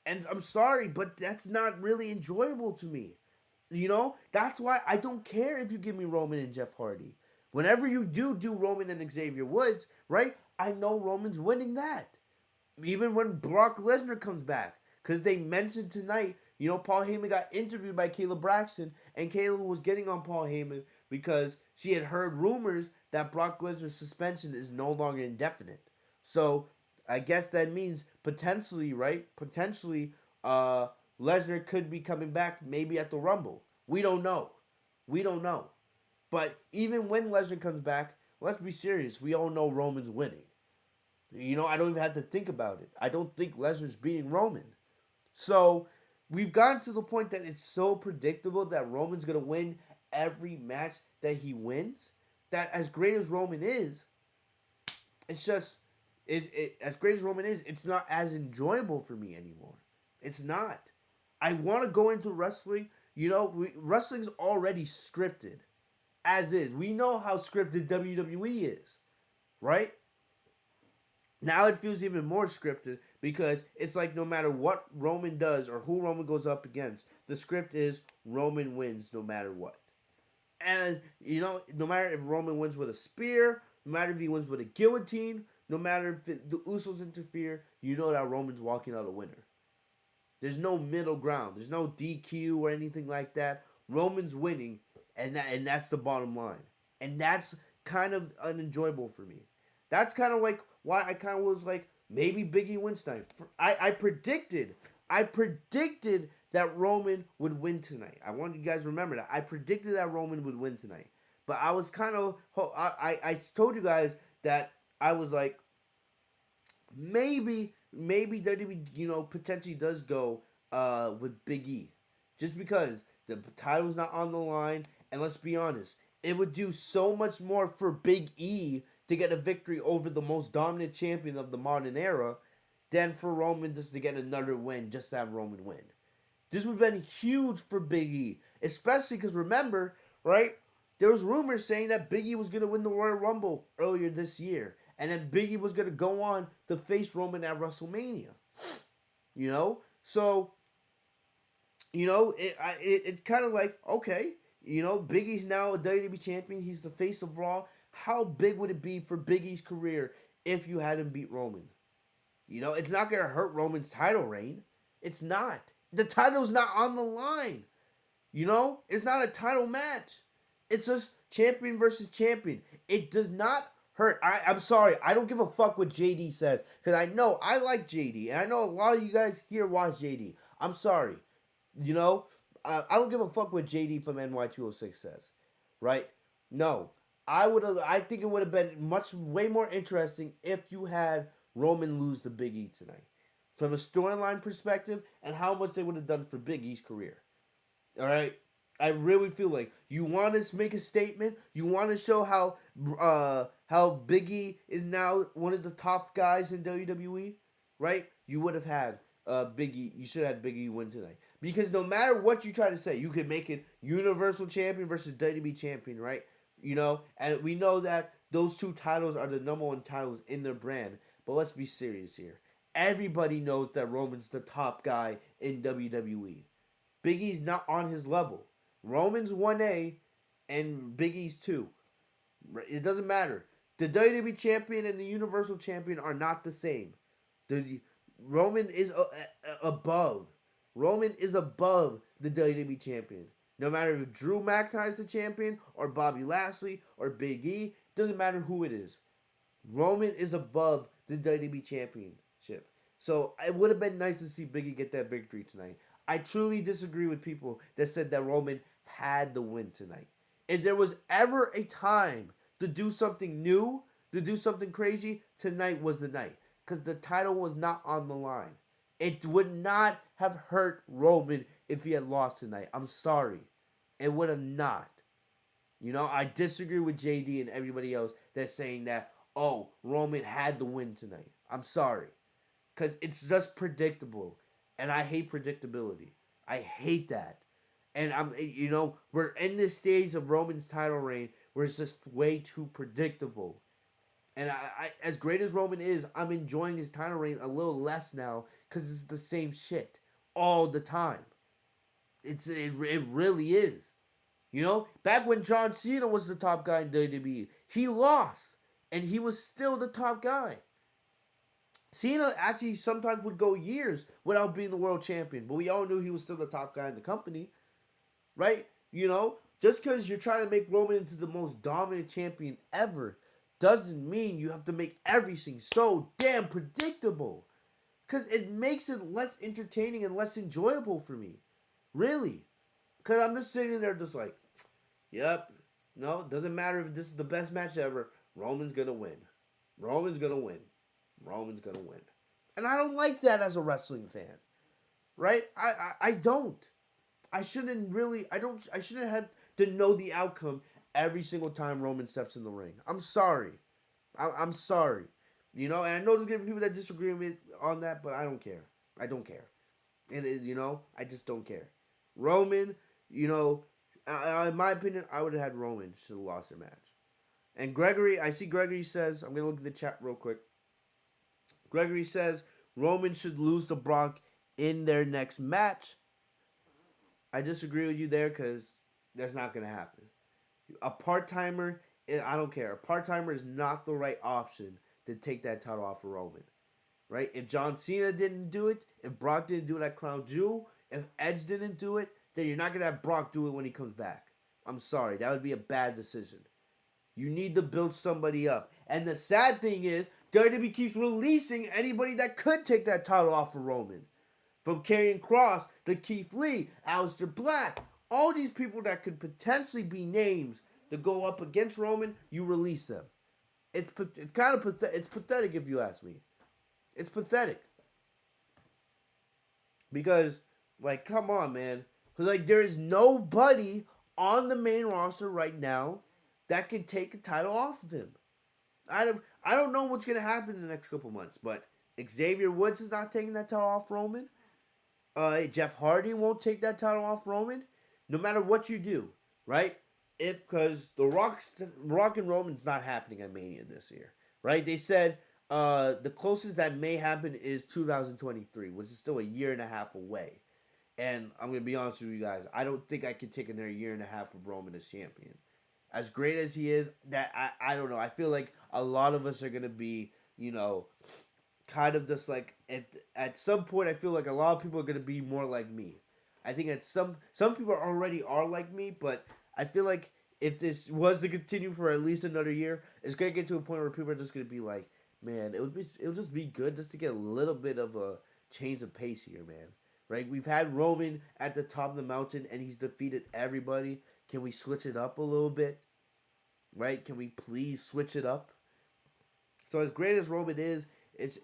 And I'm sorry, but that's not really enjoyable to me. You know, that's why I don't care if you give me Roman and Jeff Hardy. Whenever you do Roman and Xavier Woods, right, I know Roman's winning that. Even when Brock Lesnar comes back. Because they mentioned tonight, You know, Paul Heyman got interviewed by Kayla Braxton, and Kayla was getting on Paul Heyman because she had heard rumors that Brock Lesnar's suspension is no longer indefinite. So I guess that means potentially, right? Potentially, Lesnar could be coming back maybe at the Rumble. We don't know. We don't know. But even when Lesnar comes back, let's be serious. We all know Roman's winning. You know, I don't even have to think about it. I don't think Lesnar's beating Roman. So we've gotten to the point that it's so predictable that Roman's going to win every match that he wins, that as great as Roman is, it's just, as great as Roman is, it's not as enjoyable for me anymore. It's not. I want to go into wrestling. You know, wrestling's already scripted. As is. We know how scripted WWE is. Right? Now it feels even more scripted because it's like no matter what Roman does or who Roman goes up against, the script is Roman wins no matter what. And, you know, no matter if Roman wins with a spear, no matter if he wins with a guillotine, no matter if the Usos interfere, you know that Roman's walking out a winner. There's no middle ground. There's no DQ or anything like that. Roman's winning, and that's the bottom line. And that's kind of unenjoyable for me. That's kind of like why I kind of was like, maybe Big E wins tonight. I predicted that Roman would win tonight. I want you guys to remember that. I predicted that Roman would win tonight. But I was kind of, I told you guys that I was like, maybe WWE, you know, potentially does go with Big E. Just because the title's not on the line. And let's be honest, it would do so much more for Big E to get a victory over the most dominant champion of the modern era than for Roman just to get another win, just to have Roman win. This would have been huge for Big E. Especially because remember, right, there was rumors saying that Big E was going to win the Royal Rumble earlier this year. And then Big E was going to go on to face Roman at WrestleMania. You know? So, you know, it kind of like, okay, you know, Big E's now a WWE champion. He's the face of Raw. How big would it be for Big E's career if you had him beat Roman? You know, it's not going to hurt Roman's title reign. It's not. The title's not on the line. You know? It's not a title match. It's just champion versus champion. It does not hurt. I'm sorry. I don't give a fuck what JD says. Because I know I like JD. And I know a lot of you guys here watch JD. I'm sorry. You know? I don't give a fuck what JD from NY206 says. Right? No. I think it would have been way more interesting if you had Roman lose to Big E tonight. From a storyline perspective and how much they would have done for Big E's career. Alright? I really feel like you want to make a statement. You want to show how Big E is now one of the top guys in WWE. Right? You would have had Big E. You should have had Big E win tonight. Because no matter what you try to say, you could make it Universal Champion versus WWE Champion, right? You know, and we know that those two titles are the #1 titles in their brand. But let's be serious here. Everybody knows that Roman's the top guy in WWE. Big E's not on his level. Roman's 1A and Big E's 2. It doesn't matter. The WWE Champion and the Universal Champion are not the same. Roman is above. Roman is above the WWE Champion. No matter if Drew McIntyre is the champion, or Bobby Lashley, or Big E, doesn't matter who it is. Roman is above the WWE Championship. So it would have been nice to see Big E get that victory tonight. I truly disagree with people that said that Roman had the win tonight. If there was ever a time to do something new, to do something crazy, tonight was the night. Because the title was not on the line. It would not have hurt Roman if he had lost tonight. I'm sorry. It would have not. You know, I disagree with JD and everybody else that's saying that, oh, Roman had the win tonight. I'm sorry. Because it's just predictable. And I hate predictability. I hate that. And we're in this stage of Roman's title reign where it's just way too predictable. And I as great as Roman is, I'm enjoying his title reign a little less now because it's the same shit all the time. It really is. You know, back when John Cena was the top guy in WWE, he lost, and he was still the top guy. Cena actually sometimes would go years without being the world champion, but we all knew he was still the top guy in the company, right? You know, just because you're trying to make Roman into the most dominant champion ever doesn't mean you have to make everything so damn predictable. Because it makes it less entertaining and less enjoyable for me. Really. Because I'm just sitting there just like, yep, no, doesn't matter if this is the best match ever. Roman's going to win. Roman's going to win. Roman's going to win. And I don't like that as a wrestling fan. Right? I don't. I shouldn't have to know the outcome every single time Roman steps in the ring. I'm sorry. I'm sorry. You know, and I know there's going to be people that disagree with me on that, but I don't care. I don't care. And, you know, I just don't care. Roman, you know, in my opinion, I would have had Roman should have lost their match. And Gregory, I see Gregory says, I'm going to look at the chat real quick. Gregory says, Roman should lose to Brock in their next match. I disagree with you there because that's not going to happen. A part-timer, I don't care. A part-timer is not the right option to take that title off of Roman. Right? If John Cena didn't do it, if Brock didn't do it at Crown Jewel, if Edge didn't do it, then you're not going to have Brock do it when he comes back. I'm sorry. That would be a bad decision. You need to build somebody up. And the sad thing is, WWE keeps releasing anybody that could take that title off of Roman. From Karrion Kross to Keith Lee, Aleister Black. All these people that could potentially be names to go up against Roman, you release them. It's kind of it's pathetic if you ask me. It's pathetic. Because, like, come on, man. Because, like, there is nobody on the main roster right now that can take a title off of him. I don't know what's going to happen in the next couple months, but Xavier Woods is not taking that title off Roman. Jeff Hardy won't take that title off Roman. No matter what you do, right? Because the Rock and Roman's not happening at Mania this year, right? They said the closest that may happen is 2023, which is still a year and a half away. And I'm going to be honest with you guys, I don't think I could take another year and a half of Roman as champion. As great as he is, that I don't know. I feel like a lot of us are going to be, you know, kind of just like, at some point, I feel like a lot of people are going to be more like me. I think that some people already are like me, but I feel like if this was to continue for at least another year, it's going to get to a point where people are just going to be like, man, it'll just be good just to get a little bit of a change of pace here, man. Right? We've had Roman at the top of the mountain, and he's defeated everybody. Can we switch it up a little bit? Right? Can we please switch it up? So as great as Roman is, it's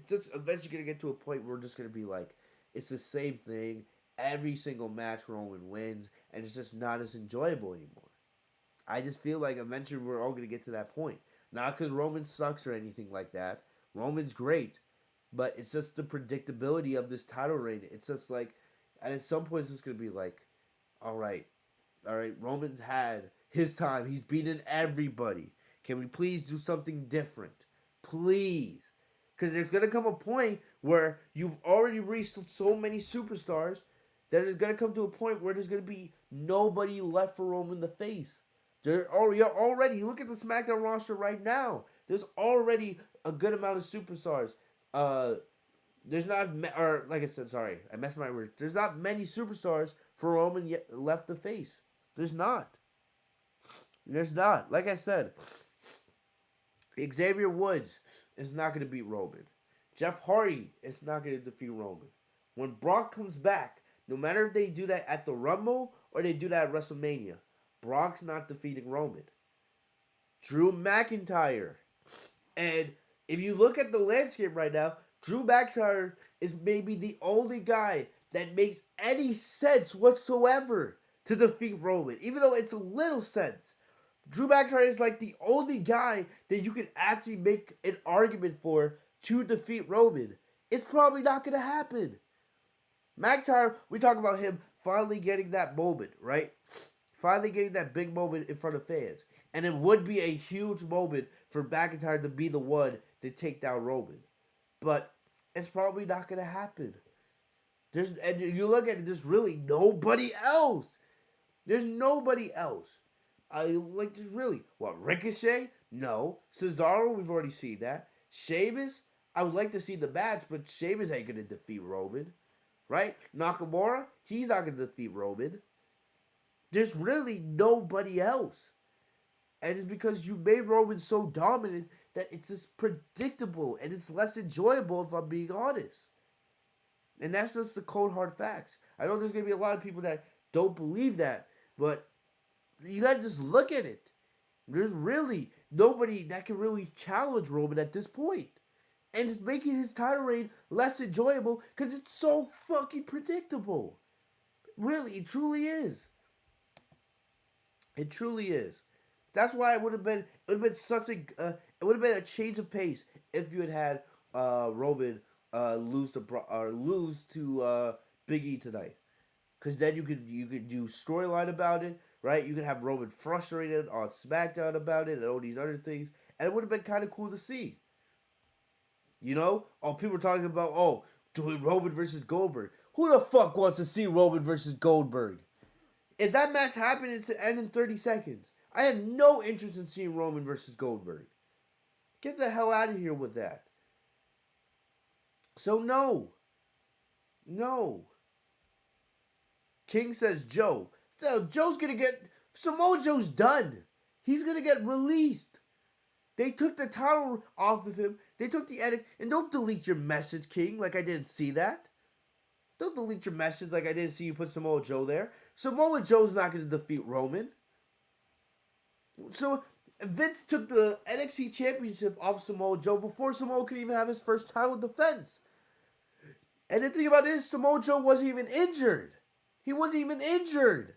just eventually gonna get to a point where we're just gonna be like, it's the same thing. Every single match Roman wins, and it's just not as enjoyable anymore. I just feel like eventually we're all gonna get to that point. Not because Roman sucks or anything like that. Roman's great, but it's just the predictability of this title reign. It's just like, and at some point it's just gonna be like, all right, Roman's had his time. He's beaten everybody. Can we please do something different? Please. Because there's going to come a point where you've already reached so many superstars that it's going to come to a point where there's going to be nobody left for Roman to face. You're already, look at the SmackDown roster right now. There's already a good amount of superstars. There's not, or like I said, sorry, I messed my words. There's not many superstars for Roman yet left to face. There's not. There's not. Like I said, Xavier Woods is not going to beat Roman. Jeff Hardy is not going to defeat Roman. When Brock comes back, no matter if they do that at the Rumble or they do that at WrestleMania, Brock's not defeating Roman. Drew McIntyre. And if you look at the landscape right now, Drew McIntyre is maybe the only guy that makes any sense whatsoever to defeat Roman. Even though it's a little sense. Drew McIntyre is like the only guy that you can actually make an argument for to defeat Roman. It's probably not going to happen. McIntyre, we talk about him finally getting that moment, right? Finally getting that big moment in front of fans. And it would be a huge moment for McIntyre to be the one to take down Roman. But it's probably not going to happen. And you look at it, there's really nobody else. There's nobody else. There's really, what, Ricochet? No. Cesaro, we've already seen that. Sheamus? I would like to see the match, but Sheamus ain't gonna defeat Roman, right? Nakamura, he's not gonna defeat Roman. There's really nobody else. And it's because you made Roman so dominant that it's just predictable and it's less enjoyable, if I'm being honest. And that's just the cold hard facts. I know there's going to be a lot of people that don't believe that, but you got to just look at it. There's really nobody that can really challenge Roman at this point. And it's making his title reign less enjoyable because it's so fucking predictable. Really, it truly is. It truly is. That's why it would have been such a it would have been a change of pace if you had Roman lose to Big E tonight, because then you could do storyline about it, right? You could have Roman frustrated on SmackDown about it and all these other things, and it would have been kind of cool to see. You know, people were talking about doing Roman versus Goldberg. Who the fuck wants to see Roman versus Goldberg? If that match happened, it's to end in 30 seconds. I have no interest in seeing Roman versus Goldberg. Get the hell out of here with that. So no. King says Joe. So Joe's gonna get Samoa Joe's done. He's gonna get released. They took the title off of him. They took the edit. And don't delete your message, King, like I didn't see that. Don't delete your message like I didn't see you put Samoa Joe there. Samoa Joe's not gonna defeat Roman. So Vince took the NXT Championship off Samoa Joe before Samoa could even have his first title defense. And the thing about it is, Samoa Joe wasn't even injured. He wasn't even injured.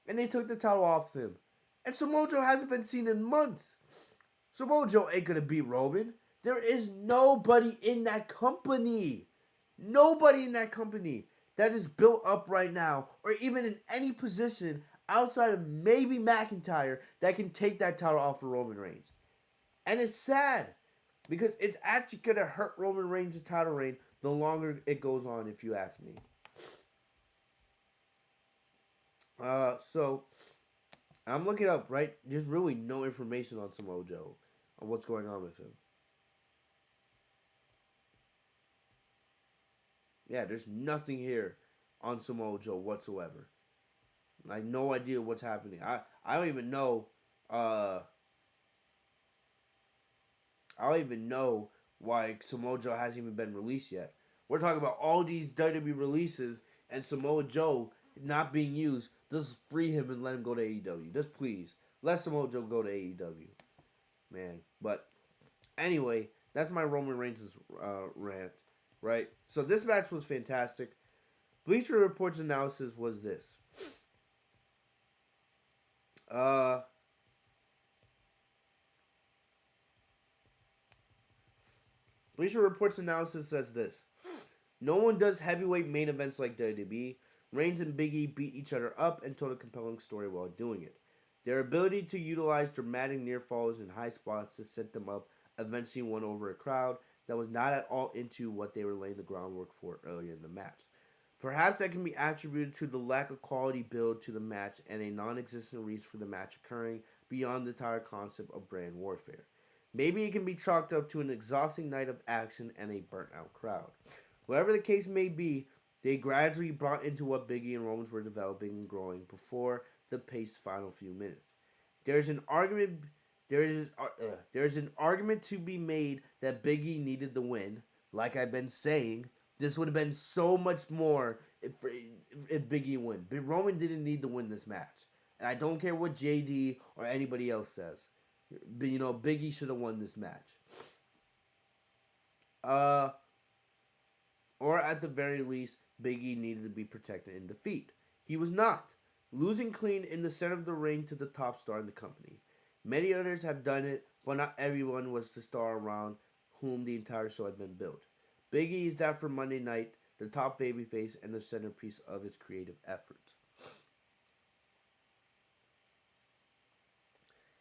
And they took the title off him. And Samoa Joe hasn't been seen in months. Samoa Joe ain't gonna beat Roman. There is nobody in that company. Nobody in that company that is built up right now, or even in any position outside of maybe McIntyre, that can take that title off of Roman Reigns. And it's sad, because it's actually going to hurt Roman Reigns' title reign the longer it goes on, if you ask me. So, I'm looking up, right? There's really no information on Samoa Joe, on what's going on with him. Yeah, there's nothing here on Samoa Joe whatsoever. I have no idea what's happening. I don't even know. I don't even know why Samoa Joe hasn't even been released yet. We're talking about all these WWE releases and Samoa Joe not being used. Just free him and let him go to AEW. Just please. Let Samoa Joe go to AEW. Man. But anyway, that's my Roman Reigns' rant. Right? So this match was fantastic. Bleacher Report's analysis was this. Bleacher Report's analysis says this. No one does heavyweight main events like WWE. Reigns and Big E beat each other up and told a compelling story while doing it. Their ability to utilize dramatic near falls and high spots to set them up eventually won over a crowd that was not at all into what they were laying the groundwork for earlier in the match. Perhaps that can be attributed to the lack of quality build to the match and a non-existent reason for the match occurring beyond the entire concept of brand warfare. Maybe it can be chalked up to an exhausting night of action and a burnt-out crowd. Whatever the case may be, they gradually brought into what Big E and Roman's were developing and growing before the paced final few minutes. There is an argument to be made that Big E needed the win. Like I've been saying, this would have been so much more if Big E won. But Roman didn't need to win this match. And I don't care what JD or anybody else says. But, you know, Big E should have won this match. Or at the very least, Big E needed to be protected in defeat. He was not. Losing clean in the center of the ring to the top star in the company. Many others have done it, but not everyone was the star around whom the entire show had been built. Big E is that for Monday night, the top babyface and the centerpiece of its creative efforts.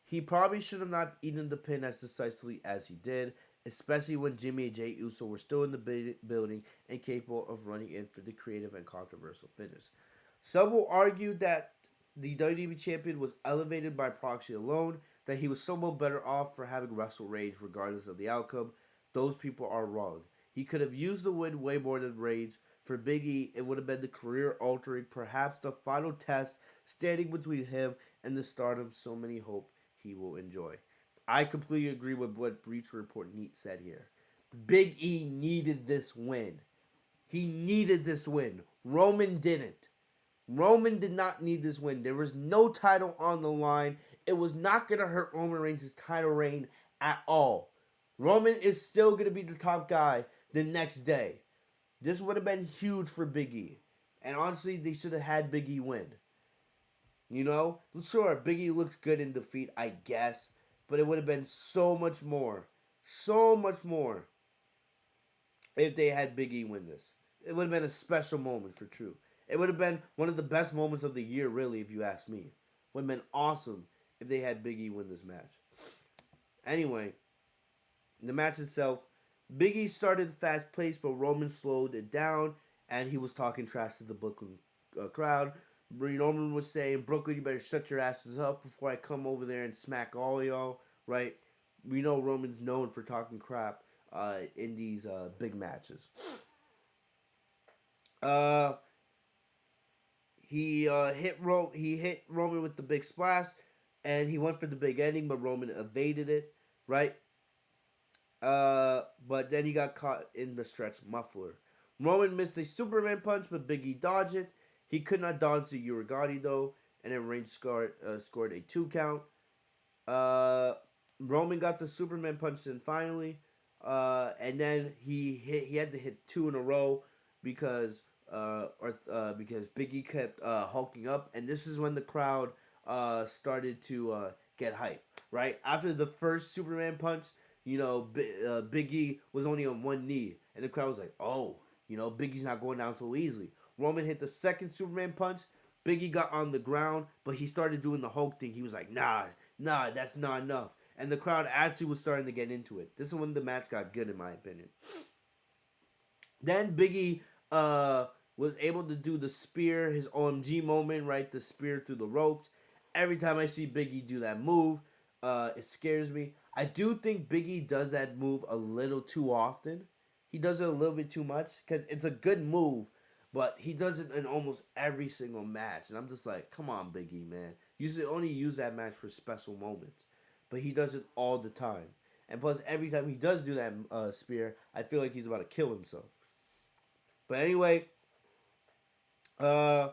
He probably should have not eaten the pin as decisively as he did, especially when Jimmy and Jey Uso were still in the building and capable of running in for the creative and controversial finish. Some will argue that the WWE Champion was elevated by proxy alone, that he was somewhat better off for having WrestleRage regardless of the outcome, those people are wrong. He could have used the win way more than Reigns. For Big E, it would have been the career-altering, perhaps the final test standing between him and the stardom so many hope he will enjoy. I completely agree with what Breach Report Neat said here. Big E needed this win. He needed this win. Roman didn't. Roman did not need this win. There was no title on the line. It was not going to hurt Roman Reigns' title reign at all. Roman is still going to be the top guy the next day. This would have been huge for Big E. And honestly, they should have had Big E win. You know? Sure, Big E looks good in defeat, I guess. But it would have been so much more if they had Big E win this. It would have been a special moment for True. It would have been one of the best moments of the year, really, if you ask me. It would have been awesome if they had Big E win this match. Anyway, the match itself, Big E started fast paced, but Roman slowed it down, and he was talking trash to the Brooklyn crowd. Roman was saying, Brooklyn, you better shut your asses up before I come over there and smack all y'all, right? We know Roman's known for talking crap in these big matches. He hit Roman with the big splash, and he went for the big ending, but Roman evaded it, right? But then he got caught in the stretch muffler. Roman missed a Superman punch, but Big E dodged it. He could not dodge the Urigati, though, and then Reigns scored a 2 count. Roman got the Superman punch in finally, and then he had to hit 2 in a row because Big E kept hulking up, and this is when the crowd started to get hype, right? After the first Superman punch, you know, Big E was only on one knee, and the crowd was like, oh, you know, Big E's not going down so easily. Roman hit the second Superman punch. Big E got on the ground, but he started doing the Hulk thing. He was like, nah, that's not enough. And the crowd actually was starting to get into it. This is when the match got good, in my opinion. Then Big E was able to do the spear, his OMG moment, right? The spear through the ropes. Every time I see Big E do that move, it scares me. I do think Big E does that move a little too often. He does it a little bit too much because it's a good move, but he does it in almost every single match. And I'm just like, come on, Big E, man. You should only use that match for special moments. But he does it all the time. And plus, every time he does do that spear, I feel like he's about to kill himself. But anyway, back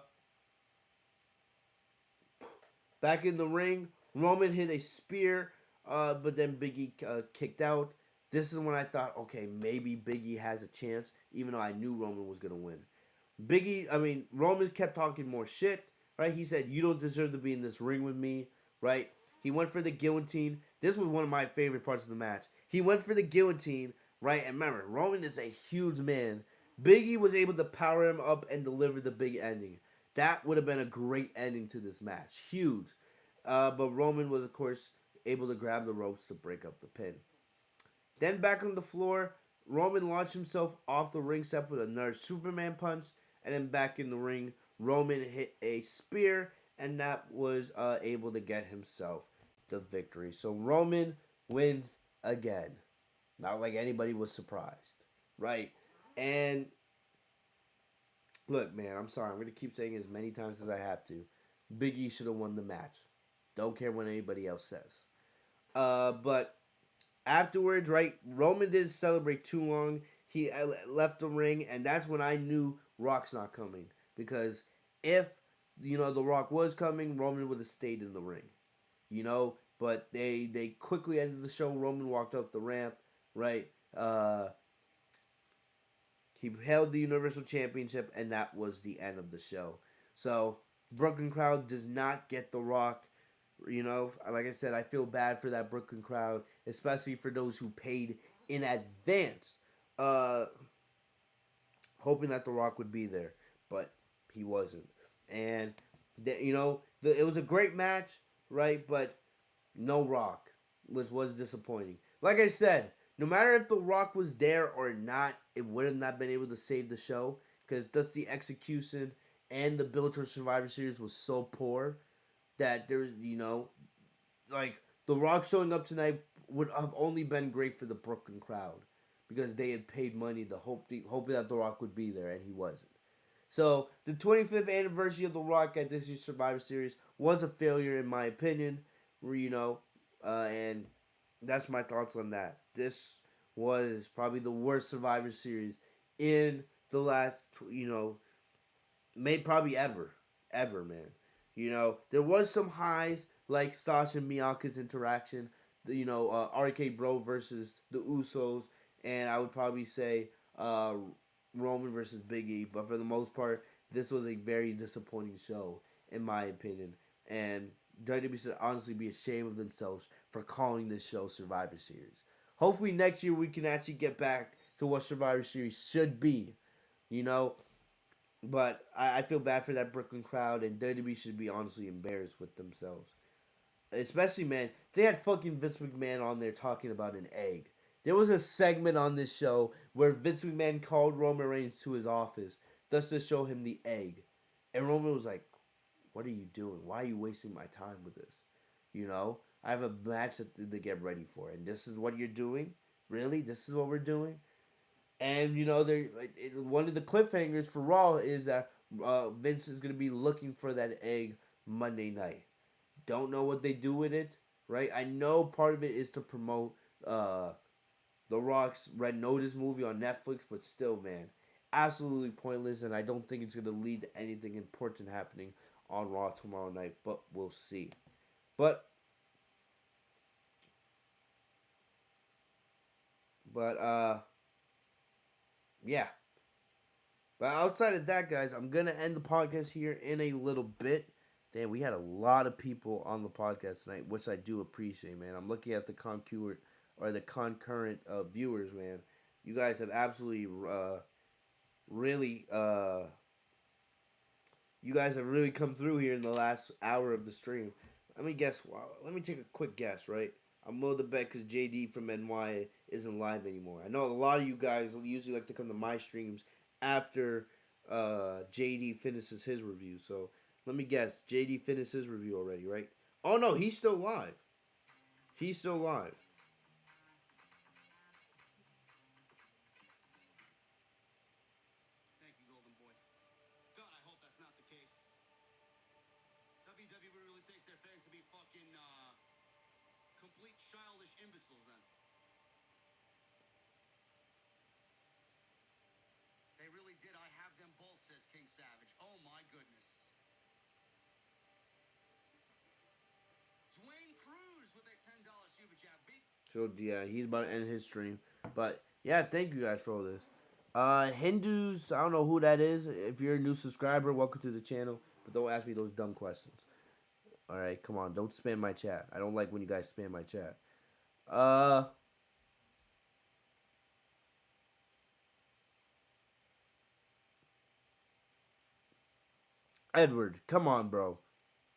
in the ring, Roman hit a spear, but then Big E kicked out. This is when I thought, okay, maybe Big E has a chance, even though I knew Roman was going to win. Roman kept talking more shit, right? He said, you don't deserve to be in this ring with me, right? He went for the guillotine. This was one of my favorite parts of the match. He went for the guillotine, right? And remember, Roman is a huge man. Big E was able to power him up and deliver the big ending. That would have been a great ending to this match. Huge. But Roman was, of course, able to grab the ropes to break up the pin. Then back on the floor, Roman launched himself off the ring step with another Superman punch. And then back in the ring, Roman hit a spear, and that was able to get himself the victory. So Roman wins again. Not like anybody was surprised, right? And look, man, I'm sorry. I'm going to keep saying it as many times as I have to. Big E should have won the match. Don't care what anybody else says. But afterwards, right, Roman didn't celebrate too long. He left the ring, and that's when I knew Rock's not coming. Because if, you know, The Rock was coming, Roman would have stayed in the ring. You know, but they quickly ended the show. Roman walked up the ramp, right? He held the Universal Championship, and that was the end of the show. So, Brooklyn crowd does not get The Rock. You know, like I said, I feel bad for that Brooklyn crowd, especially for those who paid in advance, hoping that The Rock would be there, but he wasn't. And, it was a great match, right, but no Rock, which was disappointing. Like I said, no matter if The Rock was there or not, it would have not been able to save the show, because just the execution and the build to Survivor Series was so poor that there's, The Rock showing up tonight would have only been great for the Brooklyn crowd. because they had paid money to hoping that The Rock would be there, and he wasn't. So the 25th anniversary of The Rock at this year's Survivor Series was a failure in my opinion. And that's my thoughts on that. This was probably the worst Survivor Series in the last, maybe probably ever, man. There was some highs like Sasha and Bianca's interaction, RK Bro versus the Usos, and I would probably say Roman versus Big E. But for the most part, this was a very disappointing show, in my opinion. And WWE should honestly be ashamed of themselves for calling this show Survivor Series. Hopefully next year we can actually get back to what Survivor Series should be, But I feel bad for that Brooklyn crowd, and WWE should be honestly embarrassed with themselves. Especially, man, they had fucking Vince McMahon on there talking about an egg. There was a segment on this show where Vince McMahon called Roman Reigns to his office just to show him the egg. And Roman was like, what are you doing? Why are you wasting my time with this? I have a match to get ready for, and this is what you're doing? Really? This is what we're doing? And, one of the cliffhangers for Raw is that Vince is going to be looking for that egg Monday night. Don't know what they do with it, right? I know part of it is to promote The Rock's Red Notice movie on Netflix, but still, man, absolutely pointless, and I don't think it's going to lead to anything important happening on Raw tomorrow night, but we'll see. Yeah. But outside of that, guys, I'm going to end the podcast here in a little bit. Damn, we had a lot of people on the podcast tonight, which I do appreciate, man. I'm looking at the concurrent viewers, man. You guys have absolutely you guys have really come through here in the last hour of the stream. Let me take a quick guess, right? I'm willing to bet because JD from NY isn't live anymore. I know a lot of you guys usually like to come to my streams after JD finishes his review. So let me guess. JD finished his review already, right? Oh, no, he's still live. He's still live. Thank you, Golden Boy. God, I hope that's not the case. WWE really takes their fans to be fucking, complete childish imbeciles then. They really did. I have them both, says King Savage. Oh my goodness. Dwayne Cruz with a $10 super chat. So yeah, he's about to end his stream. But yeah, thank you guys for all this. Hindus, I don't know who that is. If you're a new subscriber, welcome to the channel. But don't ask me those dumb questions. Alright, come on, don't spam my chat. I don't like when you guys spam my chat. Edward, come on, bro.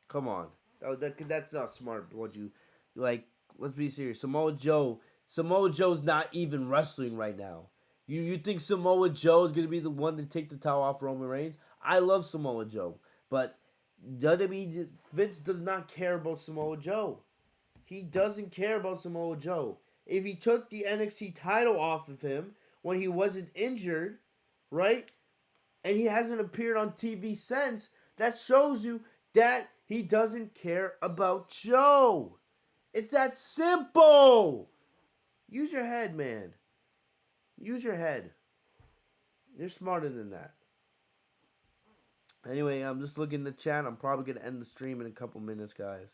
Come on. That's not smart. What you like? Let's be serious. Samoa Joe's not even wrestling right now. You think Samoa Joe is gonna be the one to take the towel off Roman Reigns? I love Samoa Joe, but WWE Vince does not care about Samoa Joe. He doesn't care about Samoa Joe. If he took the NXT title off of him when he wasn't injured, right, and he hasn't appeared on TV since, that shows you that he doesn't care about Joe. It's that simple. Use your head, man. Use your head. You're smarter than that. Anyway, I'm just looking at the chat. I'm probably going to end the stream in a couple minutes, guys.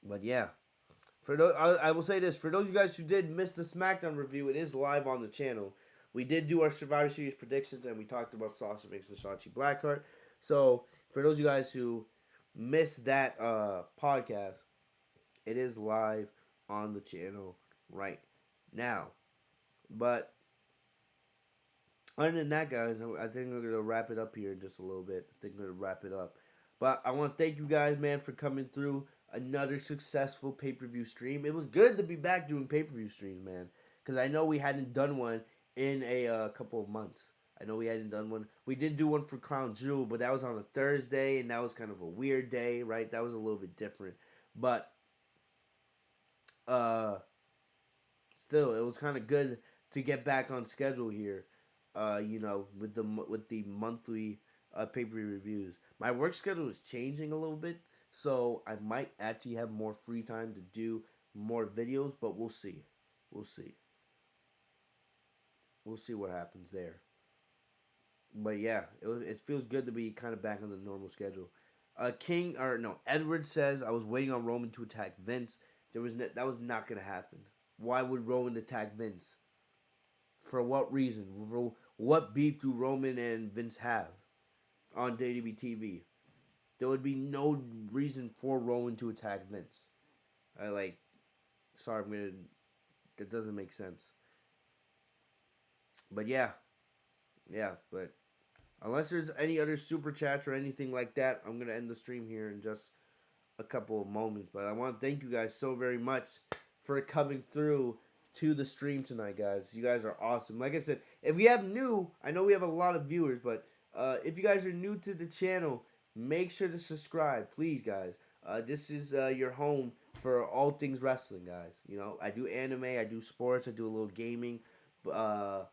But yeah. For those, I will say this. For those of you guys who did miss the SmackDown review, it is live on the channel. We did do our Survivor Series predictions, and we talked about Sasha Banks and Shotzi Blackheart. So, for those of you guys who missed that podcast, it is live on the channel right now. But other than that, guys, I think we're going to wrap it up here in just a little bit. I think we're going to wrap it up. But I want to thank you guys, man, for coming through another successful pay-per-view stream. It was good to be back doing pay-per-view streams, man, because I know we hadn't done one in a couple of months. I know we hadn't done one. We did do one for Crown Jewel, but that was on a Thursday, and that was kind of a weird day, right? That was a little bit different. But still, it was kind of good to get back on schedule here. You know, with the monthly pay-per-view reviews. My work schedule is changing a little bit, so I might actually have more free time to do more videos, but we'll see. We'll see. We'll see what happens there. But yeah, it feels good to be kind of back on the normal schedule. Edward says I was waiting on Roman to attack Vince. That was not gonna happen. Why would Roman attack Vince? For what reason? What beef do Roman and Vince have on WWE TV? There would be no reason for Roman to attack Vince. That doesn't make sense. But yeah, but unless there's any other super chats or anything like that, I'm gonna end the stream here in just a couple of moments. But I want to thank you guys so very much for coming through to the stream tonight, guys. You guys are awesome. Like I said, if we have new, I know we have a lot of viewers, but if you guys are new to the channel, make sure to subscribe, please, guys. This is your home for all things wrestling, guys. You know, I do anime, I do sports, I do a little gaming. But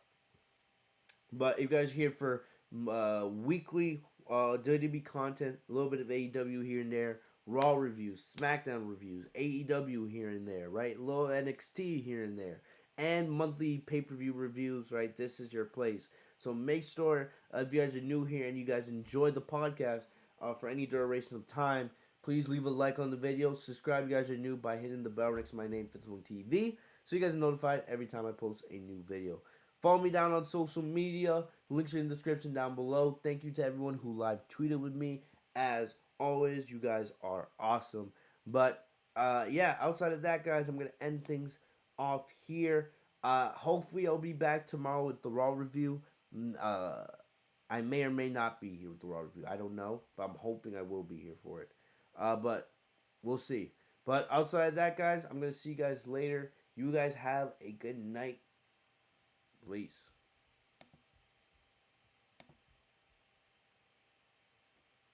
if you guys are here for weekly WWE content, a little bit of AEW here and there, Raw reviews, SmackDown reviews, AEW here and there, right? A little NXT here and there, and monthly pay-per-view reviews, right? This is your place. So make sure if you guys are new here and you guys enjoy the podcast for any duration of time, please leave a like on the video. Subscribe if you guys are new by hitting the bell next to my name, Fitzmonk TV, so you guys are notified every time I post a new video. Follow me down on social media. Links are in the description down below. Thank you to everyone who live tweeted with me. As always, you guys are awesome. But yeah, outside of that, guys, I'm gonna end things off here. Hopefully, I'll be back tomorrow with the Raw review. I may or may not be here with the Raw review. I don't know, but I'm hoping I will be here for it. But we'll see. But outside of that, guys, I'm gonna see you guys later. You guys have a good night. Please.